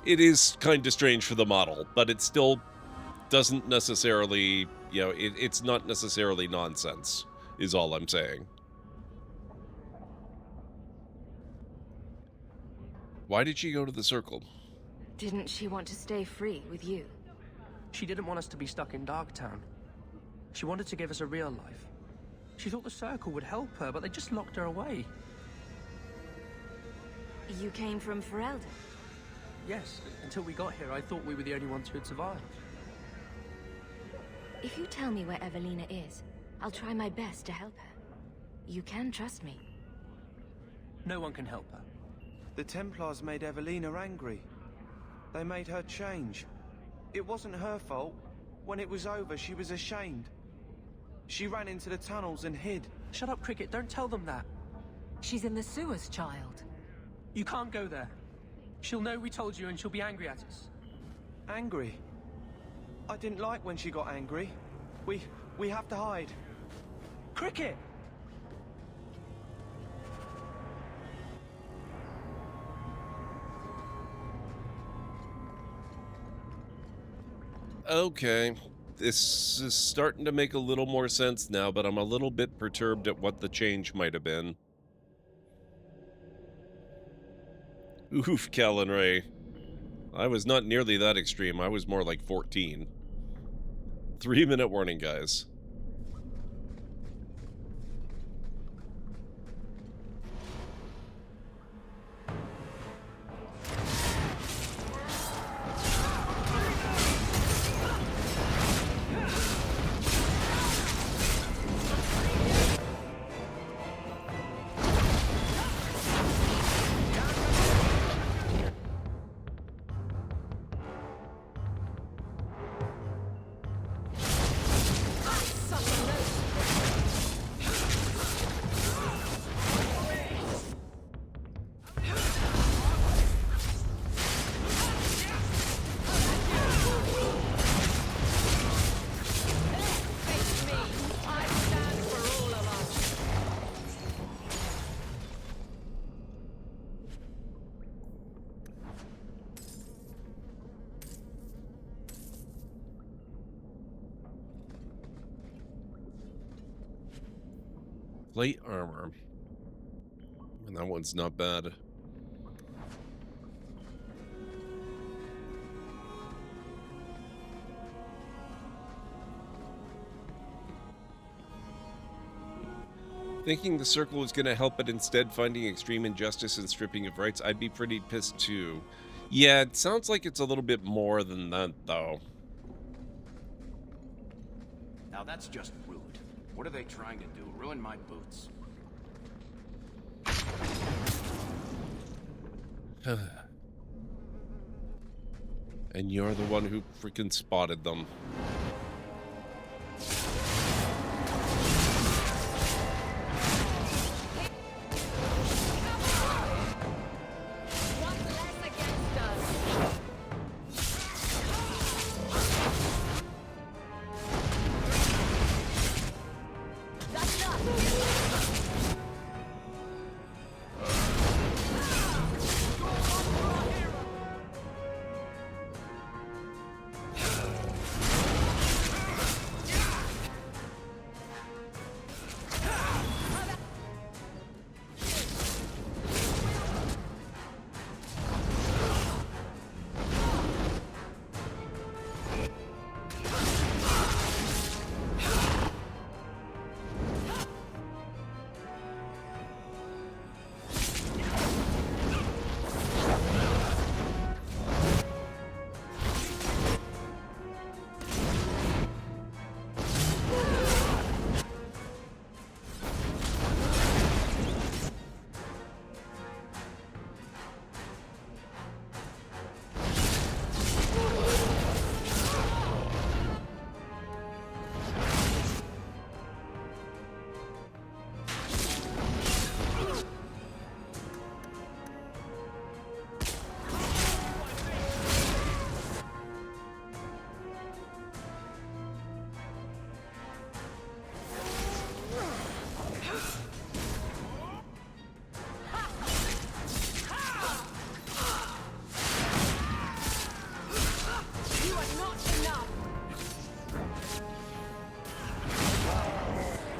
It is kind of strange for the model, but it still doesn't necessarily, you know, it's not necessarily nonsense, is all I'm saying. Why did she go to the Circle? Didn't she want to stay free with you? She didn't want us to be stuck in Darktown. She wanted to give us a real life. She thought the Circle would help her, but they just locked her away. You came from Ferelden? Yes, until we got here, I thought we were the only ones who had survived. If you tell me where Evelina is, I'll try my best to help her. You can trust me. No one can help her. The Templars made Evelina angry. They made her change. It wasn't her fault. When it was over, she was ashamed. She ran into the tunnels and hid. Shut up, Cricket. Don't tell them that. She's in the sewers, child. You can't go there. She'll know we told you and she'll be angry at us. Angry? I didn't like when she got angry. We have to hide. Cricket! Okay, this is starting to make a little more sense now, but I'm a little bit perturbed at what the change might have been. Oof, Cal and Ray. I was not nearly that extreme. I was more like 14. 3-minute warning, guys. Plate armor. And that one's not bad. Thinking the Circle was going to help, but instead finding extreme injustice and stripping of rights, I'd be pretty pissed too. Yeah, it sounds like it's a little bit more than that, though. Now that's just rude. What are they trying to do? Ruin my boots? And you're the one who freaking spotted them.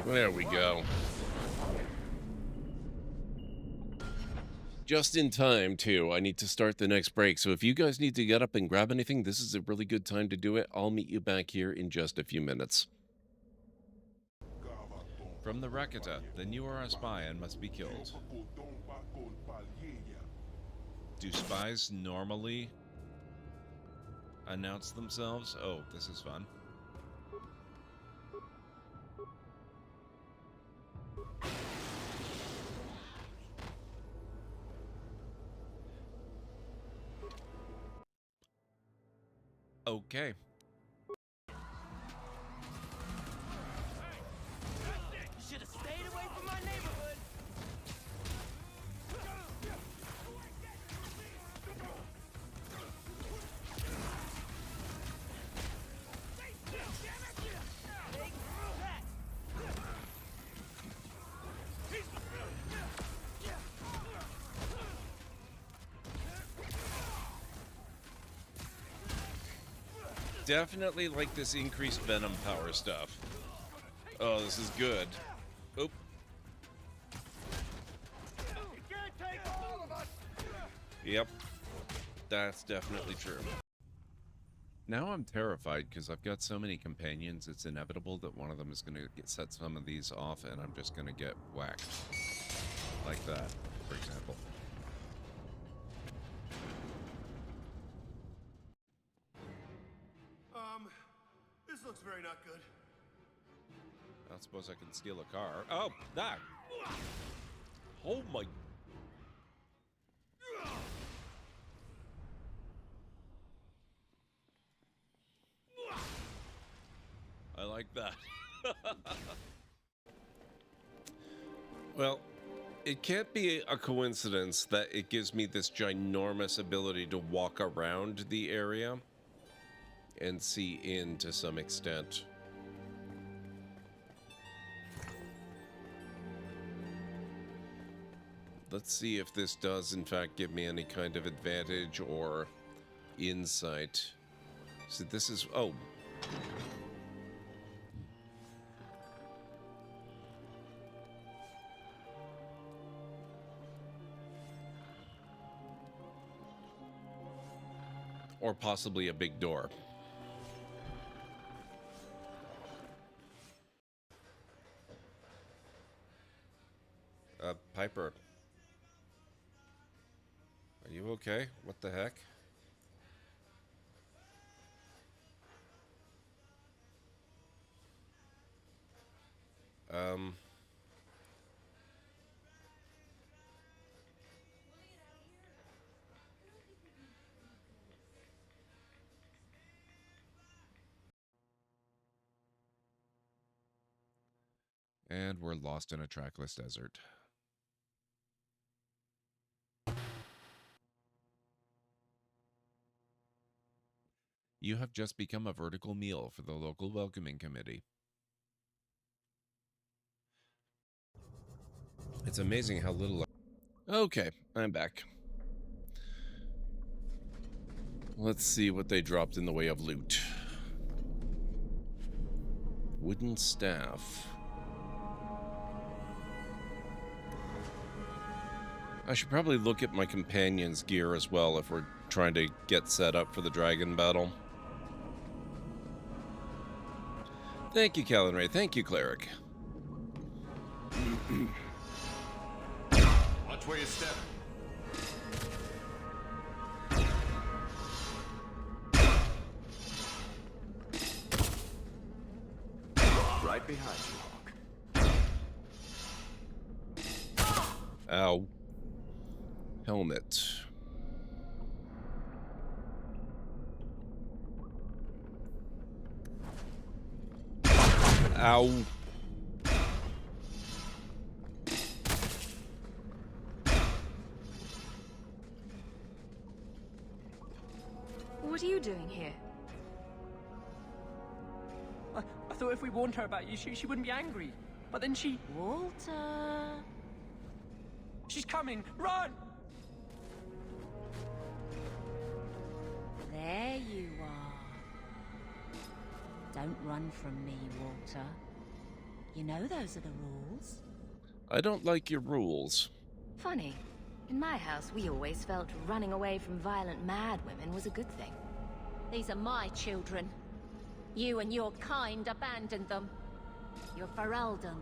There we go. Just in time, too. I need to start the next break, so if you guys need to get up and grab anything, this is a really good time to do it. I'll meet you back here in just a few minutes. From the Rakata, then you are a spy and must be killed. Do spies normally announce themselves? Oh, this is fun. Okay. You should have stayed away from my neighborhood. Definitely like this increased venom power stuff. Oh, this is good. Oop. Yep. That's definitely true. Now I'm terrified because I've got so many companions, it's inevitable that one of them is going to set some of these off and I'm just going to get whacked. Like that, for example. This looks very not good. I don't suppose I can steal a car. Oh, that! Oh my... I like that. Well, it can't be a coincidence that it gives me this ginormous ability to walk around the area and see in to some extent. Let's see if this does in fact give me any kind of advantage or insight. So this is... oh. Or possibly a big door. Piper. Are you okay? What the heck? And we're lost in a trackless desert. You have just become a vertical meal for the local welcoming committee. It's amazing how little... Okay, I'm back. Let's see what they dropped in the way of loot. Wooden staff. I should probably look at my companion's gear as well if we're trying to get set up for the dragon battle. Thank you, Callan Ray. Thank you, Cleric. Watch where you step. Right behind you, Hawk. Ow. Helmet. Ow. What are you doing here? I thought if we warned her about you, she wouldn't be angry. But then she... Walter... She's coming! Run! There you are. Don't run from me, Walter. You know those are the rules. I don't like your rules. Funny. In my house, we always felt running away from violent mad women was a good thing. These are my children. You and your kind abandoned them. You're Ferelden,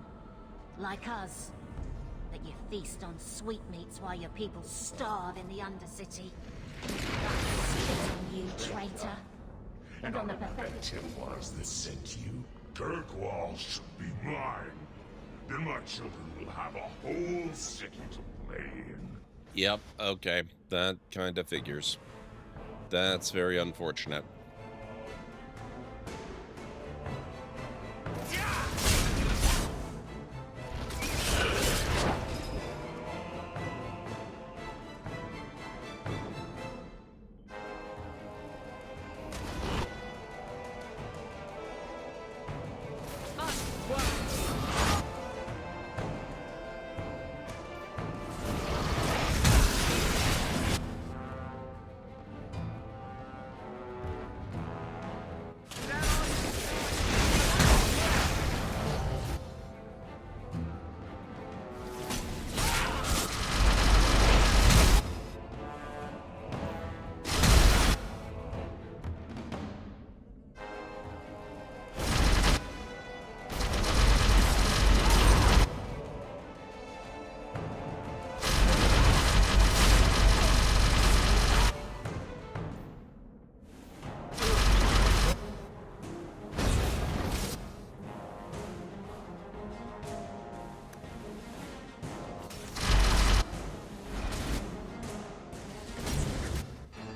like us. But you feast on sweetmeats while your people starve in the Undercity. I spit on you, traitor. And on the pathetic... It was that sent you. Kirkwall should be mine. Then my children will have a whole city to play in. Yep, okay. That kind of figures. That's very unfortunate.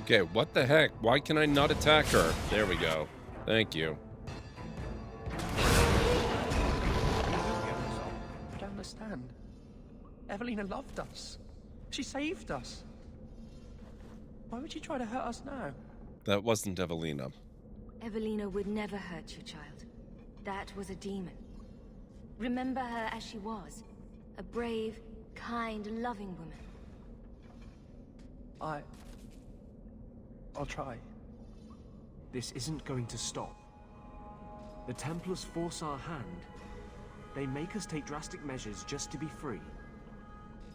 Okay, what the heck? Why can I not attack her? There we go. Thank you. I don't understand. Evelina loved us. She saved us. Why would she try to hurt us now? That wasn't Evelina. Evelina would never hurt you, child. That was a demon. Remember her as she was. A brave, kind, loving woman. I'll try. This isn't going to stop. The Templars force our hand. They make us take drastic measures just to be free.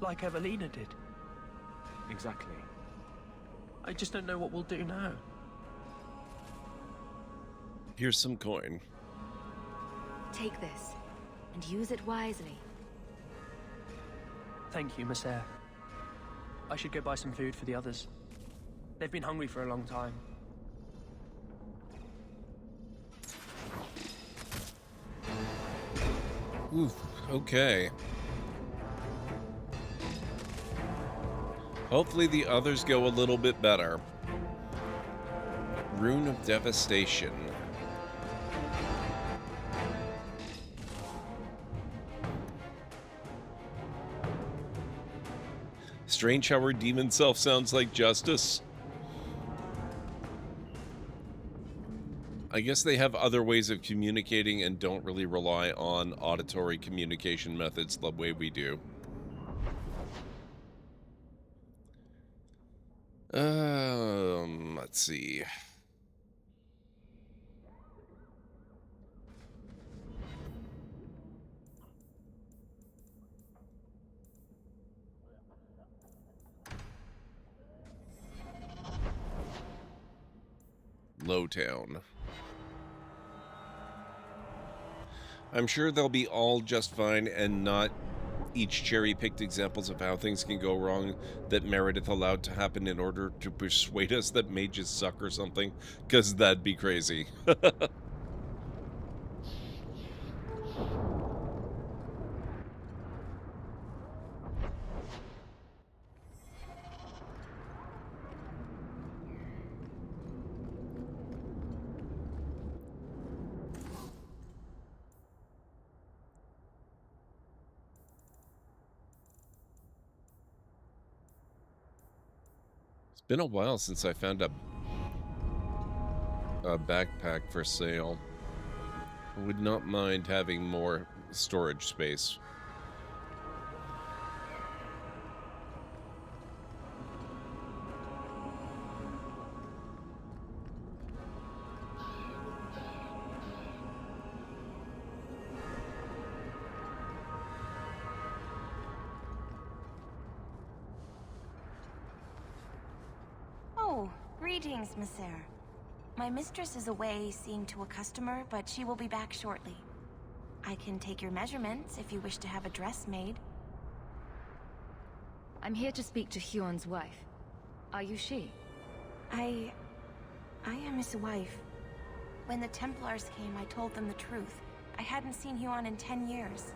Like Evelina did. Exactly. I just don't know what we'll do now. Here's some coin. Take this, and use it wisely. Thank you, Messer. I should go buy some food for the others. They've been hungry for a long time. Oof, okay. Hopefully the others go a little bit better. Rune of Devastation. Strange how her demon self sounds like justice. I guess they have other ways of communicating and don't really rely on auditory communication methods the way we do. Let's see. Lowtown. I'm sure they'll be all just fine and not each cherry-picked examples of how things can go wrong that Meredith allowed to happen in order to persuade us that mages suck or something, because that'd be crazy. Been a while since I found a backpack for sale. I would not mind having more storage space. Greetings, Messer. My mistress is away seeing to a customer, but she will be back shortly. I can take your measurements if you wish to have a dress made. I'm here to speak to Huon's wife. Are you she? I am his wife. When the Templars came, I told them the truth. I hadn't seen Huon in 10 years.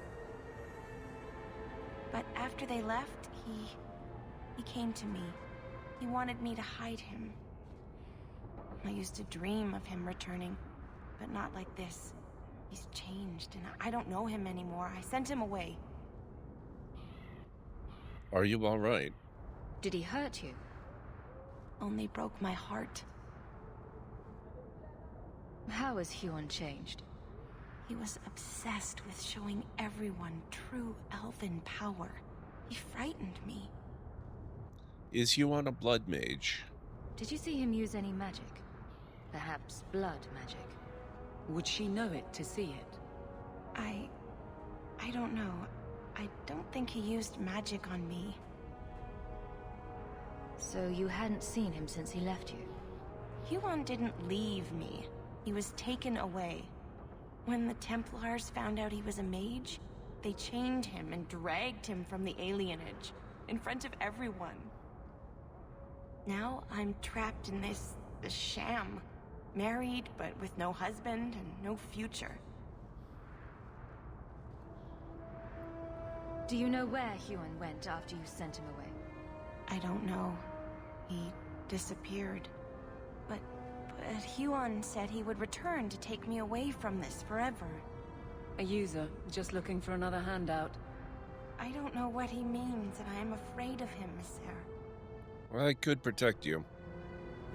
But after they left, he came to me. He wanted me to hide him. I used to dream of him returning, but not like this. He's changed, and I don't know him anymore. I sent him away. Are you all right? Did he hurt you? Only broke my heart. How has Huon changed? He was obsessed with showing everyone true elven power. He frightened me. Is Huon a blood mage? Did you see him use any magic? Perhaps blood magic? Would she know it to see it? I don't know. I don't think he used magic on me. So you hadn't seen him since he left you? Huon didn't leave me. He was taken away. When the Templars found out he was a mage, they chained him and dragged him from the alienage, in front of everyone. Now I'm trapped in this sham. Married, but with no husband and no future. Do you know where Huon went after you sent him away? I don't know. He disappeared. But Huon said he would return to take me away from this forever. A user, just looking for another handout. I don't know what he means, and I am afraid of him, Messer. Well, I could protect you.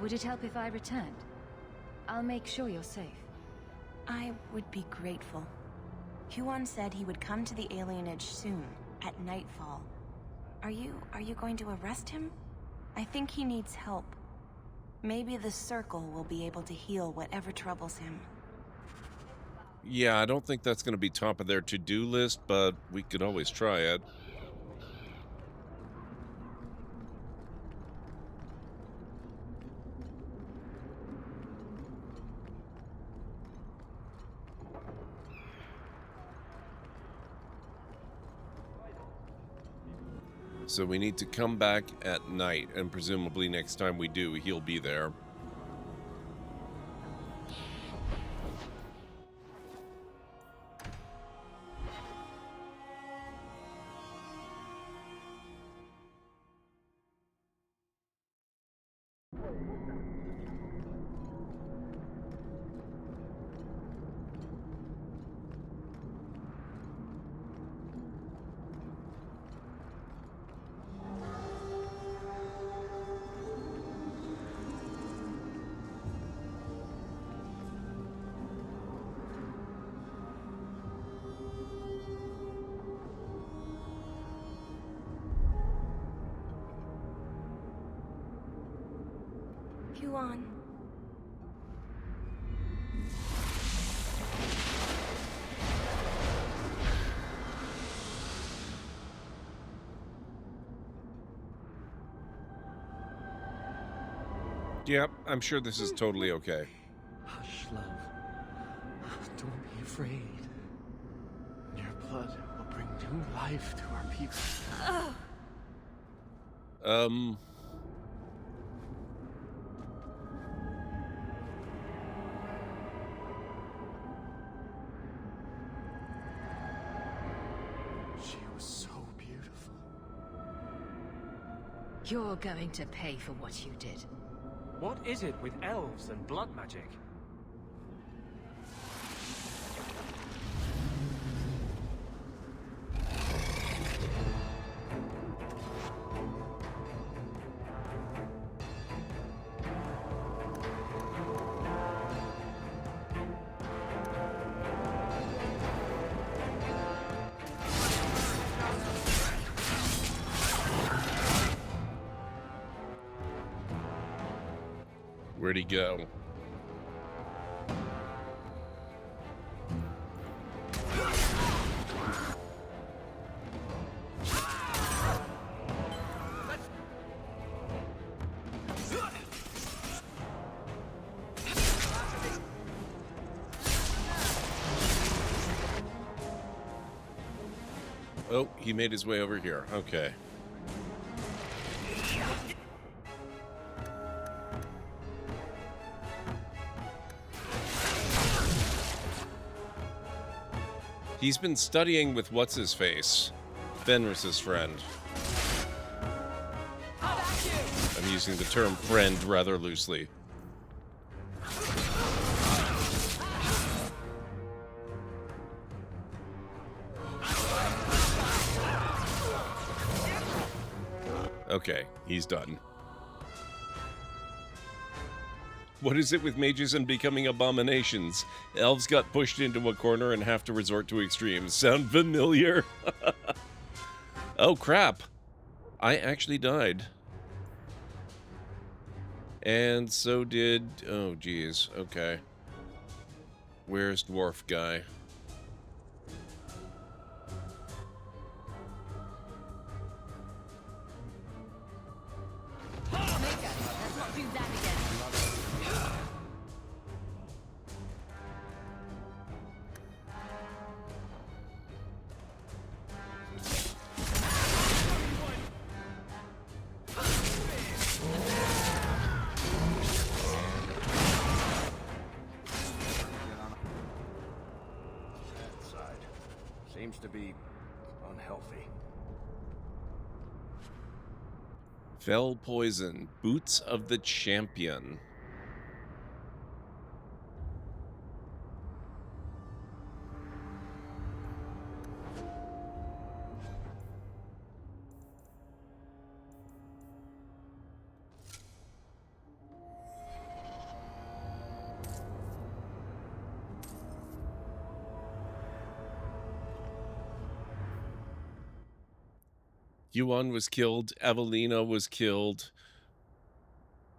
Would it help if I returned? I'll make sure you're safe. I would be grateful. Huon said he would come to the alienage soon, at nightfall. Are you going to arrest him? I think he needs help. Maybe the Circle will be able to heal whatever troubles him. Yeah, I don't think that's going to be top of their to-do list, but we could always try it. So we need to come back at night, and presumably next time we do, he'll be there. Huon. Yep, I'm sure this is totally okay. Hush, love. Don't be afraid. Your blood will bring new life to our people. She was so beautiful. You're going to pay for what you did. What is it with elves and blood magic? Where'd he go? Oh, he made his way over here. Okay. He's been studying with what's-his-face, Fenris's friend. I'm using the term friend rather loosely. Okay, he's done. What is it with mages and becoming abominations? Elves got pushed into a corner and have to resort to extremes. Sound familiar? Oh, crap. I actually died. And so did... Oh, geez. Okay. Where's Dwarf Guy? Seems to be unhealthy. Fell Poison. Boots of the Champion. Yuan was killed. Evelina was killed.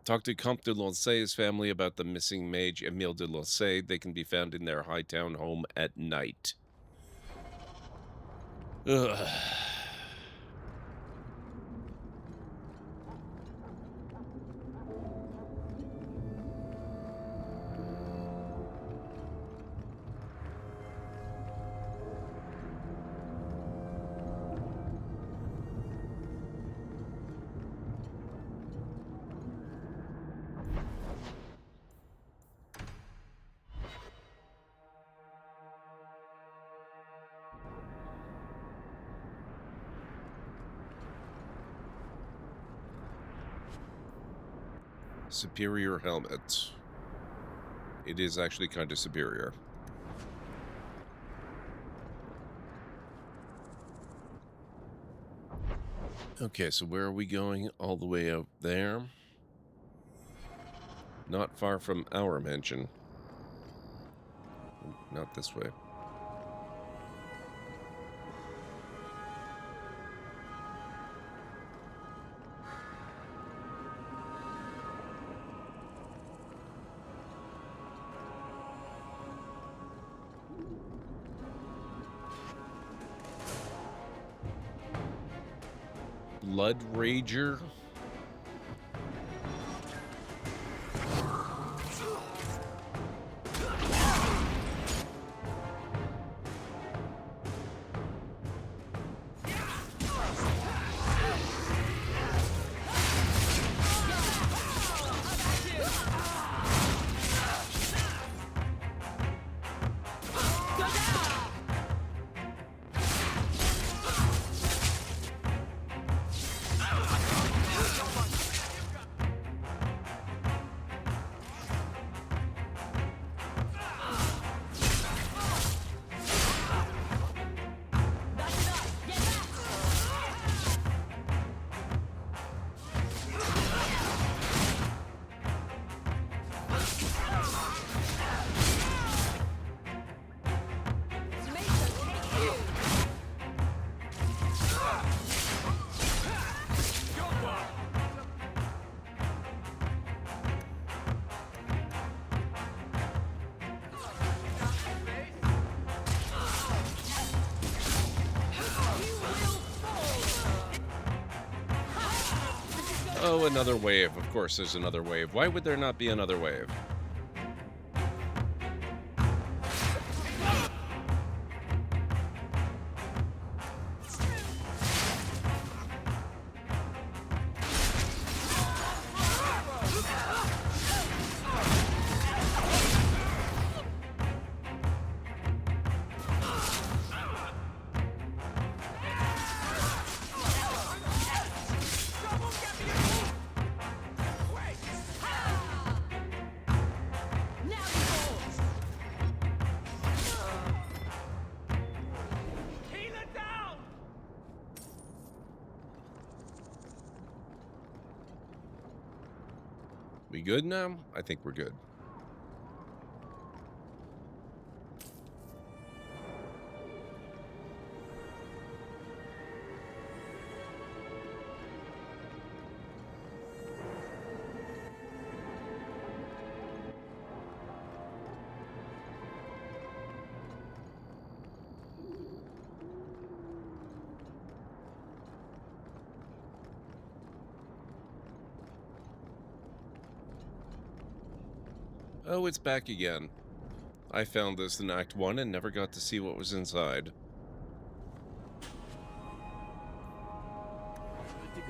Talk to Comte de Lancey's family about the missing mage Emile de Lancey. They can be found in their Hightown home at night. Ugh. Superior helmet. It is actually kind of superior. Okay, so where are we going? All the way out there. Not far from our mansion. Not this way. Blood Rager. Oh, another wave. Of course there's another wave. Why would there not be another wave? We good now? I think we're good. Oh, it's back again. I found this in Act 1 and never got to see what was inside. Good to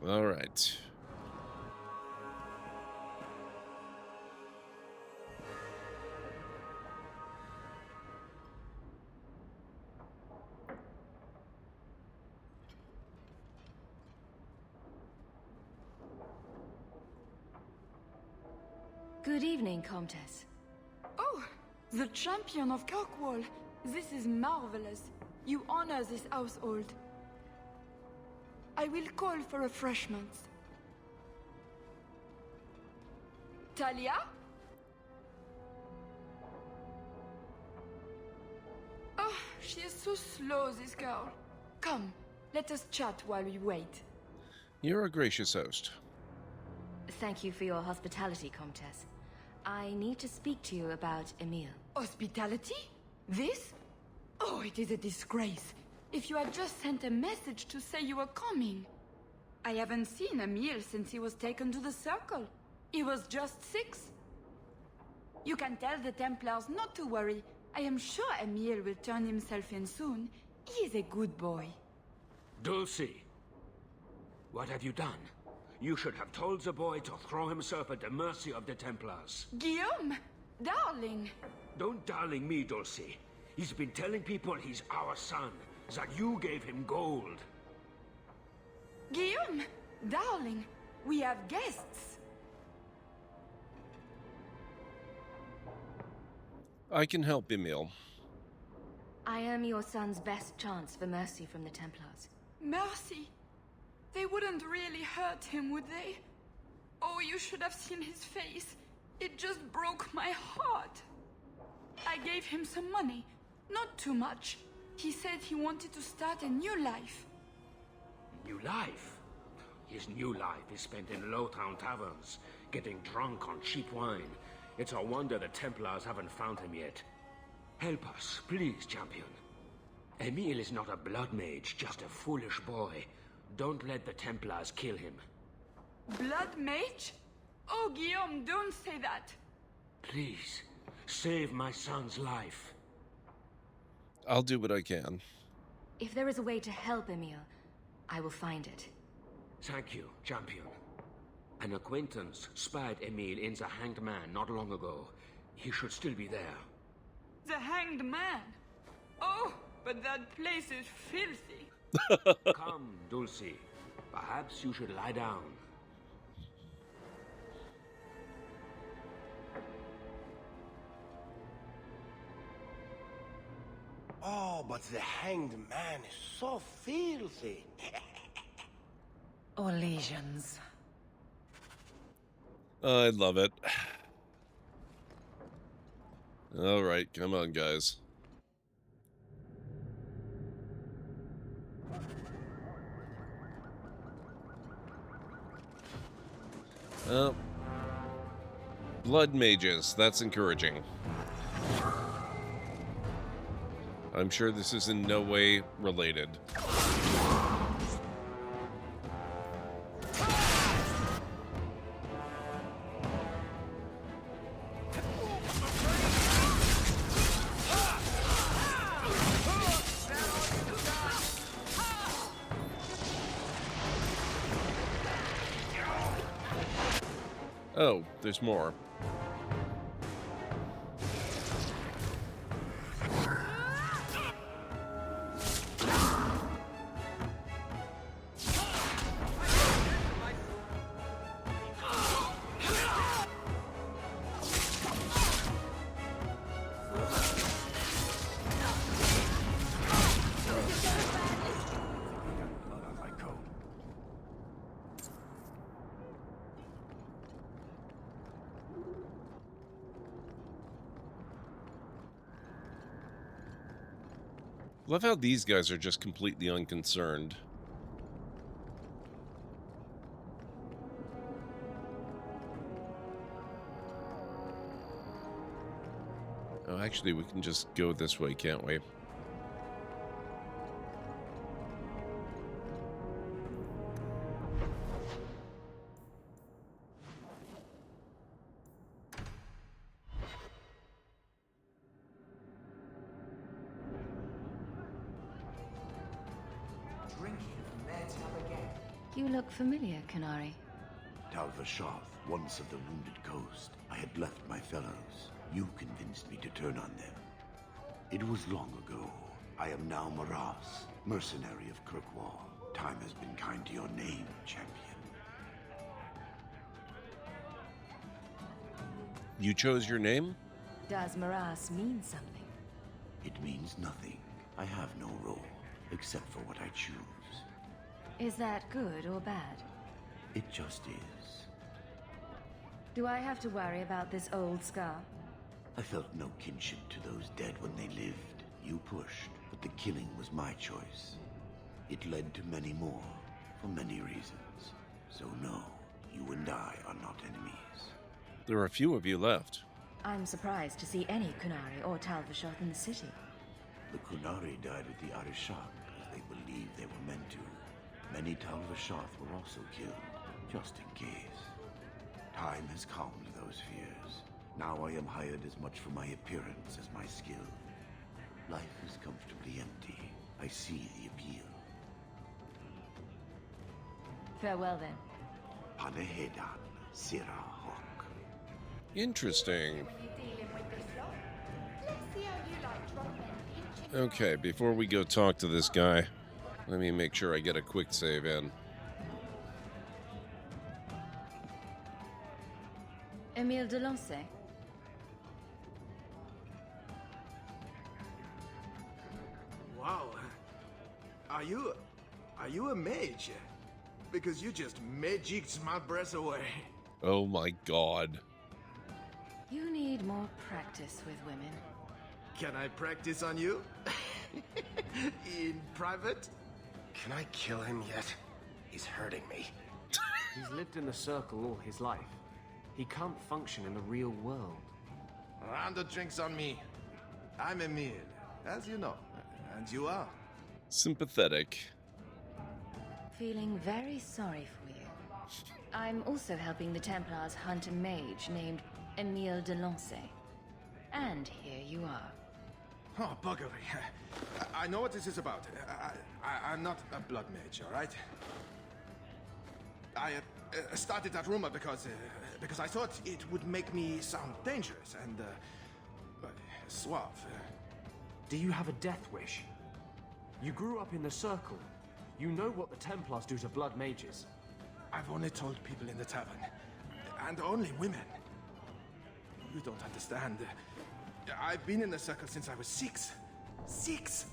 go. All right. Good evening, Comtesse. Oh, the champion of Kirkwall. This is marvelous. You honor this household. I will call for refreshments. Talia? Oh, she is so slow, this girl. Come, let us chat while we wait. You're a gracious host. Thank you for your hospitality, Comtesse. I need to speak to you about Emile. Hospitality? This? Oh, it is a disgrace. If you had just sent a message to say you were coming. I haven't seen Emile since he was taken to the Circle. He was just 6. You can tell the Templars not to worry. I am sure Emile will turn himself in soon. He is a good boy. Dulcie, what have you done? You should have told the boy to throw himself at the mercy of the Templars. Guillaume! Darling! Don't darling me, Dulcie. He's been telling people he's our son, that you gave him gold. Guillaume! Darling! We have guests! I can help, Emile. I am your son's best chance for mercy from the Templars. Mercy! They wouldn't really hurt him, would they? Oh, you should have seen his face. It just broke my heart. I gave him some money. Not too much. He said he wanted to start a new life. New life? His new life is spent in low-town taverns, getting drunk on cheap wine. It's a wonder the Templars haven't found him yet. Help us, please, champion. Emile is not a blood mage, just a foolish boy. Don't let the Templars kill him. Blood mage? Oh, Guillaume, don't say that. Please, save my son's life. I'll do what I can. If there is a way to help Emile, I will find it. Thank you, champion. An acquaintance spied Emile in the Hanged Man not long ago. He should still be there. The Hanged Man? Oh, but that place is filthy. Come, Dulcie. Perhaps you should lie down. Oh, but the Hanged Man is so filthy. Or lesions. I love it. All right, come on, guys. Blood mages, that's encouraging. I'm sure this is in no way related. Oh, there's more. Love how these guys are just completely unconcerned. Oh, actually, we can just go this way, can't we? You look familiar, Canary. Tal-Vashoth, once of the Wounded Coast. I had left my fellows. You convinced me to turn on them. It was long ago. I am now Maras, mercenary of Kirkwall. Time has been kind to your name, champion. You chose your name? Does Maras mean something? It means nothing. I have no role, except for what I choose. Is that good or bad? It just is. Do I have to worry about this old scar? I felt no kinship to those dead when they lived. You pushed, but the killing was my choice. It led to many more, for many reasons. So no, you and I are not enemies. There are a few of you left. I'm surprised to see any Kunari or Tal-Vashoth in the city. The Kunari died with the Arishak, as they believed they were meant to. Many Tal-Vashoth were also killed, just in case. Time has calmed those fears. Now I am hired as much for my appearance as my skill. Life is comfortably empty. I see the appeal. Farewell, then. Panehedan, Sira Hawk. Interesting. Okay, before we go talk to this guy, let me make sure I get a quick save in. Emile de Lancey? Wow. Are you a mage? Because you just magicked my breath away. Oh my god. You need more practice with women. Can I practice on you? In private? Can I kill him yet? He's hurting me. He's lived in the circle all his life. He can't function in the real world. Round of drinks on me. I'm Emile, as you know. And you are? Sympathetic. Feeling very sorry for you. I'm also helping the Templars hunt a mage named Emile de Lancey. And here you are. Oh, buggery. I know what this is about. I'm not a blood mage, all right? I started that rumor because I thought it would make me sound dangerous and suave. Do you have a death wish? You grew up in the circle. You know what the Templars do to blood mages. I've only told people in the tavern, and only women. You don't understand. I've been in the circle since I was 6. 6!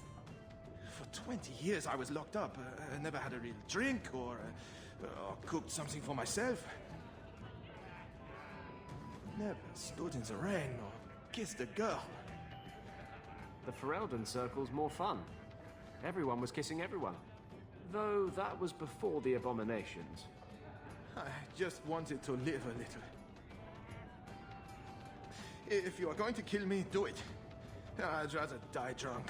For 20 years I was locked up. I never had a real drink or cooked something for myself. Never stood in the rain or kissed a girl. The Ferelden circle's more fun. Everyone was kissing everyone. Though that was before the abominations. I just wanted to live a little. If you are going to kill me, do it. I'd rather die drunk.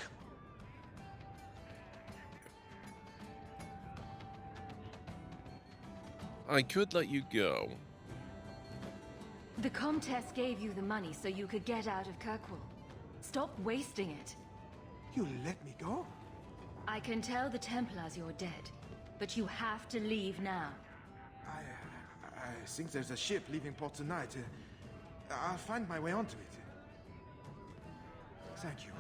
I could let you go. The Comtesse gave you the money so you could get out of Kirkwall. Stop wasting it. You let me go? I can tell the Templars you're dead, but you have to leave now. I think there's a ship leaving port tonight. I'll find my way onto it. Thank you.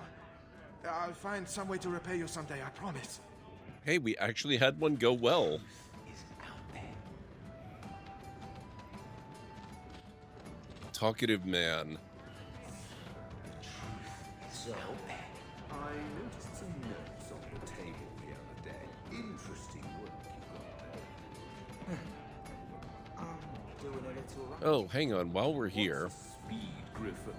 I'll find some way to repay you someday, I promise. Hey, we actually had one go well. Talkative man. So, I noticed some notes on the table the other day. Interesting work you got there. Doing a little Oh, hang on. While we're here, Speed, Griffin.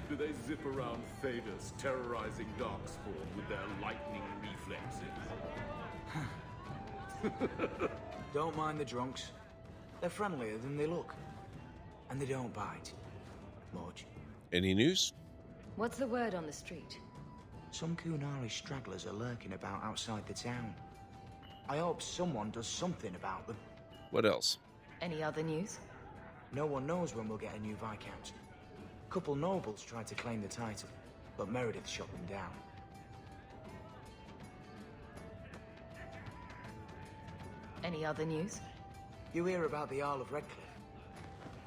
Do they zip around Thedas, terrorizing Darkspawn with their lightning reflexes? Don't mind the drunks. They're friendlier than they look. And they don't bite. Much. Any news? What's the word on the street? Some Kunari stragglers are lurking about outside the town. I hope someone does something about them. What else? Any other news? No one knows when we'll get a new Viscount. Couple nobles tried to claim the title, but Meredith shot them down. Any other news? You hear about the Earl of Redcliffe?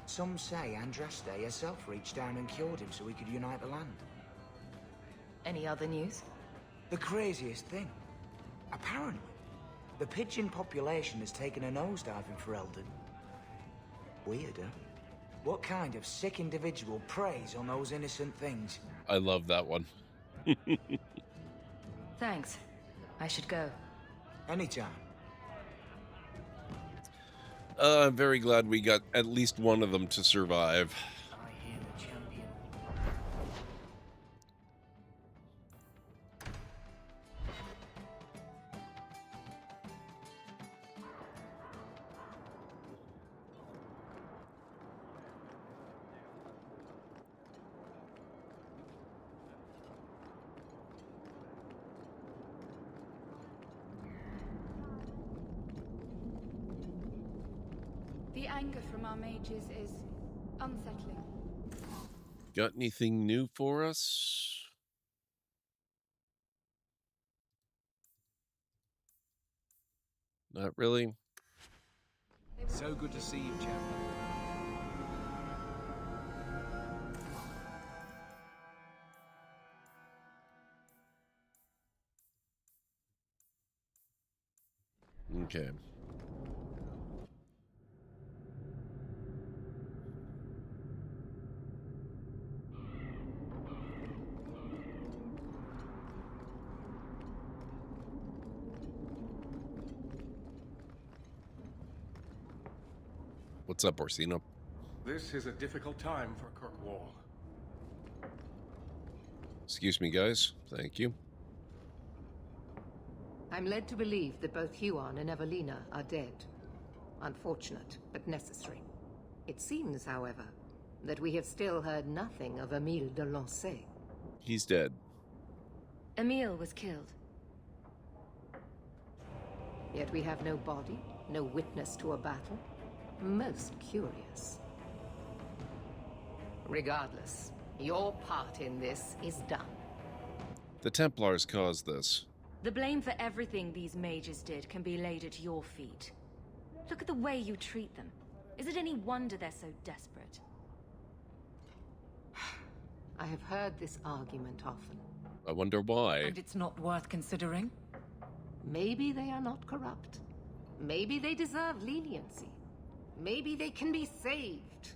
Some say Andraste herself reached down and cured him so he could unite the land. Any other news? The craziest thing. Apparently, the pigeon population has taken a nosedive in Ferelden. Weirder. What kind of sick individual preys on those innocent things? I love that one. Thanks. I should go. Anytime. I'm very glad we got at least one of them to survive. I hear the champion. The anger from our mages is unsettling. Got anything new for us? Not really. So good to see you, champion. Okay. What's up, Orsino? This is a difficult time for Kirkwall. Excuse me, guys. Thank you. I'm led to believe that both Huon and Evelina are dead. Unfortunate, but necessary. It seems, however, that we have still heard nothing of Emile de Lancey. He's dead. Emile was killed. Yet we have no body, no witness to a battle. Most curious. Regardless, your part in this is done. The Templars caused this. The blame for everything these mages did can be laid at your feet. Look at the way you treat them. Is it any wonder they're so desperate? I have heard this argument often. I wonder why. And it's not worth considering? Maybe they are not corrupt. Maybe they deserve leniency. Maybe they can be saved.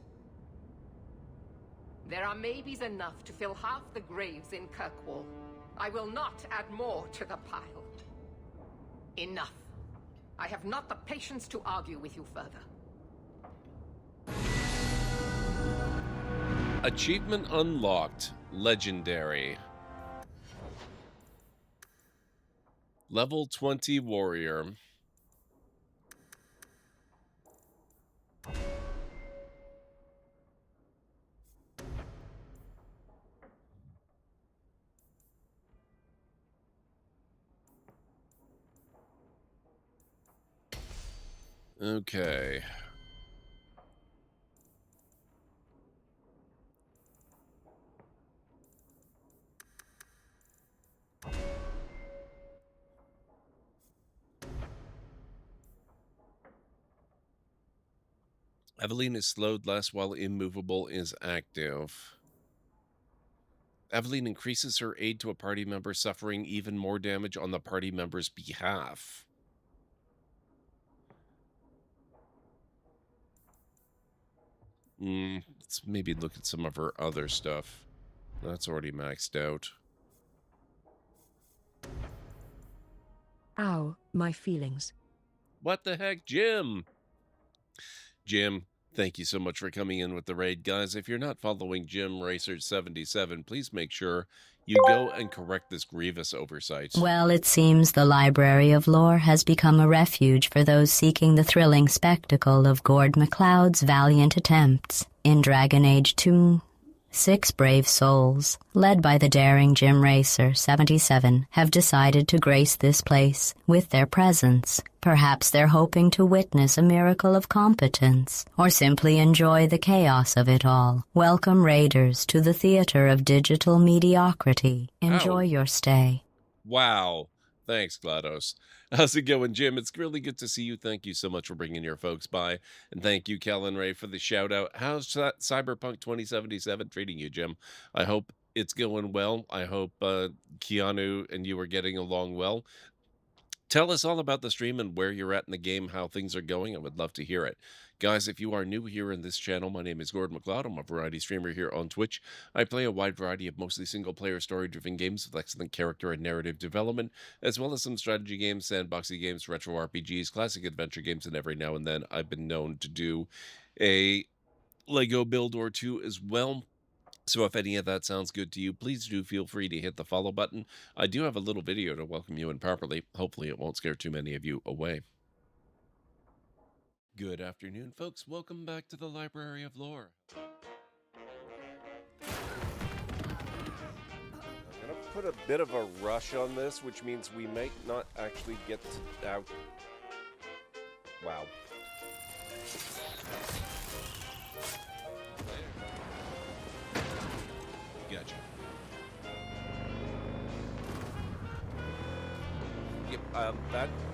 There are maybes enough to fill half the graves in Kirkwall. I will not add more to the pile. Enough. I have not the patience to argue with you further. Achievement unlocked. Legendary. Level 20 warrior. Okay. Evelyn is slowed less while immovable is active. Evelyn increases her aid to a party member, suffering even more damage on the party member's behalf. Let's maybe look at some of her other stuff. That's already maxed out. Ow, my feelings. What the heck, Jim? Jim, Thank you so much for coming in with the raid, guys. If you're not following Jim Racer 77, please make sure you go and correct this grievous oversight. Well, it seems the Library of Lore has become a refuge for those seeking the thrilling spectacle of GordMcLeod's valiant attempts in Dragon Age 2. 6 brave souls, led by the daring Jim Racer 77, have decided to grace this place with their presence. Perhaps they're hoping to witness a miracle of competence, or simply enjoy the chaos of it all. Welcome, Raiders, to the theater of digital mediocrity. Enjoy your stay. Wow. Thanks, GLaDOS. How's it going, Jim? It's really good to see you. Thank you so much for bringing your folks by. And thank you, Kellen Ray, for the shout out. How's Cyberpunk 2077 treating you, Jim? I hope it's going well. I hope Keanu and you are getting along well. Tell us all about the stream and where you're at in the game, how things are going. I would love to hear it. Guys, if you are new here in this channel, my name is GordMcLeod. I'm a variety streamer here on Twitch. I play a wide variety of mostly single-player story-driven games with excellent character and narrative development, as well as some strategy games, sandboxy games, retro RPGs, classic adventure games, and every now and then I've been known to do a Lego build or two as well. So if any of that sounds good to you, please do feel free to hit the follow button. I do have a little video to welcome you in properly. Hopefully it won't scare too many of you away. Good afternoon, folks. Welcome back to the Library of Lore. I'm going to put a bit of a rush on this, which means we might not actually get to out. Wow. Gotcha. Yep,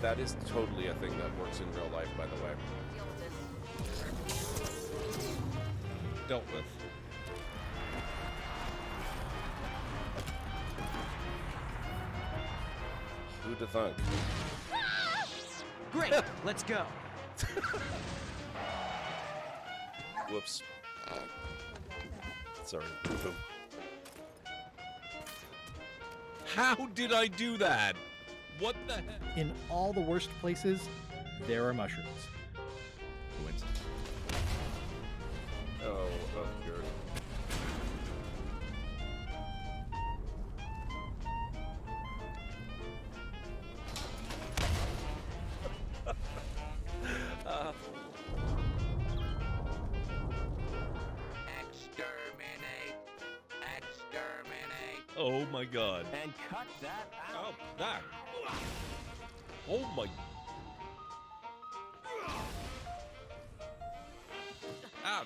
that is totally a thing that works in real life, by the way. Dealt with. Who'd have thunk? Great, let's go. Whoops. Sorry. How did I do that? What the heck? In all the worst places, there are mushrooms. Coincidence. Oh, good. Oh my god. And cut that out. Oh, that. Oh my. Ow.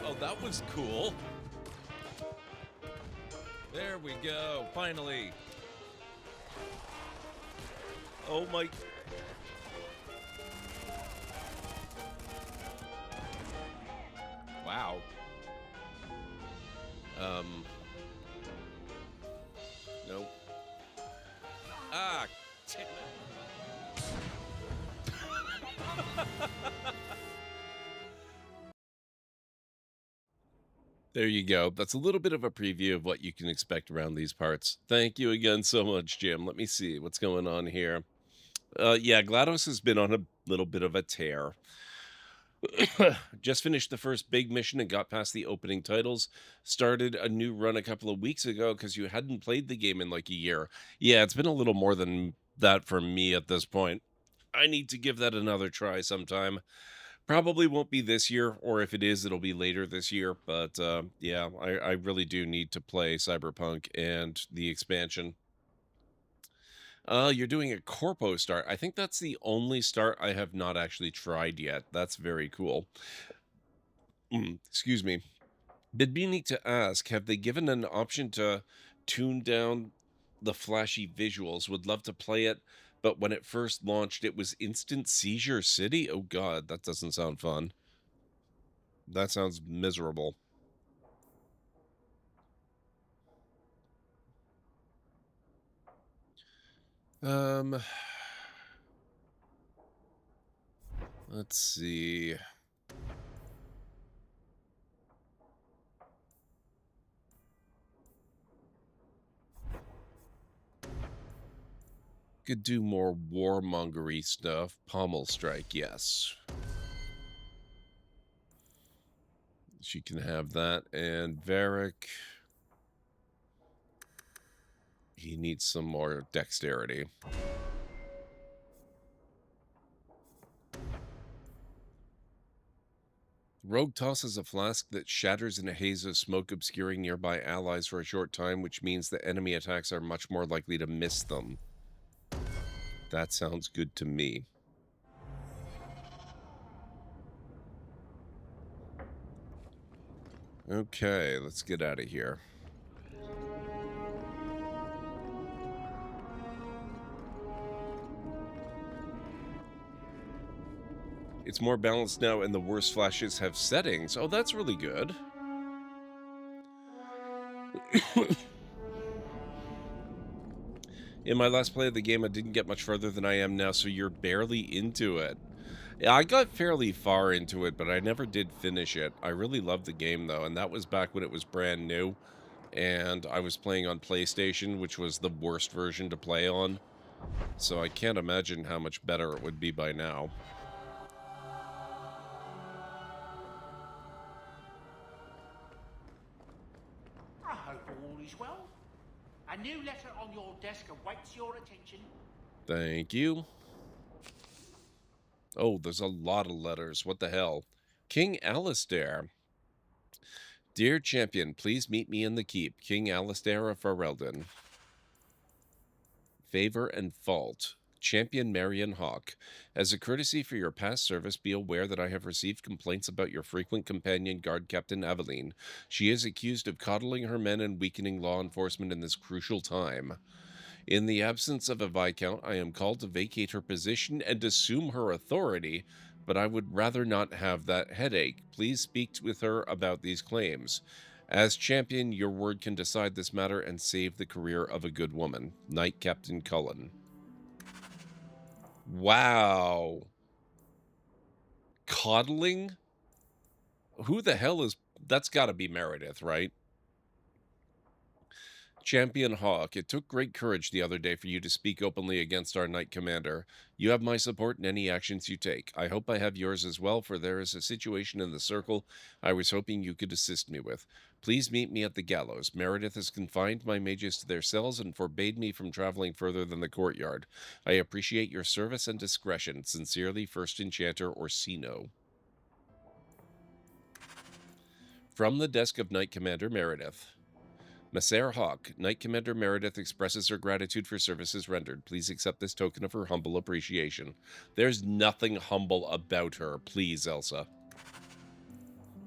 Oh, that was cool. There we go, finally. Oh my. Wow. Nope. Ah, damn it. There you go. That's a little bit of a preview of what you can expect around these parts. Thank you again so much, Jim. Let me see what's going on here. Yeah, GLaDOS has been on a little bit of a tear. Just finished the first big mission and got past the opening titles. Started a new run a couple of weeks ago because you hadn't played the game in like a year. Yeah, it's been a little more than that for me at this point. I need to give that another try sometime. Probably won't be this year, or if it is, it'll be later this year. But yeah, I really do need to play Cyberpunk and the expansion. You're doing a Corpo start. I think that's the only start I have not actually tried yet. That's very cool. Excuse me. Been meaning to ask, have they given an option to tune down the flashy visuals? Would love to play it, but when it first launched, it was Instant Seizure City? Oh god, that doesn't sound fun. That sounds miserable. Let's see. Could do more warmongery stuff. Pommel strike, yes. She can have that. And Varric, he needs some more dexterity. Rogue tosses a flask that shatters in a haze of smoke, obscuring nearby allies for a short time, which means that enemy attacks are much more likely to miss them. That sounds good to me. Okay, let's get out of here. It's more balanced now, and the worst flashes have settings. Oh, that's really good. In my last play of the game, I didn't get much further than I am now, so you're barely into it. I got fairly far into it, but I never did finish it. I really loved the game, though, and that was back when it was brand new, and I was playing on PlayStation, which was the worst version to play on. So I can't imagine how much better it would be by now. I hope all is well. A new letter on your desk awaits your attention. Thank you. Oh, there's a lot of letters. What the hell? King Alistair. Dear champion, please meet me in the keep. King Alistair of Ferelden. Favor and fault. Champion Marion Hawk. As a courtesy for your past service, be aware that I have received complaints about your frequent companion, Guard Captain Aveline. She is accused of coddling her men and weakening law enforcement in this crucial time. In the absence of a Viscount, I am called to vacate her position and assume her authority, but I would rather not have that headache. Please speak with her about these claims. As champion, your word can decide this matter and save the career of a good woman. Knight Captain Cullen. Wow. Coddling? Who the hell is... That's got to be Meredith, right? Champion Hawk, it took great courage the other day for you to speak openly against our Knight Commander. You have my support in any actions you take. I hope I have yours as well, for there is a situation in the Circle I was hoping you could assist me with. Please meet me at the gallows. Meredith has confined my mages to their cells and forbade me from traveling further than the courtyard. I appreciate your service and discretion. Sincerely, First Enchanter Orsino. From the desk of Knight Commander Meredith. Messer Hawk, Knight Commander Meredith expresses her gratitude for services rendered. Please accept this token of her humble appreciation. There's nothing humble about her. Please, Elsa.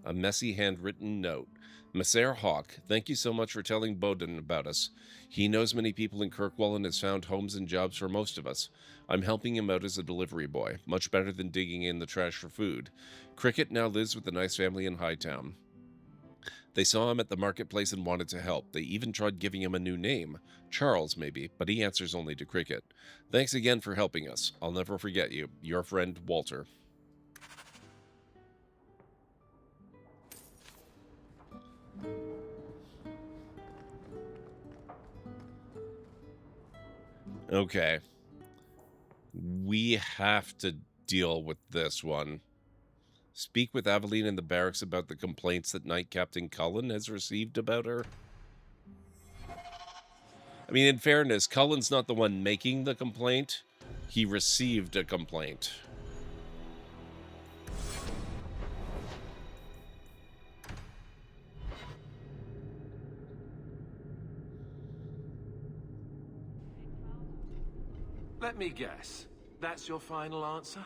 A messy handwritten note. Messer Hawk, thank you so much for telling Bowden about us. He knows many people in Kirkwall and has found homes and jobs for most of us. I'm helping him out as a delivery boy. Much better than digging in the trash for food. Cricket now lives with a nice family in Hightown. They saw him at the marketplace and wanted to help. They even tried giving him a new name. Charles, maybe, but he answers only to Cricket. Thanks again for helping us. I'll never forget you. Your friend, Walter. Okay. We have to deal with this one. Speak with Aveline in the barracks about the complaints that Knight Captain Cullen has received about her. I mean, in fairness, Cullen's not the one making the complaint. He received a complaint. Let me guess. That's your final answer?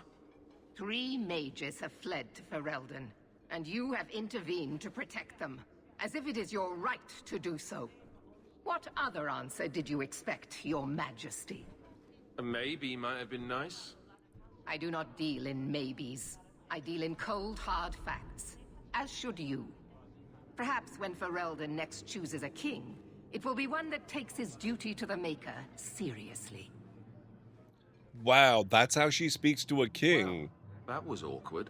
3 mages have fled to Ferelden, and you have intervened to protect them, as if it is your right to do so. What other answer did you expect, your majesty? A maybe might have been nice. I do not deal in maybes. I deal in cold, hard facts, as should you. Perhaps when Ferelden next chooses a king, it will be one that takes his duty to the Maker seriously. Wow, that's how she speaks to a king. Well, That was awkward.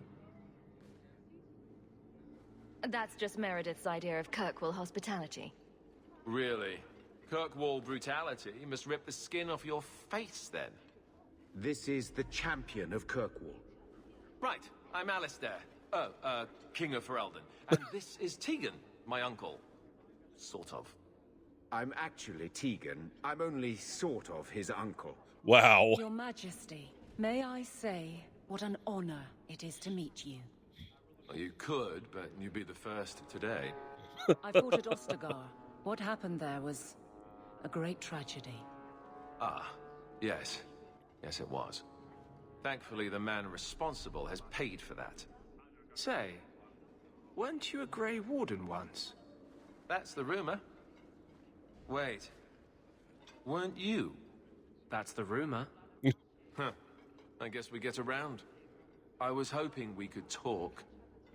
That's just Meredith's idea of Kirkwall hospitality. Really? Kirkwall brutality must rip the skin off your face, then. This is the champion of Kirkwall. Right, I'm Alistair. King of Ferelden. And this is Tegan, my uncle. Sort of. I'm actually Tegan. I'm only sort of his uncle. Wow. Your Majesty, may I say what an honor it is to meet you. Well, you could, but you'd be the first today. I fought at Ostergar. What happened there was a great tragedy. Ah, yes. Yes, it was. Thankfully, the man responsible has paid for that. Say, weren't you a Grey Warden once? That's the rumor. Wait. Weren't you? That's the rumor. Huh. I guess we get around. I was hoping we could talk.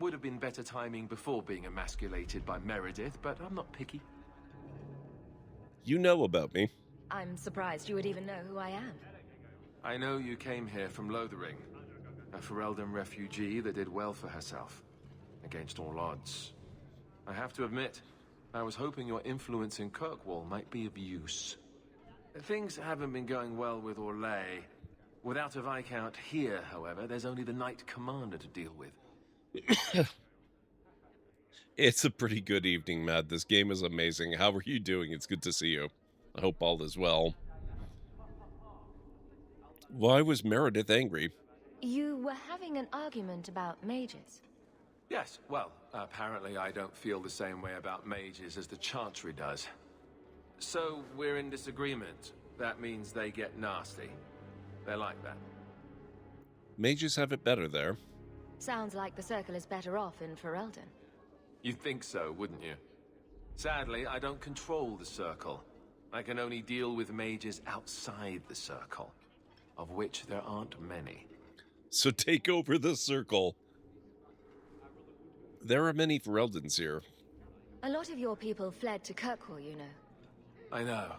Would have been better timing before being emasculated by Meredith, but I'm not picky. You know about me. I'm surprised you would even know who I am. I know you came here from Lothering, a Ferelden refugee that did well for herself, against all odds. I have to admit, I was hoping your influence in Kirkwall might be of use. Things haven't been going well with Orlais. Without a Viscount here, however, there's only the Knight Commander to deal with. It's a pretty good evening, Matt. This game is amazing. How are you doing? It's good to see you. I hope all is well. Why was Meredith angry? You were having an argument about mages. Yes, well, apparently I don't feel the same way about mages as the Chantry does. So, we're in disagreement. That means they get nasty. They're like that. Mages have it better there. Sounds like the Circle is better off in Ferelden. You'd think so, wouldn't you? Sadly, I don't control the Circle. I can only deal with mages outside the Circle, of which there aren't many. So take over the Circle. There are many Fereldans here. A lot of your people fled to Kirkwall, you know. I know.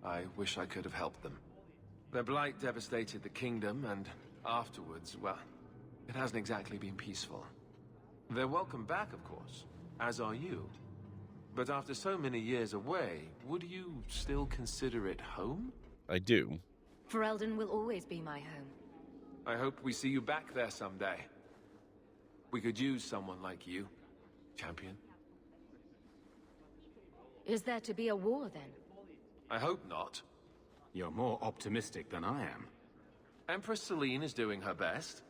I wish I could have helped them. Their blight devastated the kingdom, and afterwards, well, it hasn't exactly been peaceful. They're welcome back, of course, as are you. But after so many years away, would you still consider it home? I do. Ferelden will always be my home. I hope we see you back there someday. We could use someone like you, champion. Is there to be a war, then? I hope not. You're more optimistic than I am. Empress Celine is doing her best.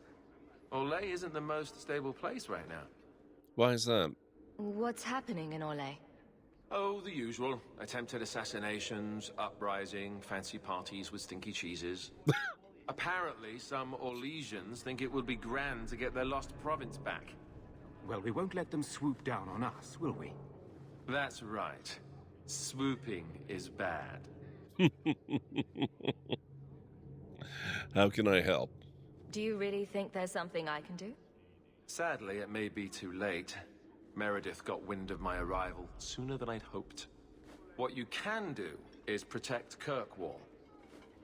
Orlais isn't the most stable place right now. Why is that? What's happening in Orlais? Oh, the usual. Attempted assassinations, uprising, fancy parties with stinky cheeses. Apparently, some Orlesians think it would be grand to get their lost province back. Well, we won't let them swoop down on us, will we? That's right. Swooping is bad. How can I help? Do you really think there's something I can do? Sadly, it may be too late. Meredith got wind of my arrival sooner than I'd hoped. What you can do is protect Kirkwall.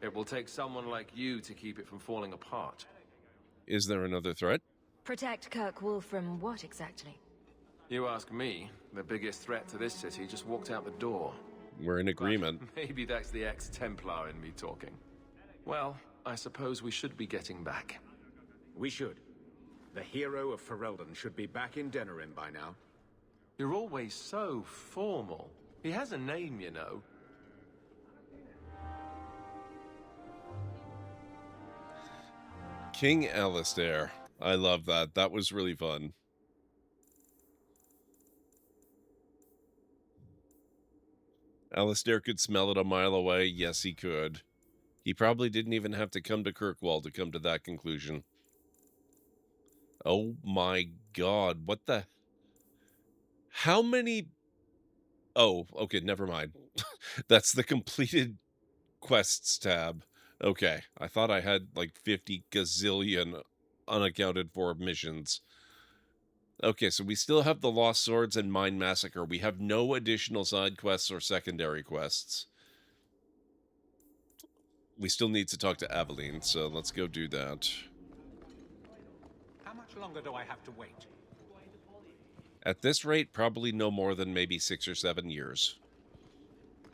It will take someone like you to keep it from falling apart. Is there another threat? Protect Kirkwall from what exactly? You ask me, the biggest threat to this city just walked out the door. We're in agreement. But maybe that's the ex-Templar in me talking. Well, I suppose we should be getting back. We should. The hero of Ferelden should be back in Denerim by now. You're always so formal. He has a name, you know. King Alistair. I love that. That was really fun. Alistair could smell it a mile away. Yes, he could. He probably didn't even have to come to Kirkwall to come to that conclusion. Oh my god, what the... How many... Oh, okay, never mind. That's the completed quests tab. Okay, I thought I had like 50 gazillion unaccounted for missions. Okay, so we still have the Lost Swords and Mine Massacre. We have no additional side quests or secondary quests. We still need to talk to Aveline, so let's go do that. How much longer do I have to wait? At this rate, probably no more than maybe 6 or 7 years.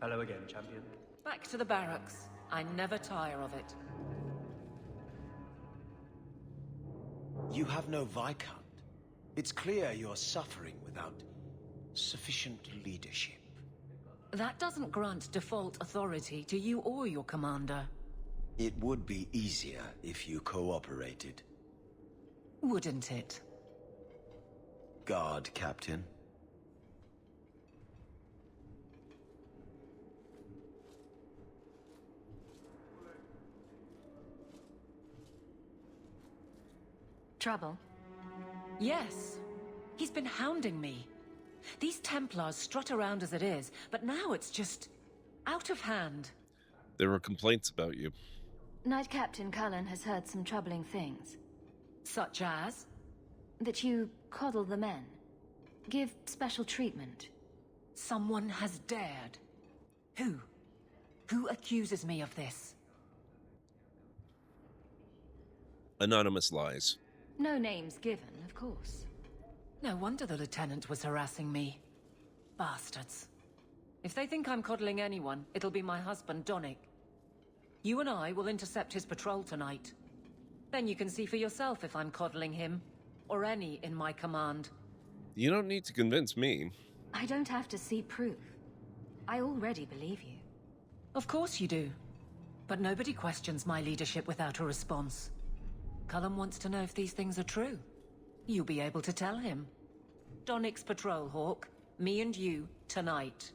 Hello again, champion. Back to the barracks. I never tire of it. You have no Viscount. It's clear you're suffering without sufficient leadership. That doesn't grant default authority to you or your commander. It would be easier if you cooperated. Wouldn't it? Guard, Captain. Trouble? Yes. He's been hounding me. These Templars strut around as it is, but now it's just out of hand. There were complaints about you. Knight Captain Cullen has heard some troubling things. Such as? That you coddle the men. Give special treatment. Someone has dared. Who? Who accuses me of this? Anonymous lies. No names given, of course. No wonder the lieutenant was harassing me. Bastards. If they think I'm coddling anyone, it'll be my husband, Donnic. You and I will intercept his patrol tonight. Then you can see for yourself if I'm coddling him, or any in my command. You don't need to convince me. I don't have to see proof. I already believe you. Of course you do. But nobody questions my leadership without a response. Cullen wants to know if these things are true. You'll be able to tell him. Donnic's patrol, Hawk. Me and you, tonight.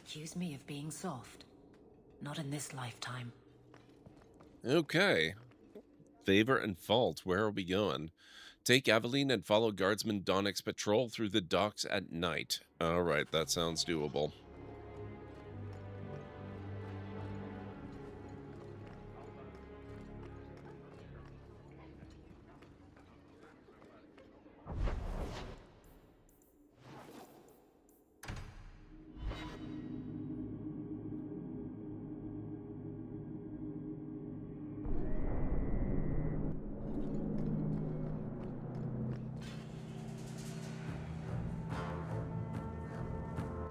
Accuse me of being soft. Not in this lifetime. Okay. Favor and fault, where are we going? Take Aveline and follow Guardsman Donnic's patrol through the docks at night. Alright, that sounds doable.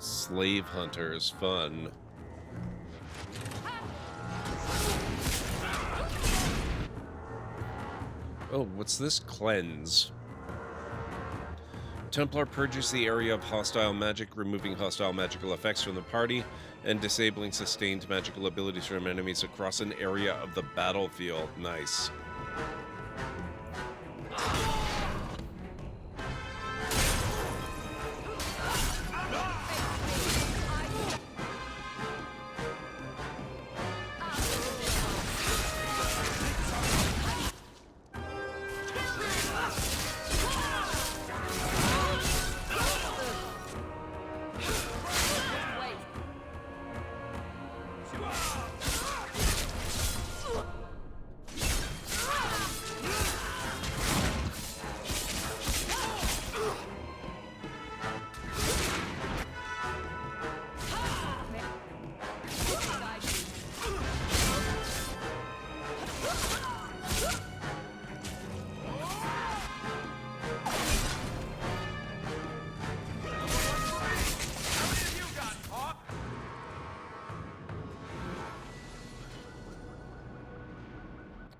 Slave hunters, fun. Oh, what's this? Cleanse. Templar purges the area of hostile magic, removing hostile magical effects from the party and disabling sustained magical abilities from enemies across an area of the battlefield. Nice.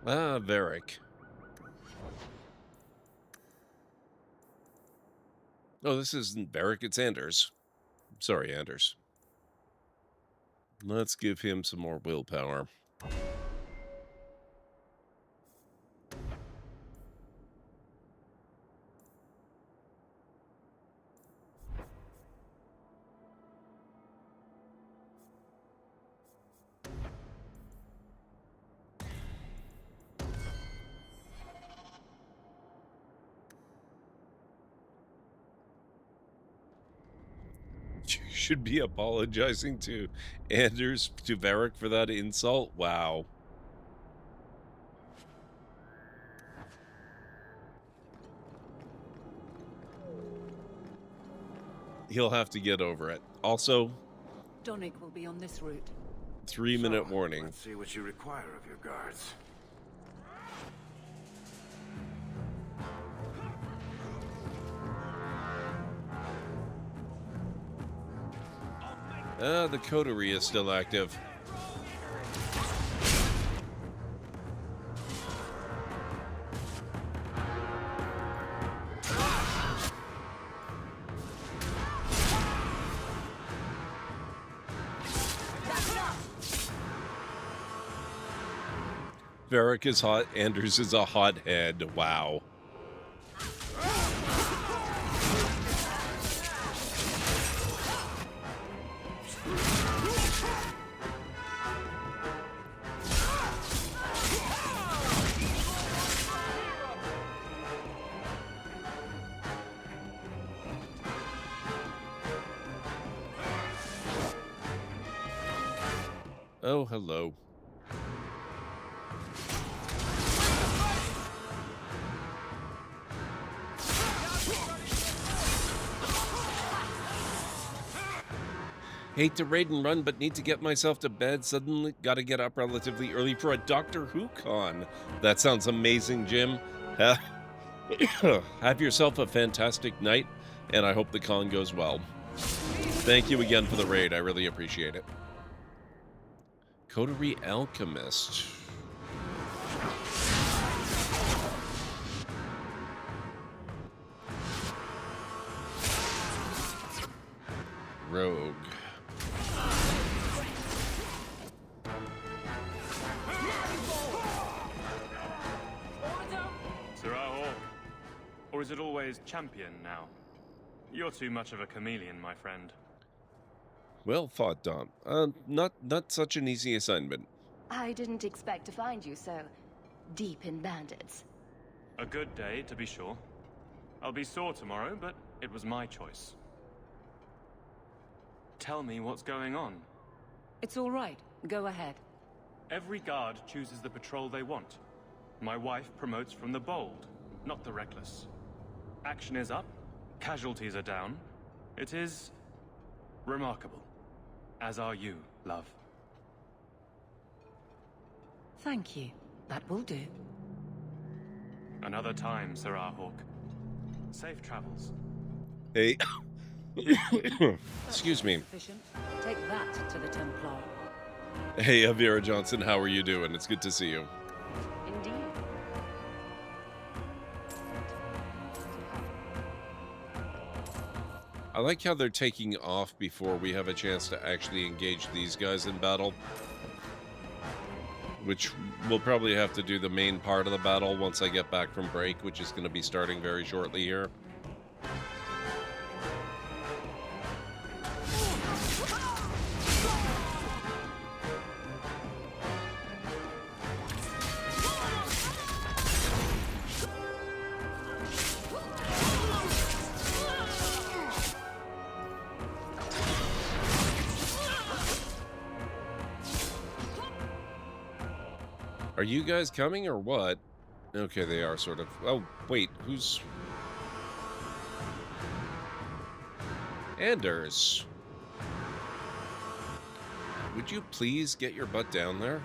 Ah, Varric. Oh, this isn't Varric, it's Anders. Sorry, Anders. Let's give him some more willpower. Should be apologizing to Anders, to Varric for that insult? Wow. He'll have to get over it. Also, Donnic will be on this route. 3-minute warning. Let's see what you require of your guards. The coterie is still active. Varric is hot. Anders is a hothead. Wow. Oh, hello. Hate to raid and run, but need to get myself to bed. Suddenly gotta get up relatively early for a Doctor Who con. That sounds amazing, Jim. Have yourself a fantastic night, and I hope the con goes well. Thank you again for the raid. I really appreciate it. Coterie Alchemist. Rogue. Or is it always champion now? You're too much of a chameleon, my friend. Well fought, Dom. Not such an easy assignment. I didn't expect to find you so deep in bandits. A good day, to be sure. I'll be sore tomorrow, but it was my choice. Tell me what's going on. It's all right. Go ahead. Every guard chooses the patrol they want. My wife promotes from the bold, not the reckless. Action is up, casualties are down. It is remarkable. As are you, love. Thank you. That will do. Another time, Sir Hawk. Safe travels. Hey. Excuse me. Sufficient. Take that to the Templar. Hey, Avira Johnson, how are you doing? It's good to see you. Indeed. I like how they're taking off before we have a chance to actually engage these guys in battle. Which we'll probably have to do the main part of the battle once I get back from break, which is going to be starting very shortly here. Are you guys coming or what? Okay, they are sort of. Oh, wait, who's... Anders. Would you please get your butt down there?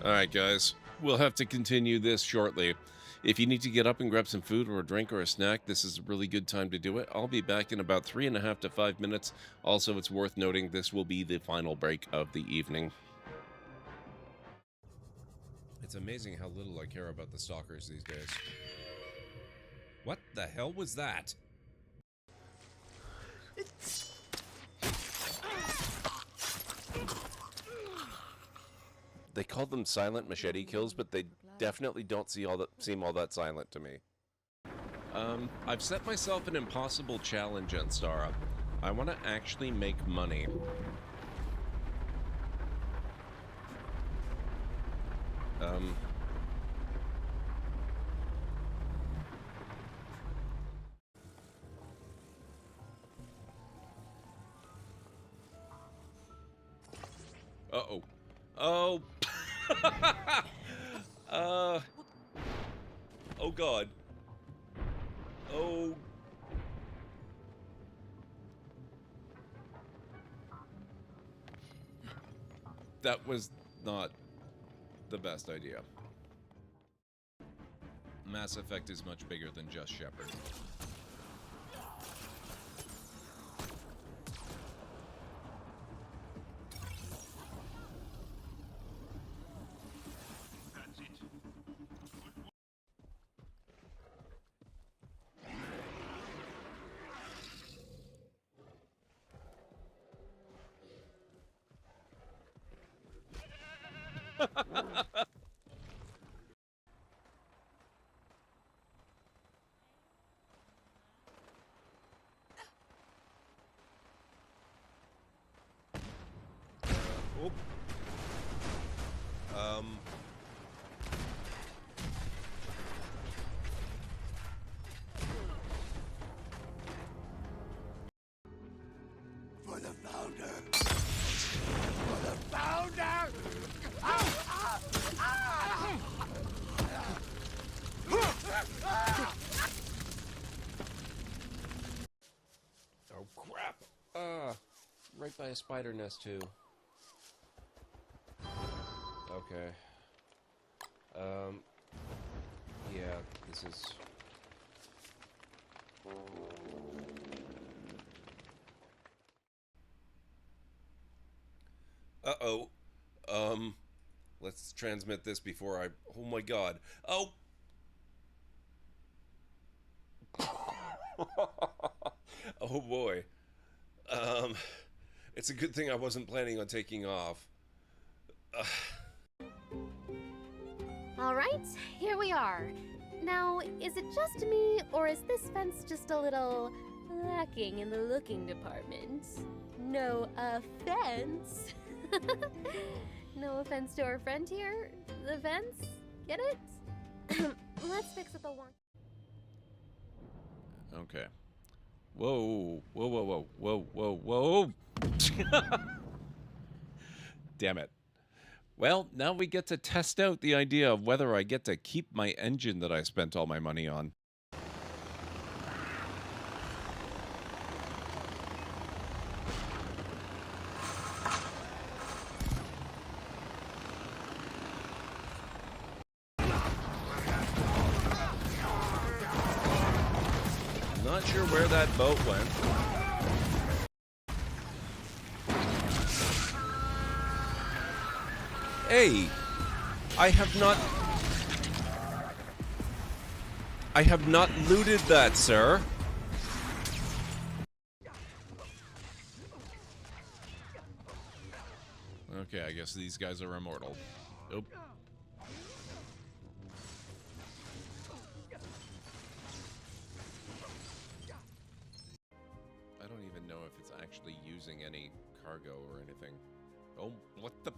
Alright, guys. We'll have to continue this shortly. If you need to get up and grab some food or a drink or a snack, this is a really good time to do it. I'll be back in about 3.5 to 5 minutes. Also, it's worth noting this will be the final break of the evening. It's amazing how little I care about the stalkers these days. What the hell was that? They call them silent machete kills, but they definitely don't seem all that silent to me. I've set myself an impossible challenge, Anstara. I want to actually make money. Uh-oh. Oh. Oh God. Oh. That was not the best idea. Mass Effect is much bigger than just Shepard. Oh. For the founder! For the founder! Oh crap! Right by a spider nest too. Okay. Yeah, this is... Uh-oh. Let's transmit this before I... Oh my god. Oh! Oh boy. It's a good thing I wasn't planning on taking off. All right, here we are. Now, is it just me, or is this fence just a little lacking in the looking department? No offense. No offense to our friend here. The fence? Get it? Let's fix it the one. Okay. Whoa. Whoa, whoa, whoa. Whoa, whoa, whoa. Damn it. Well, now we get to test out the idea of whether I get to keep my engine that I spent all my money on. Not sure where that boat went. Hey, I have not looted that, sir. Okay, I guess these guys are immortal. Nope. I don't even know if it's actually using any cargo or anything. Oh, what the...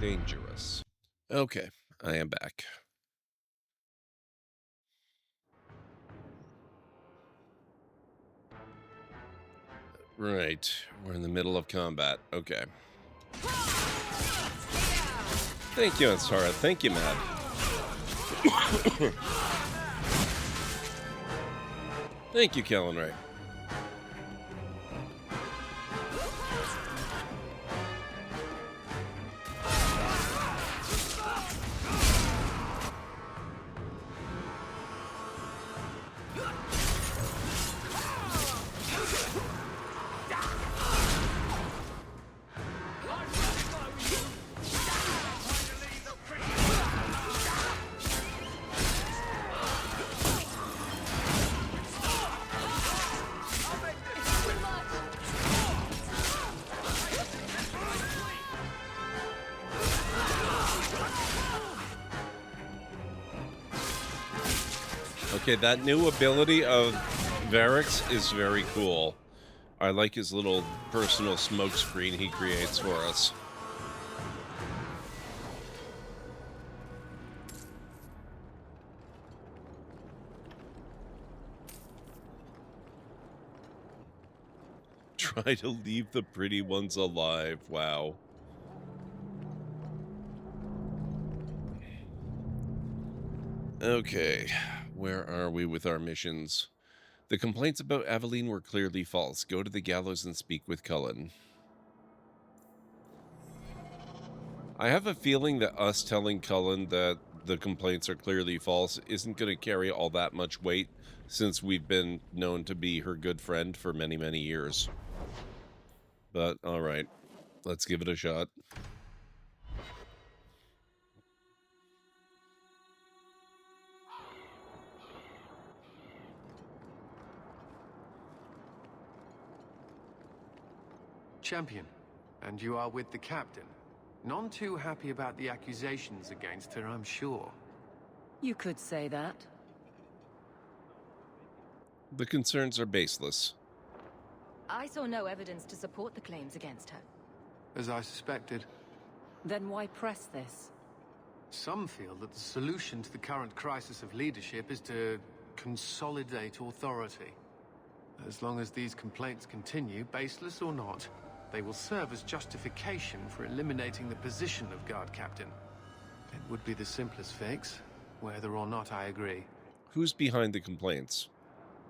Dangerous. Okay, I am back. Right, we're in the middle of combat. Okay. Thank you, Ansara. Thank you, Matt. Thank you, Kellen Ray. Okay, that new ability of Varric's is very cool. I like his little personal smoke screen he creates for us. Try to leave the pretty ones alive. Wow. Okay, where are we with our missions? The complaints about Aveline were clearly false. Go to the gallows and speak with Cullen. I have a feeling that us telling Cullen that the complaints are clearly false isn't going to carry all that much weight, since we've been known to be her good friend for many, many years. But, alright, let's give it a shot. Champion, and you are with the captain. None too happy about the accusations against her, I'm sure. You could say that. The concerns are baseless. I saw no evidence to support the claims against her. As I suspected. Then why press this? Some feel that the solution to the current crisis of leadership is to consolidate authority. As long as these complaints continue, baseless or not, they will serve as justification for eliminating the position of guard captain. It would be the simplest fix, whether or not I agree. Who's behind the complaints?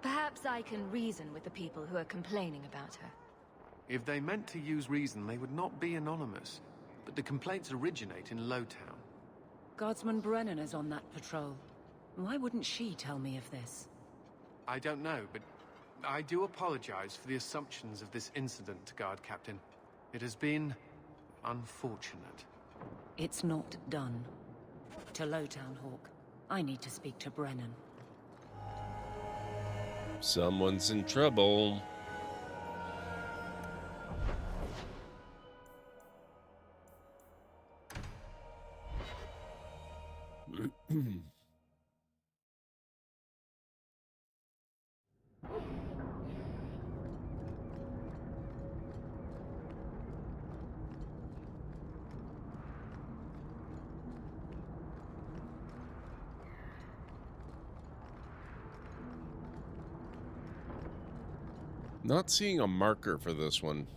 Perhaps I can reason with the people who are complaining about her. If they meant to use reason, they would not be anonymous. But the complaints originate in Lowtown. Guardsman Brennan is on that patrol. Why wouldn't she tell me of this? I don't know, but I do apologize for the assumptions of this incident, Guard Captain. It has been unfortunate. It's not done. To Lowtown, Hawk. I need to speak to Brennan. Someone's in trouble. Not seeing a marker for this one.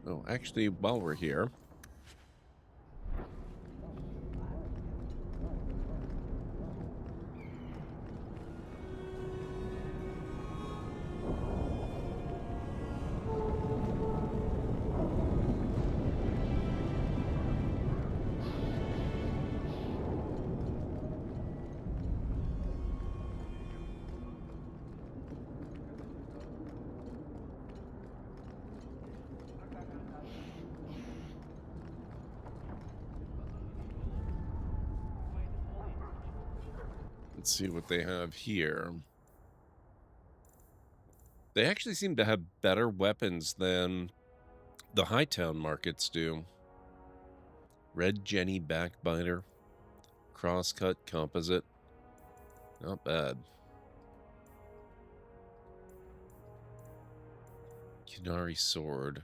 Oh, actually, while we're here... Let's see what they have here. They actually seem to have better weapons than the Hightown markets do. Red Jenny Backbiter. Crosscut Composite. Not bad. Kinari Sword.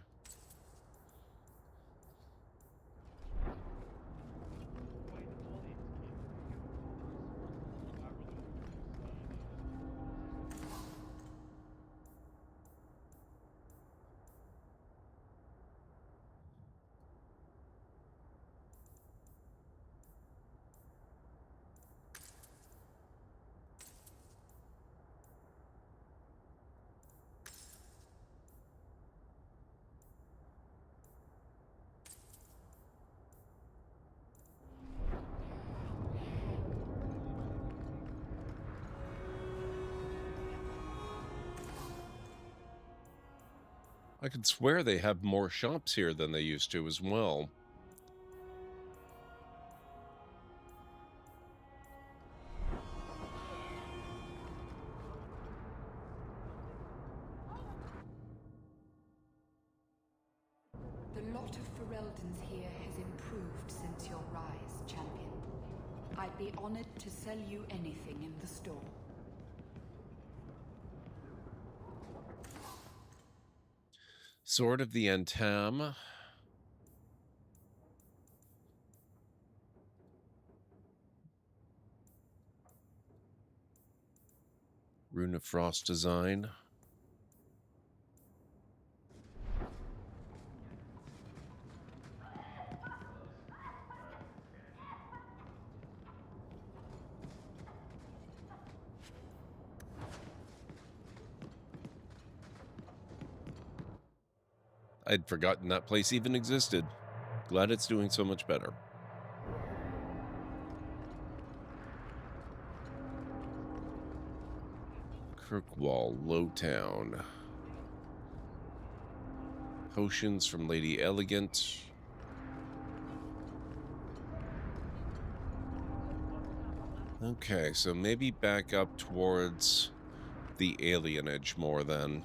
I could swear they have more shops here than they used to as well. The lot of Fereldans here has improved since your rise, champion. I'd be honored to sell you anything in the store. Sword of the Antam. Rune of Frost design. I'd forgotten that place even existed. Glad it's doing so much better. Kirkwall, Lowtown. Potions from Lady Elegant. Okay, so maybe back up towards the alienage more then.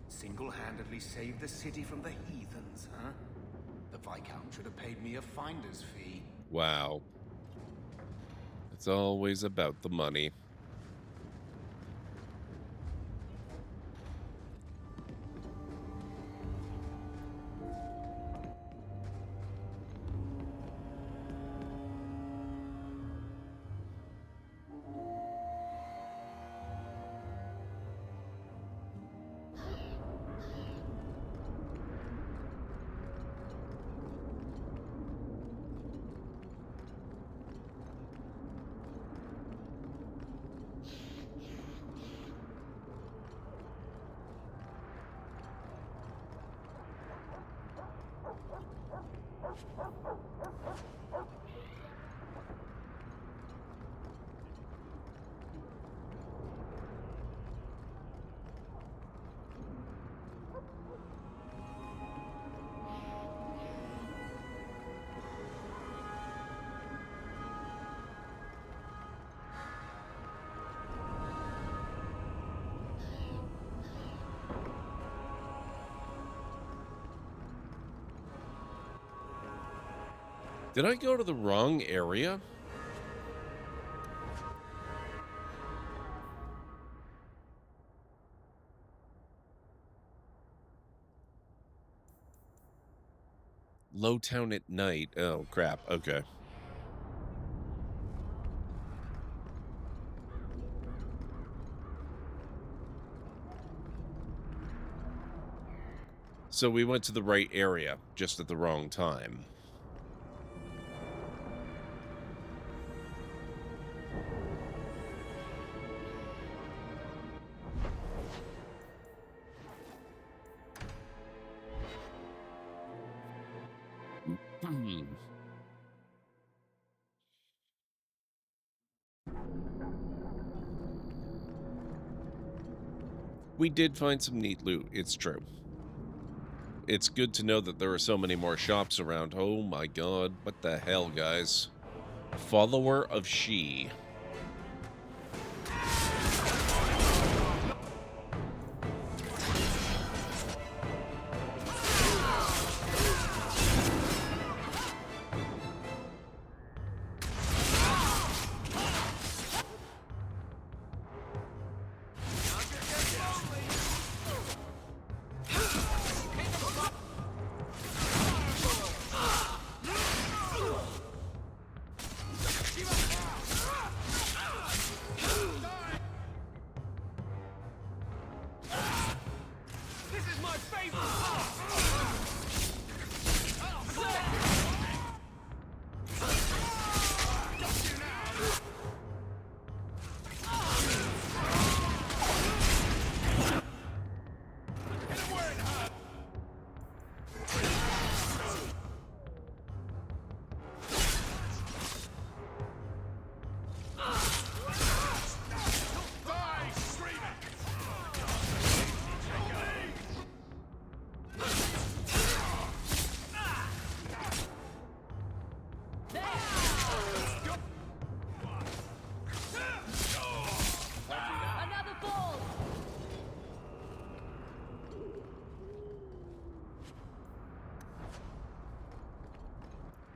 Single-handedly saved the city from the heathens, huh? The Viscount should have paid me a finder's fee. Wow. It's always about the money. Did I go to the wrong area? Lowtown at night. Oh, crap. Okay. So we went to the right area, just at the wrong time. We did find some neat loot, it's true. It's good to know that there are so many more shops around. Oh my god, what the hell, guys? Follower of She.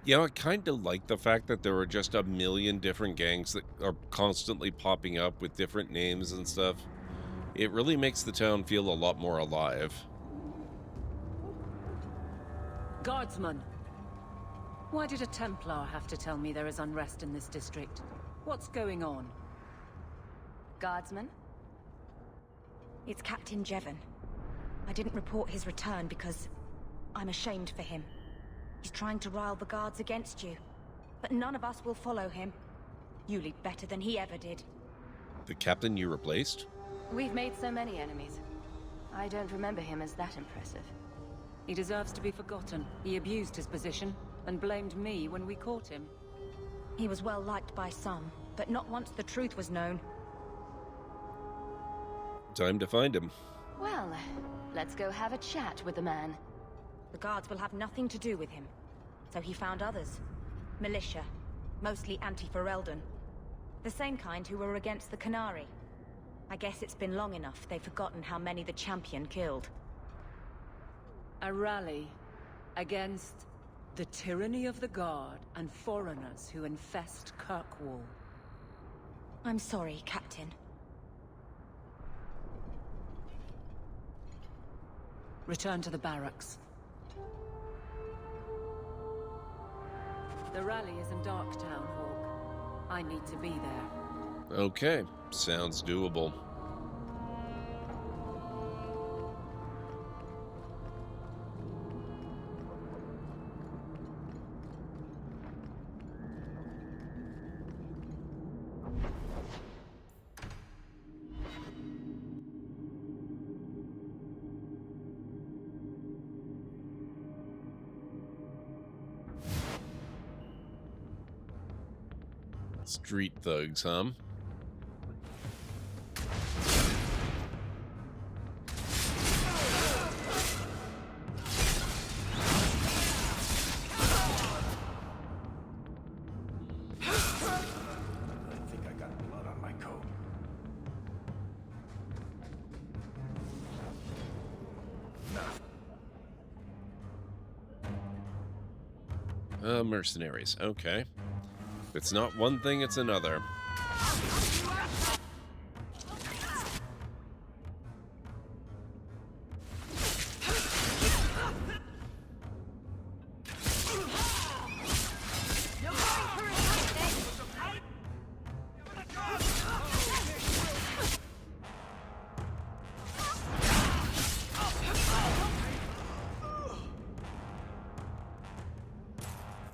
You know, I kind of like the fact that there are just a million different gangs that are constantly popping up with different names and stuff. It really makes the town feel a lot more alive. Guardsman, Why did a Templar have to tell me there is unrest in this district? What's going on? Guardsman? It's Captain Jevon. I didn't report his return because I'm ashamed for him. He's trying to rile the guards against you. But none of us will follow him. You lead better than he ever did. The captain you replaced? We've made so many enemies. I don't remember him as that impressive. He deserves to be forgotten. He abused his position and blamed me when we caught him. He was well liked by some, but not once the truth was known. Time to find him. Well, let's go have a chat with the man. The guards will have nothing to do with him. So he found others. Militia. Mostly anti-Ferelden. The same kind who were against the Canary. I guess it's been long enough they've forgotten how many the champion killed. A rally against the tyranny of the Guard and foreigners who infest Kirkwall. I'm sorry, Captain. Return to the barracks. The rally is in Darktown, Hawk. I need to be there. Okay, sounds doable. Street thugs, huh? I think I got blood on my coat. Mercenaries. Okay. If it's not one thing, it's another.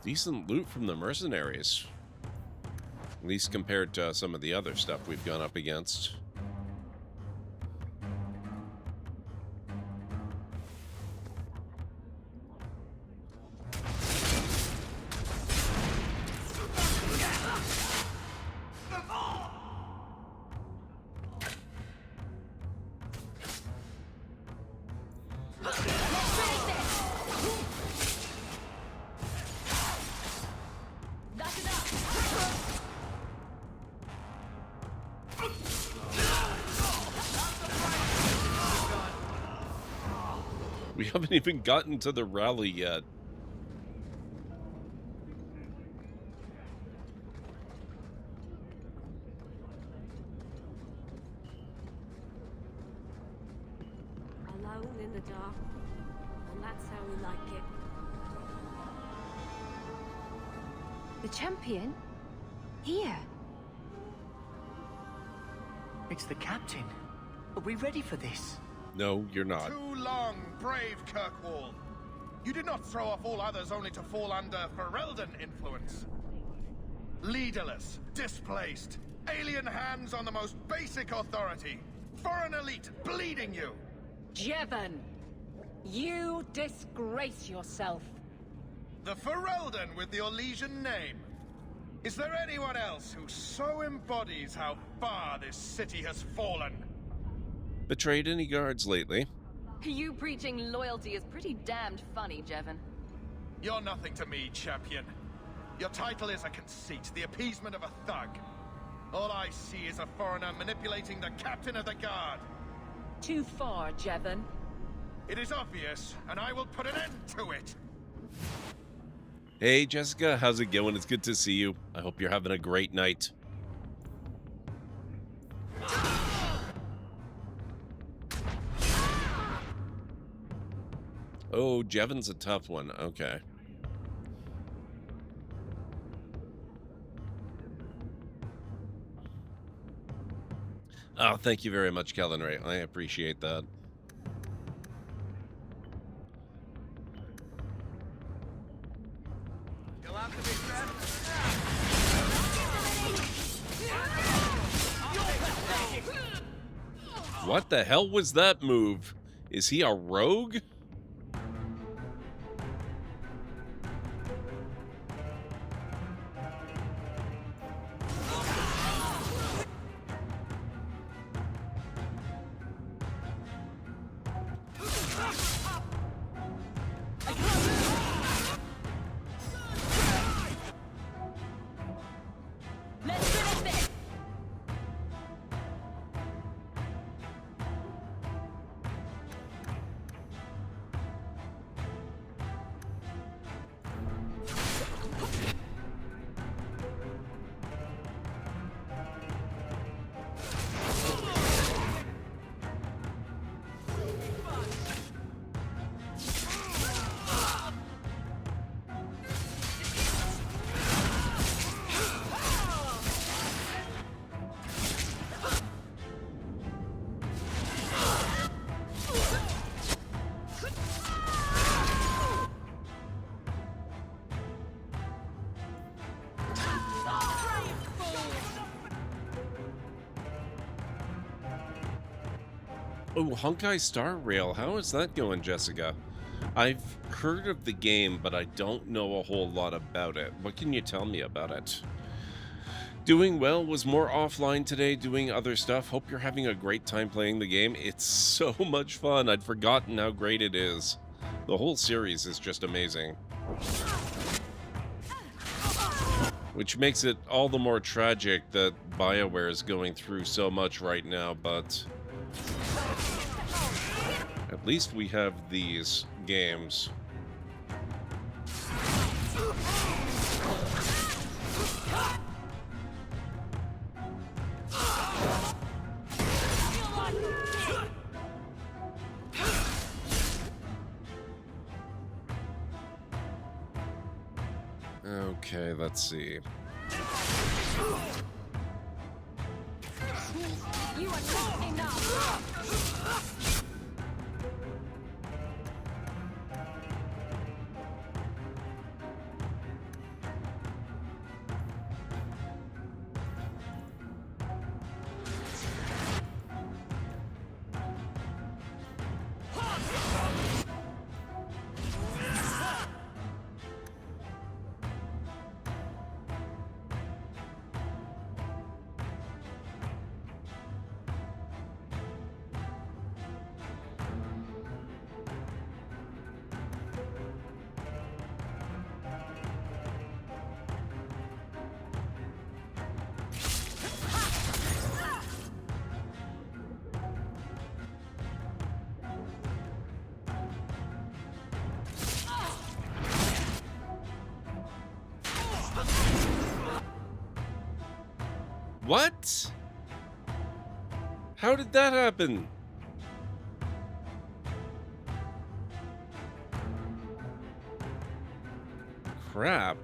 Decent loot from the mercenaries. At least compared to some of the other stuff we've gone up against. We haven't even gotten to the rally yet. Alone in the dark. And that's how we like it. The champion? Here. It's the captain. Are we ready for this? No, you're not. Too long, brave Kirkwall. You did not throw off all others only to fall under Ferelden influence. Leaderless, displaced, alien hands on the most basic authority, foreign elite bleeding you. Jevon, you disgrace yourself. The Ferelden with the Orlesian name. Is there anyone else who so embodies how far this city has fallen? Betrayed any guards lately? You preaching loyalty is pretty damned funny, Jevon. You're nothing to me, champion. Your title is a conceit, the appeasement of a thug. All I see is a foreigner manipulating the captain of the guard. Too far, Jevon. It is obvious, and I will put an end to it. Hey, Jessica, how's it going? It's good to see you. I hope you're having a great night. Oh, Jevon's a tough one. Okay. Oh, thank you very much, Kellen Ray. I appreciate that. What the hell was that move? Is he a rogue? Oh, Honkai Star Rail. How is that going, Jessica? I've heard of the game, but I don't know a whole lot about it. What can you tell me about it? Doing well, was more offline today doing other stuff. Hope you're having a great time playing the game. It's so much fun. I'd forgotten how great it is. The whole series is just amazing. Which makes it all the more tragic that BioWare is going through so much right now, but at least we have these games. Okay, let's see. You are not enough. What? How did that happen? Crap.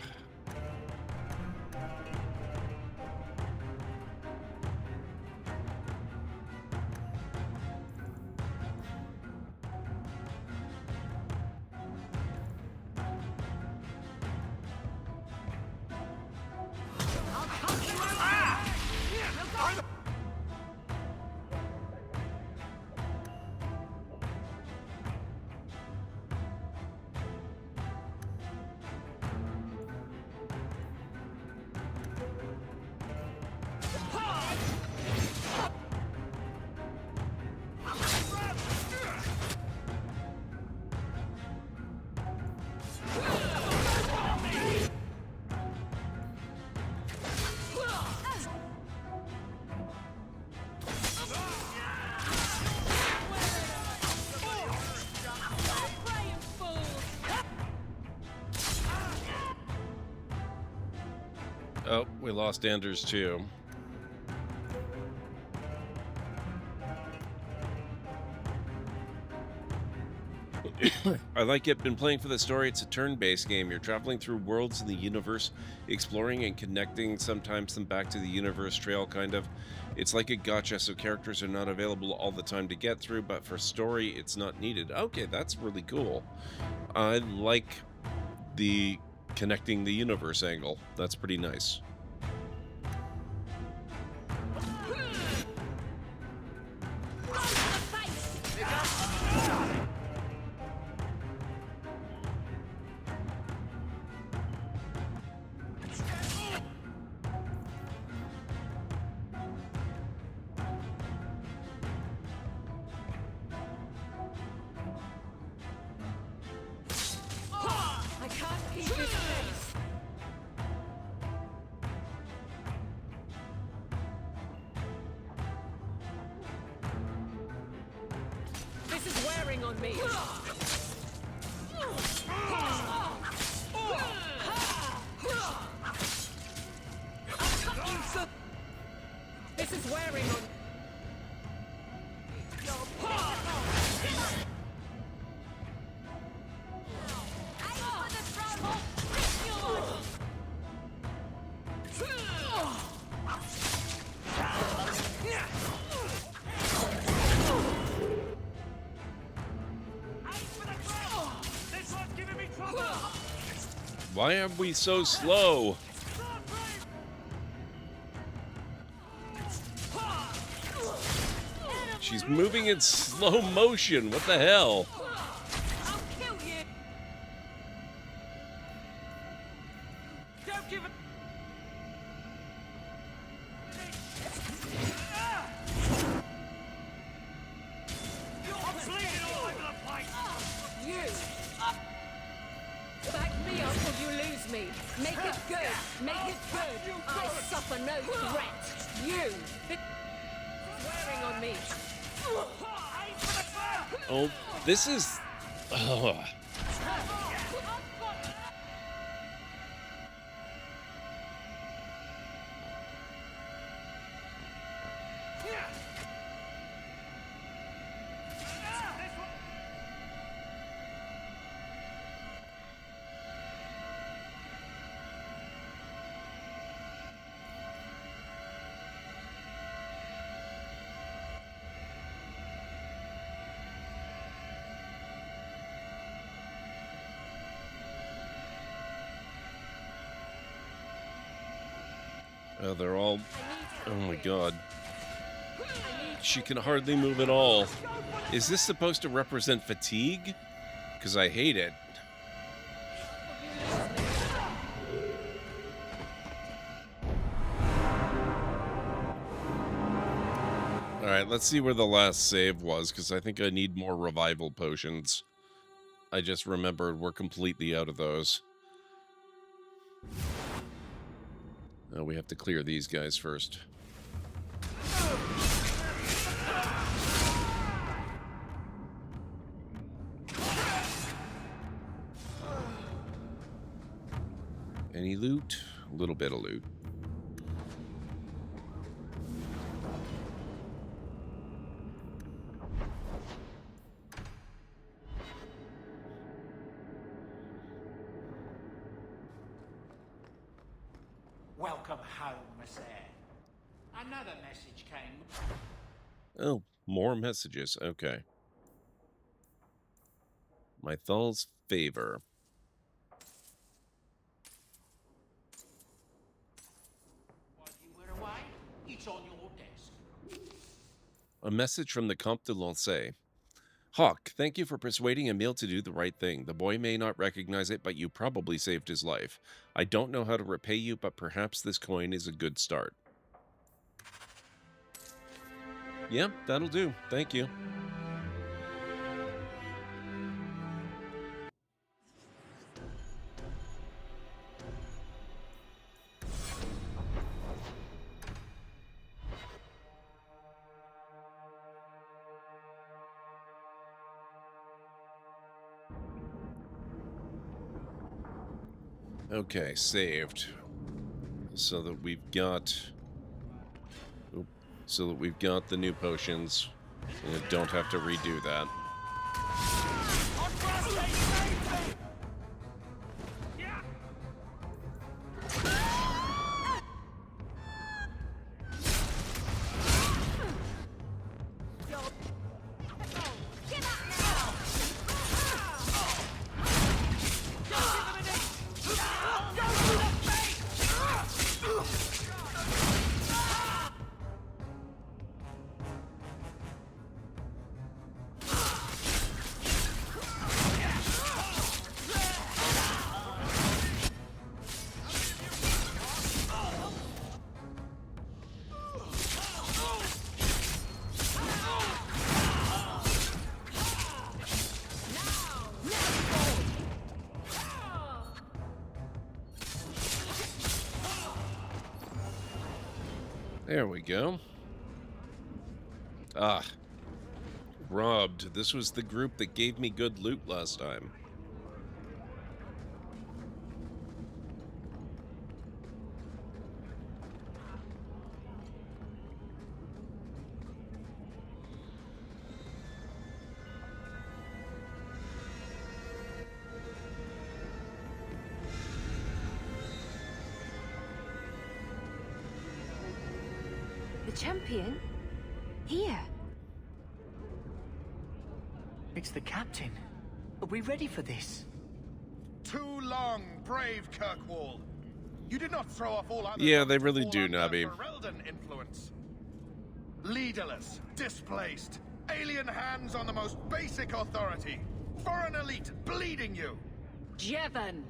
Oh, we lost Anders too. I like it. Been playing for the story. It's a turn-based game. You're traveling through worlds in the universe, exploring and connecting, sometimes them back to the universe trail, kind of. It's like a gacha, so characters are not available all the time to get through, but for story, it's not needed. Okay, that's really cool. I like the connecting the universe angle. That's pretty nice. I can't keep this pace. This is wearing on me. This is wearing on. Why are we so slow? She's moving in slow motion. What the hell? Don't give it. I'm bleeding all over the place. You. Back me up or you lose me. Make it good. Make it good. I suffer no threat. You. Swearing on me. Oh, this is... Ugh. Oh, they're all... Oh my god. She can hardly move at all. Is this supposed to represent fatigue? Because I hate it. Alright, let's see where the last save was, because I think I need more revival potions. I just remembered we're completely out of those. We have to clear these guys first. Any loot? A little bit of loot. Welcome home, Miss Eyre. Another message came. Oh, more messages. Okay. My Thal's favor. While you were away, it's on your desk. A message from the Comte de Lancey. Hawk, thank you for persuading Emile to do the right thing. The boy may not recognize it, but you probably saved his life. I don't know how to repay you, but perhaps this coin is a good start. Yeah, that'll do. Thank you. Okay, saved. So that we've got the new potions and don't have to redo that. There we go. Ah. Robbed. This was the group that gave me good loot last time. The champion? Here. It's the captain. Are we ready for this? Too long, brave Kirkwall. You did not throw off all other Yeah, they really do, Nubby. Ferelden influence. Leaderless, displaced, alien hands on the most basic authority. Foreign elite bleeding you. Jevon,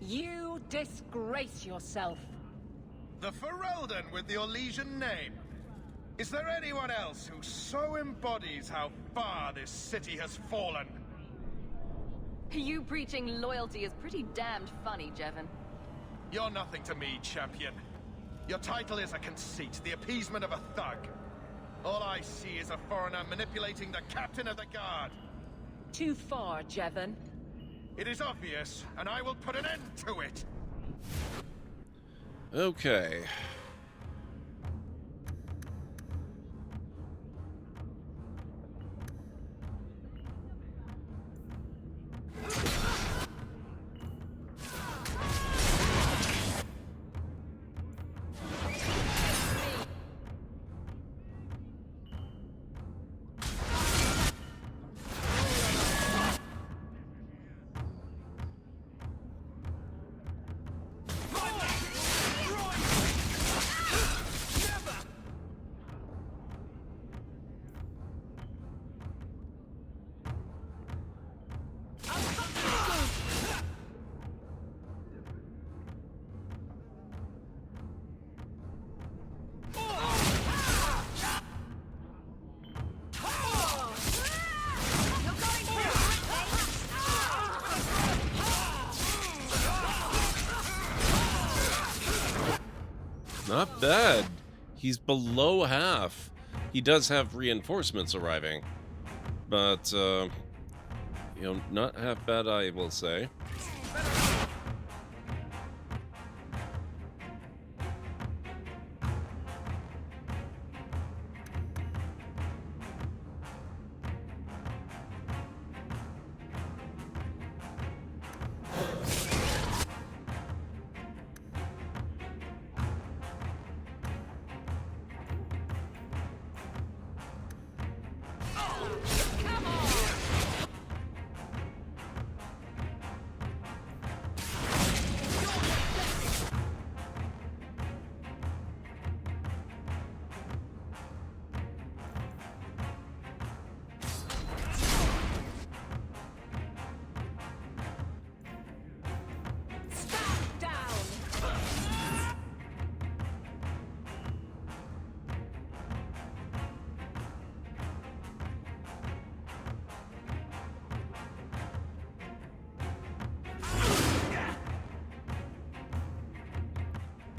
you disgrace yourself. The Ferelden with the Orlesian name. Is there anyone else who so embodies how far this city has fallen? You preaching loyalty is pretty damned funny, Jevon. You're nothing to me, champion. Your title is a conceit, the appeasement of a thug. All I see is a foreigner manipulating the captain of the guard. Too far, Jevon. It is obvious, and I will put an end to it. Okay. Not bad. He's below half. He does have reinforcements arriving. But, you know, not half bad, I will say.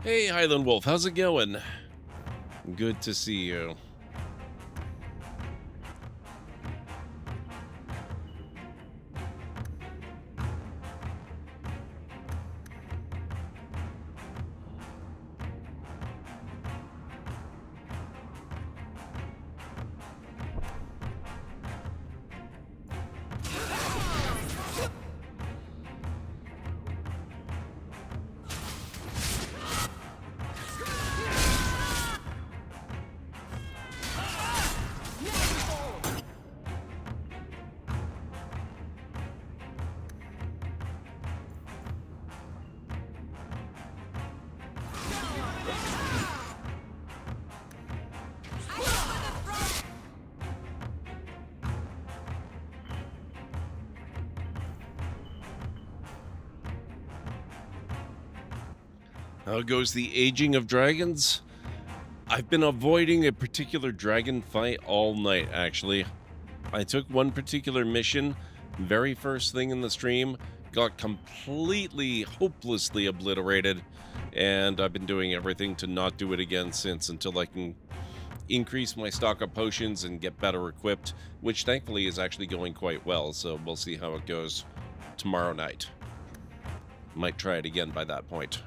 Hey, Highland Wolf, how's it going? Good to see you. How goes the aging of dragons? I've been avoiding a particular dragon fight all night, actually. I took one particular mission, very first thing in the stream, got completely, hopelessly obliterated, and I've been doing everything to not do it again since, until I can increase my stock of potions and get better equipped, which thankfully is actually going quite well, so we'll see how it goes tomorrow night. Might try it again by that point.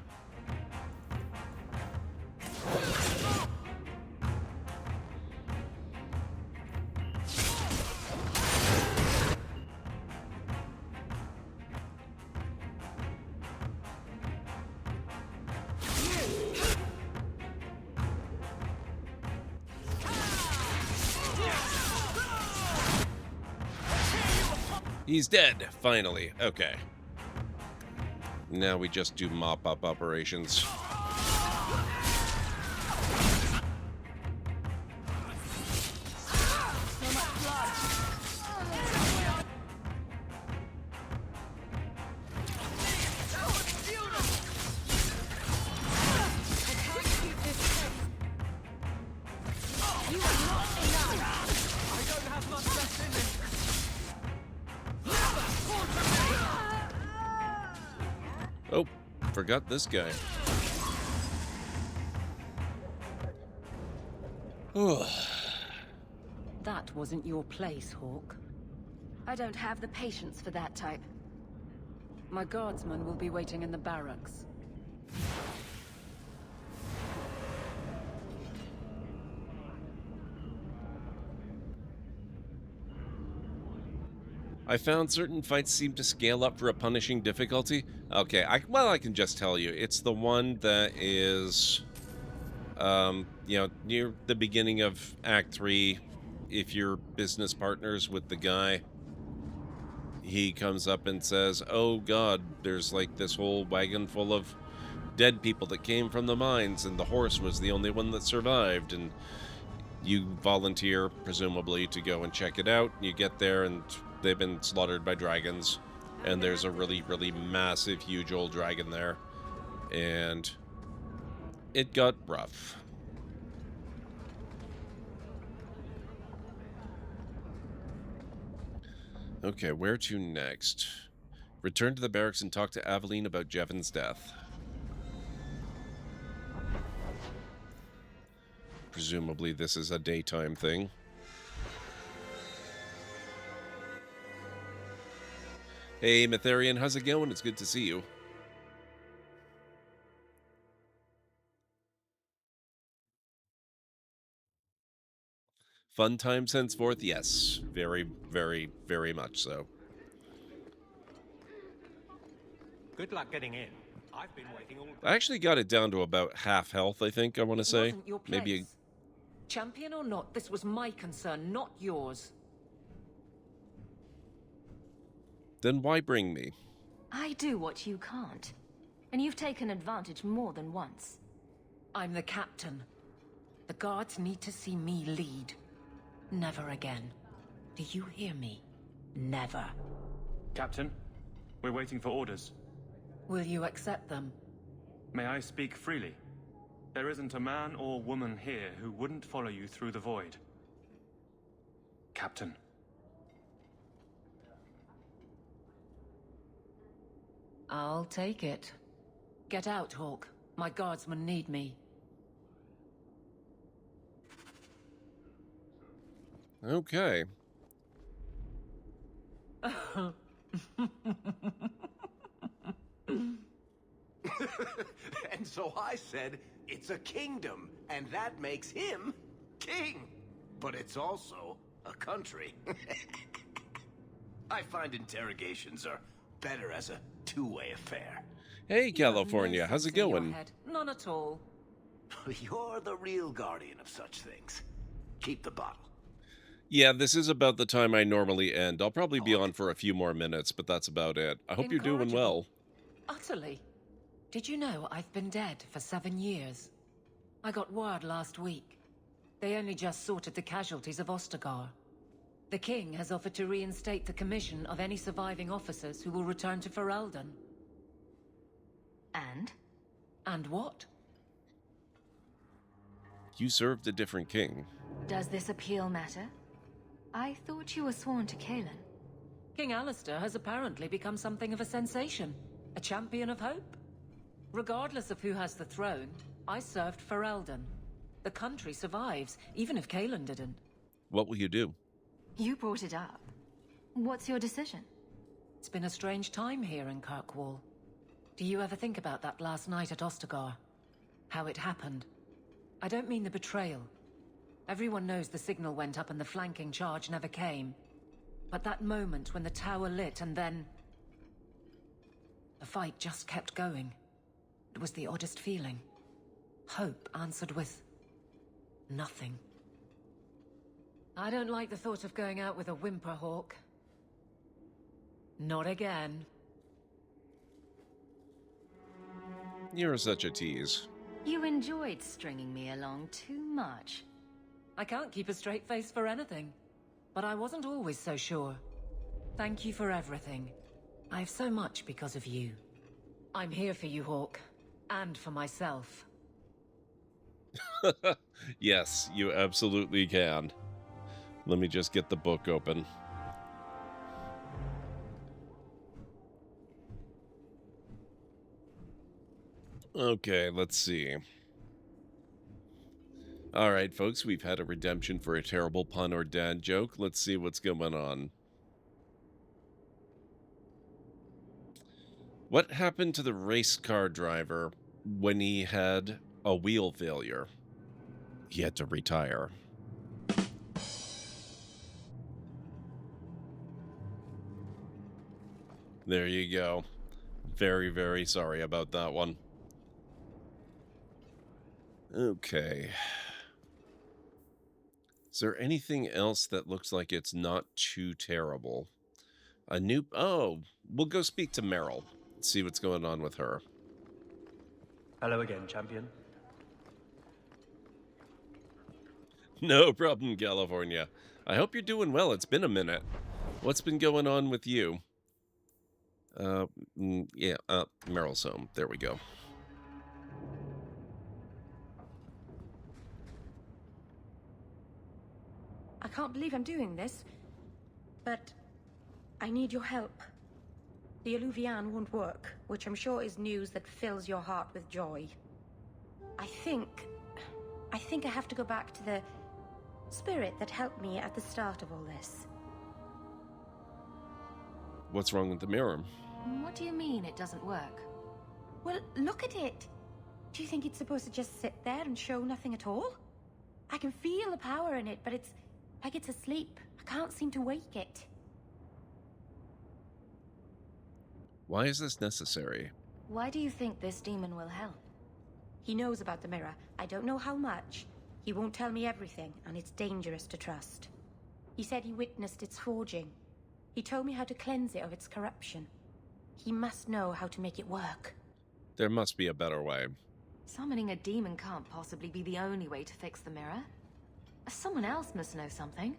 He's dead, finally. Okay. Now we just do mop-up operations. Oh, forgot this guy. That wasn't your place, Hawk. I don't have the patience for that type. My guardsmen will be waiting in the barracks. I found certain fights seem to scale up for a punishing difficulty. Okay, I can just tell you. It's the one that is, near the beginning of Act 3. If you're business partners with the guy, he comes up and says, oh god, there's like this whole wagon full of dead people that came from the mines, and the horse was the only one that survived, and you volunteer, presumably, to go and check it out. You get there, and they've been slaughtered by dragons, and there's a really, really massive, huge old dragon there, and it got rough. Okay, where to next? Return to the barracks and talk to Aveline about Jevon's death. Presumably this is a daytime thing. Hey, Matharian, how's it going? It's good to see you. Fun times henceforth? Yes. Very, very, very much so. Good luck getting in. I've been waiting all... I actually got it down to about half health, I think, I want to say. Wasn't your place. Maybe. Champion or not, this was my concern, not yours. Then why bring me? I do what you can't. And you've taken advantage more than once. I'm the captain. The guards need to see me lead. Never again. Do you hear me? Never. Captain, we're waiting for orders. Will you accept them? May I speak freely? There isn't a man or woman here who wouldn't follow you through the void. Captain. I'll take it. Get out, Hawk. My guardsmen need me. Okay. And so I said, it's a kingdom, and that makes him king. But it's also a country. I find interrogations are better as a two-way affair. Hey, California, how's it going? None at all. You're the real guardian of such things. Keep the bottle. Yeah, this is about the time I normally end. I'll probably be on for a few more minutes, but that's about it. I hope you're doing well. Utterly. Did you know I've been dead for 7 years? I got word last week. They only just sorted the casualties of Ostagar. The king has offered to reinstate the commission of any surviving officers who will return to Ferelden. And? And what? You served a different king. Does this appeal matter? I thought you were sworn to Kalen. King Alistair has apparently become something of a sensation. A champion of hope. Regardless of who has the throne, I served for Eldon. The country survives, even if Kalen didn't. What will you do? You brought it up. What's your decision? It's been a strange time here in Kirkwall. Do you ever think about that last night at Ostagar? How it happened? I don't mean the betrayal. Everyone knows the signal went up and the flanking charge never came. But that moment when the tower lit and then... the fight just kept going. It was the oddest feeling. Hope answered with... nothing. I don't like the thought of going out with a whimper, Hawk. Not again. You're such a tease. You enjoyed stringing me along too much. I can't keep a straight face for anything. But I wasn't always so sure. Thank you for everything. I have so much because of you. I'm here for you, Hawk. And for myself. Yes, you absolutely can. Let me just get the book open. Okay, let's see. All right, folks, we've had a redemption for a terrible pun or dad joke. Let's see what's going on. What happened to the race car driver when he had a wheel failure? He had to retire. There you go. Very, very sorry about that one. Okay. Is there anything else that looks like it's not too terrible? A new... Oh, we'll go speak to Meryl. See what's going on with her. Hello again, champion. No problem, California. I hope you're doing well. It's been a minute. What's been going on with you? Meryl's home. There we go. I can't believe I'm doing this, but I need your help. The Alluvian won't work, which I'm sure is news that fills your heart with joy. I think I have to go back to the spirit that helped me at the start of all this. What's wrong with the mirror? What do you mean it doesn't work? Well, look at it. Do you think it's supposed to just sit there and show nothing at all? I can feel the power in it, but it's like it's asleep. I can't seem to wake it. Why is this necessary? Why do you think this demon will help? He knows about the mirror. I don't know how much. He won't tell me everything, and it's dangerous to trust. He said he witnessed its forging. He told me how to cleanse it of its corruption. He must know how to make it work. There must be a better way. Summoning a demon can't possibly be the only way to fix the mirror. Someone else must know something.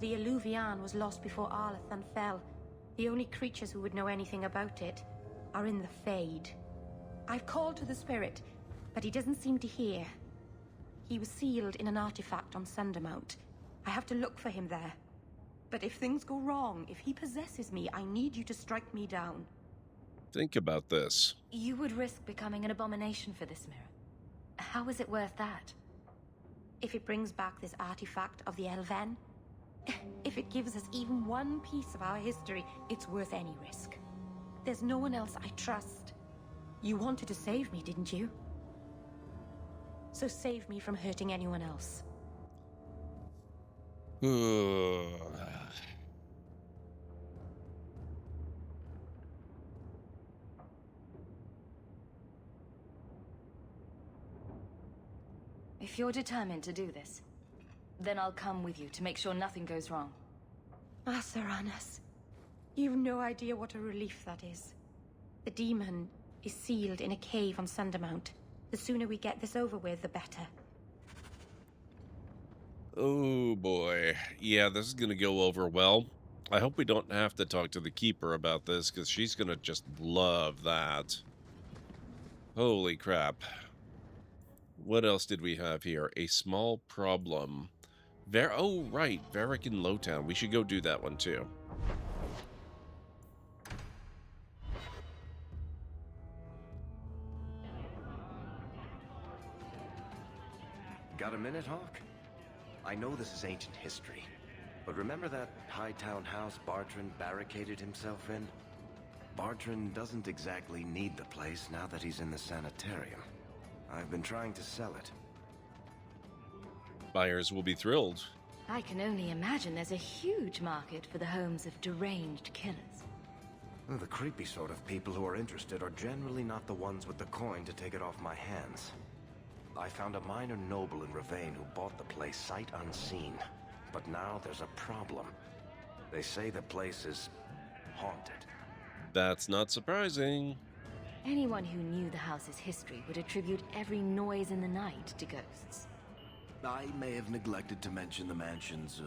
The Alluvian was lost before Arlathan fell. The only creatures who would know anything about it are in the Fade. I've called to the spirit, but he doesn't seem to hear. He was sealed in an artifact on Sundermount. I have to look for him there. But if things go wrong, if he possesses me, I need you to strike me down. Think about this. You would risk becoming an abomination for this mirror. How is it worth that? If it brings back this artifact of the Elven, if it gives us even one piece of our history, it's worth any risk. There's no one else I trust. You wanted to save me, didn't you? So save me from hurting anyone else. If you're determined to do this, then I'll come with you to make sure nothing goes wrong. Saranas, you've no idea what a relief that is. The demon is sealed in a cave on Sundermount. The sooner we get this over with, the better. Oh boy. Yeah, this is going to go over well. I hope we don't have to talk to the Keeper about this, because she's going to just love that. Holy crap. What else did we have here? A small problem. Oh, right. Varric in Lowtown. We should go do that one, too. Got a minute, Hawk? I know this is ancient history, but remember that Hightown house Bartrand barricaded himself in? Bartrand doesn't exactly need the place now that he's in the sanitarium. I've been trying to sell it. Buyers will be thrilled. I can only imagine there's a huge market for the homes of deranged killers. The creepy sort of people who are interested are generally not the ones with the coin to take it off my hands. I found a minor noble in Ravane who bought the place sight unseen. But now there's a problem. They say the place is haunted. That's not surprising. Anyone who knew the house's history would attribute every noise in the night to ghosts. I may have neglected to mention the mansion's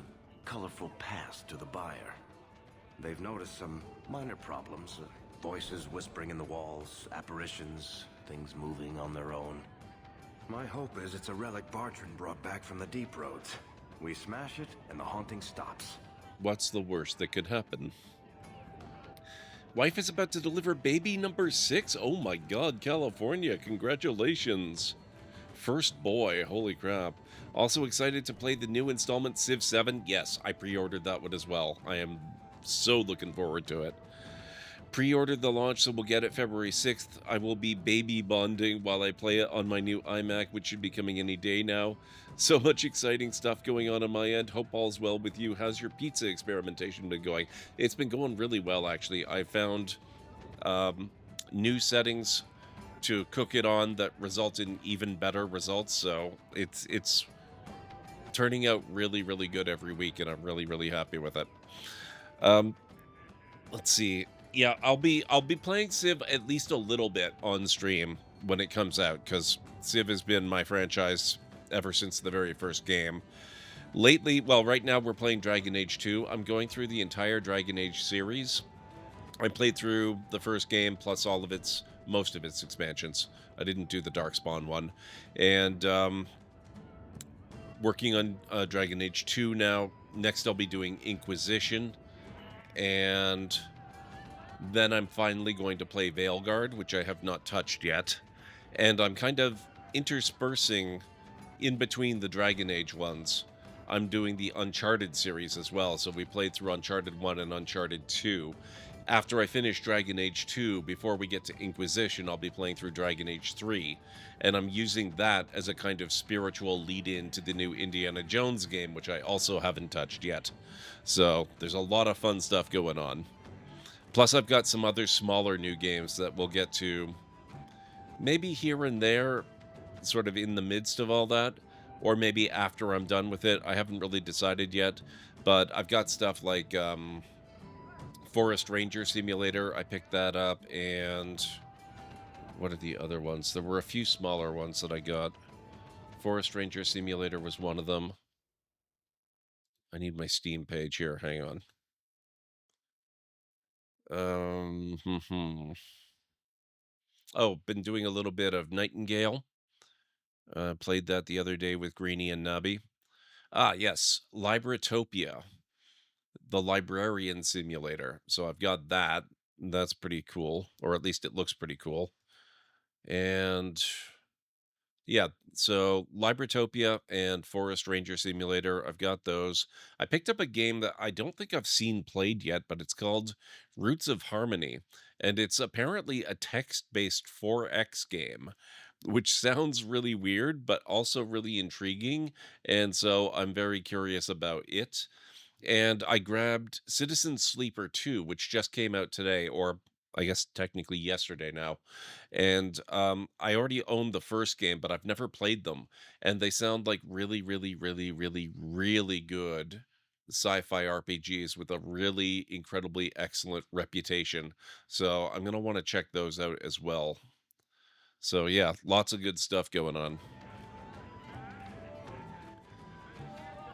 colorful past to the buyer. They've noticed some minor problems. Voices whispering in the walls, apparitions, things moving on their own. My hope is it's a relic Bartrand brought back from the Deep Roads. We smash it, and the haunting stops. What's the worst that could happen? Wife is about to deliver baby number 6? Oh my god, California, congratulations. First boy, holy crap. Also excited to play the new installment Civ 7. Yes, I pre-ordered that one as well. I am so looking forward to it. Pre-ordered the launch, so we'll get it February 6th. I will be baby bonding while I play it on my new iMac, which should be coming any day now. So much exciting stuff going on my end. Hope all's well with you. How's your pizza experimentation been going? It's been going really well, actually. I found new settings to cook it on that result in even better results. So it's turning out really, really good every week, and I'm really, really happy with it. Let's see. Yeah, I'll be playing Civ at least a little bit on stream when it comes out, because Civ has been my franchise ever since the very first game. Lately, well, right now we're playing Dragon Age 2. I'm going through the entire Dragon Age series. I played through the first game plus most of its expansions. I didn't do the Darkspawn one. And working on Dragon Age 2 now. Next I'll be doing Inquisition. And then I'm finally going to play Veilguard, which I have not touched yet. And I'm kind of interspersing in between the Dragon Age ones. I'm doing the Uncharted series as well. So we played through Uncharted 1 and Uncharted 2. After I finish Dragon Age 2, before we get to Inquisition, I'll be playing through Dragon Age 3. And I'm using that as a kind of spiritual lead-in to the new Indiana Jones game, which I also haven't touched yet. So there's a lot of fun stuff going on. Plus, I've got some other smaller new games that we'll get to maybe here and there, sort of in the midst of all that, or maybe after I'm done with it. I haven't really decided yet, but I've got stuff like Forest Ranger Simulator. I picked that up, and what are the other ones? There were a few smaller ones that I got. Forest Ranger Simulator was one of them. I need my Steam page here. Hang on. Oh, been doing a little bit of Nightingale. Played that the other day with Greenie and Nubby. Ah, yes, Libratopia, the librarian simulator. So I've got that. That's pretty cool, or at least it looks pretty cool. And yeah, so Libratopia and Forest Ranger Simulator, I've got those. I picked up a game that I don't think I've seen played yet, but it's called Roots of Harmony. And it's apparently a text-based 4X game, which sounds really weird, but also really intriguing. And so I'm very curious about it. And I grabbed Citizen Sleeper 2, which just came out today, or I guess technically yesterday now. And I already owned the first game, but I've never played them. And they sound like really, really, really, really, really good sci-fi RPGs with a really incredibly excellent reputation. So I'm going to want to check those out as well. So yeah, lots of good stuff going on.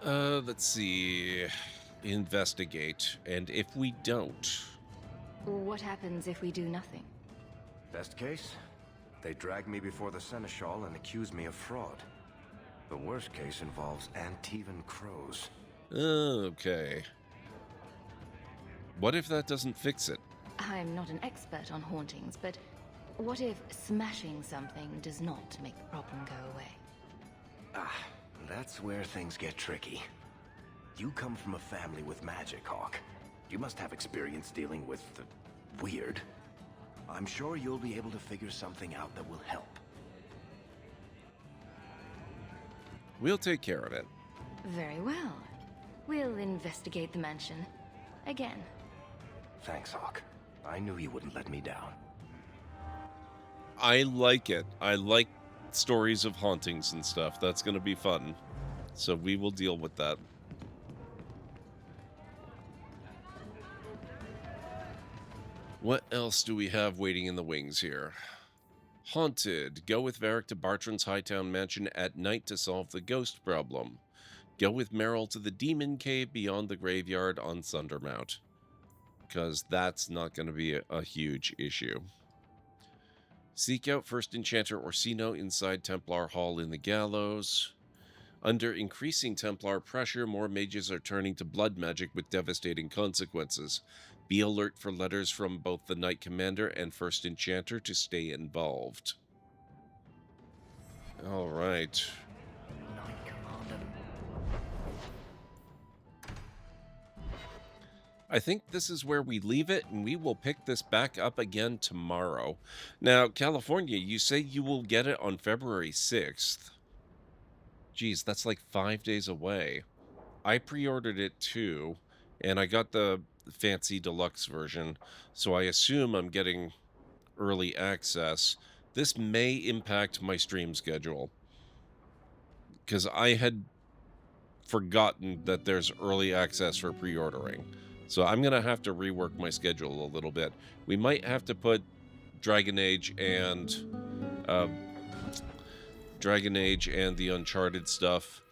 Let's see. Investigate. And if we don't... What happens if we do nothing? Best case, they drag me before the Seneschal and accuse me of fraud. The worst case involves Antivan crows. Okay. What if that doesn't fix it? I'm not an expert on hauntings, but what if smashing something does not make the problem go away? That's where things get tricky. You come from a family with magic, Hawk. You must have experience dealing with the weird. I'm sure you'll be able to figure something out that will help. We'll take care of it. Very well. We'll investigate the mansion. Again. Thanks, Hawk. I knew you wouldn't let me down. I like it. I like stories of hauntings and stuff. That's going to be fun. So we will deal with that. What else do we have waiting in the wings here? Haunted. Go with Varric to Bartran's Hightown Mansion at night to solve the ghost problem. Go with Meryl to the Demon Cave beyond the graveyard on Sundermount. Because that's not going to be a huge issue. Seek out First Enchanter Orsino inside Templar Hall in the Gallows. Under increasing Templar pressure, more mages are turning to blood magic with devastating consequences. Be alert for letters from both the Knight Commander and First Enchanter to stay involved. All right. I think this is where we leave it, and we will pick this back up again tomorrow. Now, California, you say you will get it on February 6th. Geez, that's like 5 days away. I pre-ordered it too, and I got the fancy deluxe version, so I assume I'm getting early access. This may impact my stream schedule, because I had forgotten that there's early access for pre-ordering. So I'm going to have to rework my schedule a little bit. We might have to put Dragon Age and the Uncharted stuff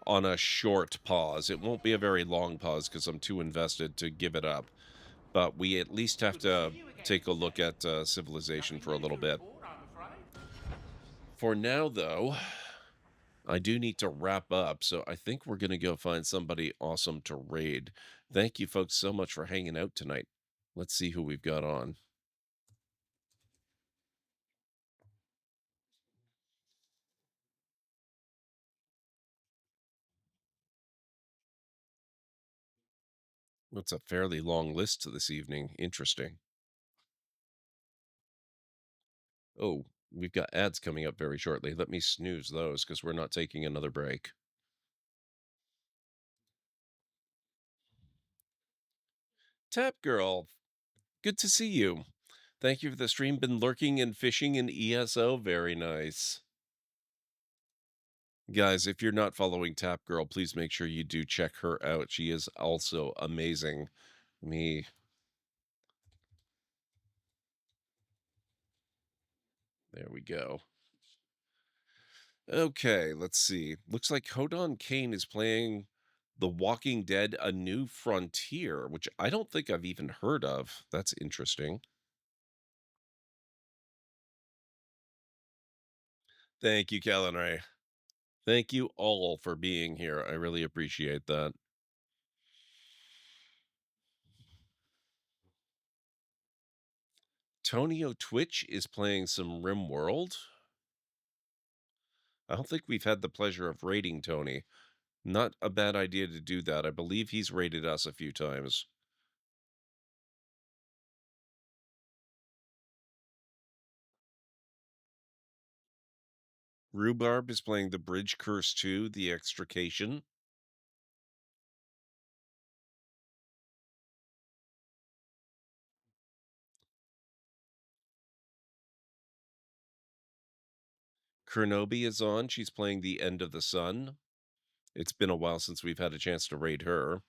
on a short pause. It won't be a very long pause because I'm too invested to give it up. But we at least have to take a look at Civilization for a little bit. For now, though, I do need to wrap up, so I think we're going to go find somebody awesome to raid. Thank you folks so much for hanging out tonight. Let's see who we've got on. It's a fairly long list this evening. Interesting. Oh, we've got ads coming up very shortly. Let me snooze those because we're not taking another break. Tap Girl, good to see you. Thank you for the stream. Been lurking and fishing in ESO. Very nice. Guys, if you're not following Tap Girl, please make sure you do check her out. She is also amazing. There we go. Okay, let's see. Looks like Hodon Kane is playing The Walking Dead: A New Frontier, which I don't think I've even heard of. That's interesting. Thank you, Kellen Ray. Thank you all for being here. I really appreciate that. Tonio Twitch is playing some RimWorld. I don't think we've had the pleasure of raiding Tony. Not a bad idea to do that. I believe he's raided us a few times. Rhubarb is playing The Bridge Curse 2, The Extrication. Kurnobi is on. She's playing The End of the Sun. It's been a while since we've had a chance to raid her.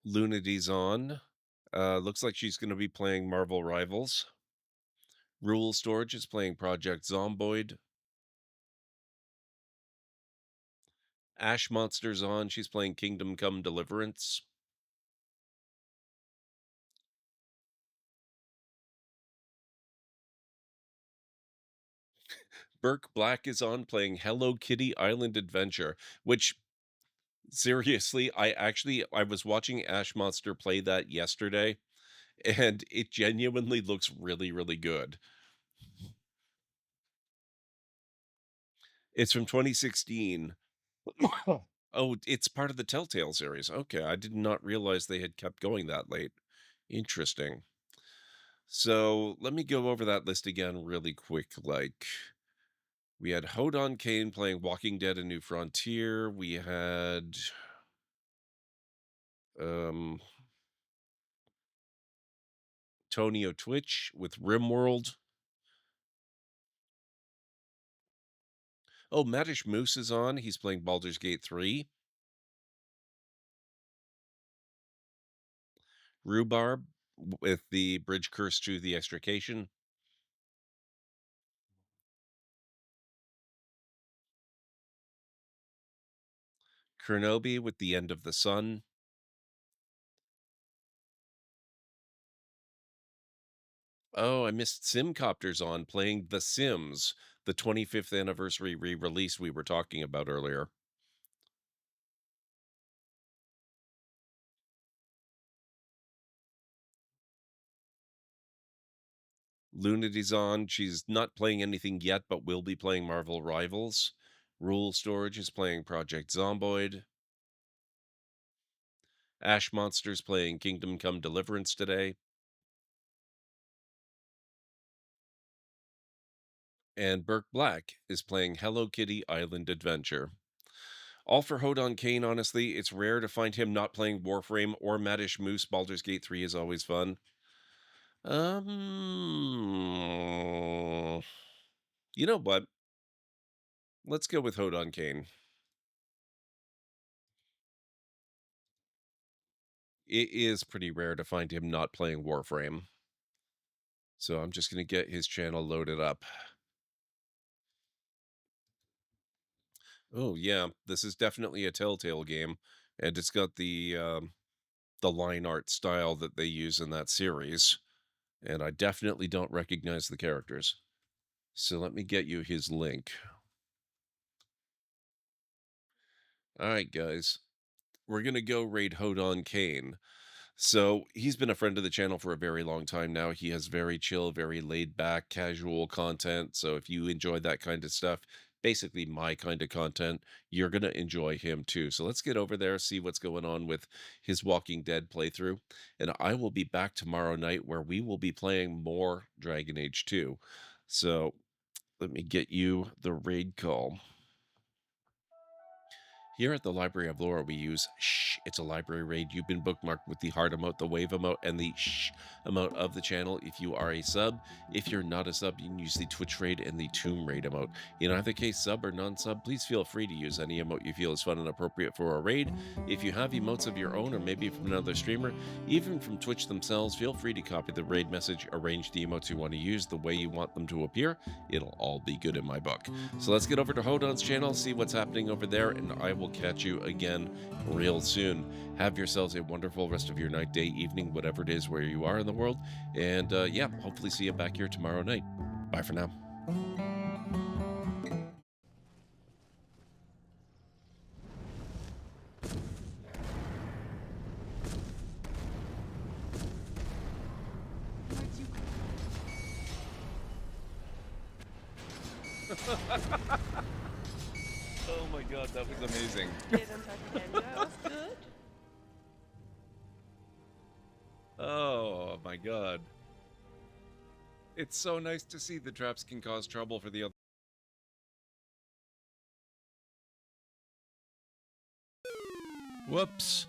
Lunity's on. Looks like she's going to be playing Marvel Rivals. Rule Storage is playing Project Zomboid. Ash Monster's on. She's playing Kingdom Come Deliverance. Burke Black is on playing Hello Kitty Island Adventure, which Seriously, I was watching Ash Monster play that yesterday, and it genuinely looks really, really good. It's from 2016. Oh, it's part of the Telltale series. Okay, I did not realize they had kept going that late. Interesting. So let me go over that list again really quick. Like, we had Hodon Kane playing Walking Dead: A New Frontier. We had um Tonio Twitch with RimWorld. Oh, Madish Moose is on. He's playing Baldur's Gate 3. Rhubarb with the Bridge Curse to the Extrication. Kurnobi with the End of the Sun. Oh, I missed Simcopters on playing The Sims, the 25th anniversary re-release we were talking about earlier. Lunity's on. She's not playing anything yet, but will be playing Marvel Rivals. Rule Storage is playing Project Zomboid. Ash Monster's playing Kingdom Come Deliverance today. And Burke Black is playing Hello Kitty Island Adventure. All for Hodon Kane, honestly. It's rare to find him not playing Warframe or Madish Moose. Baldur's Gate 3 is always fun. You know what? Let's go with Hodon Kane. It is pretty rare to find him not playing Warframe. So I'm just going to get his channel loaded up. Oh, yeah. This is definitely a Telltale game. And it's got the line art style that they use in that series. And I definitely don't recognize the characters. So let me get you his link. All right, guys. We're going to go raid Hodon Kane. So he's been a friend of the channel for a very long time now. He has very chill, very laid back, casual content. So if you enjoy that kind of stuff, basically my kind of content, you're going to enjoy him too. So let's get over there, see what's going on with his Walking Dead playthrough. And I will be back tomorrow night where we will be playing more Dragon Age 2. So let me get you the raid call. Here at the Library of Lore, we use shh. It's a library raid. You've been bookmarked with the heart emote, the wave emote, and the shh emote of the channel if you are a sub. If you're not a sub, you can use the Twitch raid and the Tomb raid emote. In either case, sub or non-sub, please feel free to use any emote you feel is fun and appropriate for a raid. If you have emotes of your own or maybe from another streamer, even from Twitch themselves, feel free to copy the raid message, arrange the emotes you want to use the way you want them to appear. It'll all be good in my book. So let's get over to Hodon's channel, see what's happening over there, and I will catch you again real soon. Have yourselves a wonderful rest of your night, day, evening, whatever it is where you are in the world. And yeah, hopefully see you back here tomorrow night. Bye for now. Oh my god, that was amazing. Oh my god. It's so nice to see the traps can cause trouble for the other. Whoops.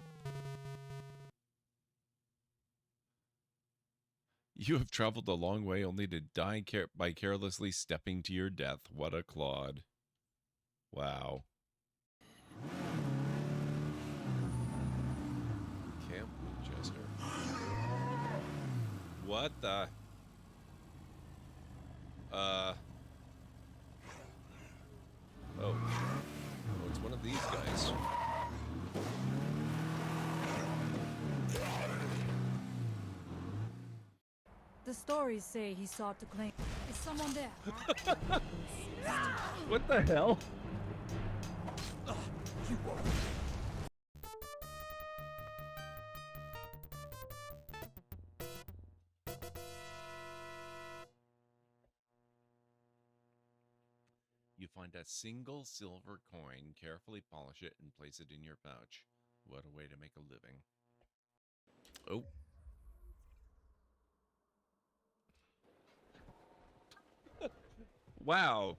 You have traveled a long way only to die by carelessly stepping to your death. What a clod. Wow. Camp Winchester. What the? Oh. Oh, it's one of these guys. The stories say he sought to claim. Is someone there? What the hell? Find a single silver coin, carefully polish it, and place it in your pouch. What a way to make a living. Oh. Wow.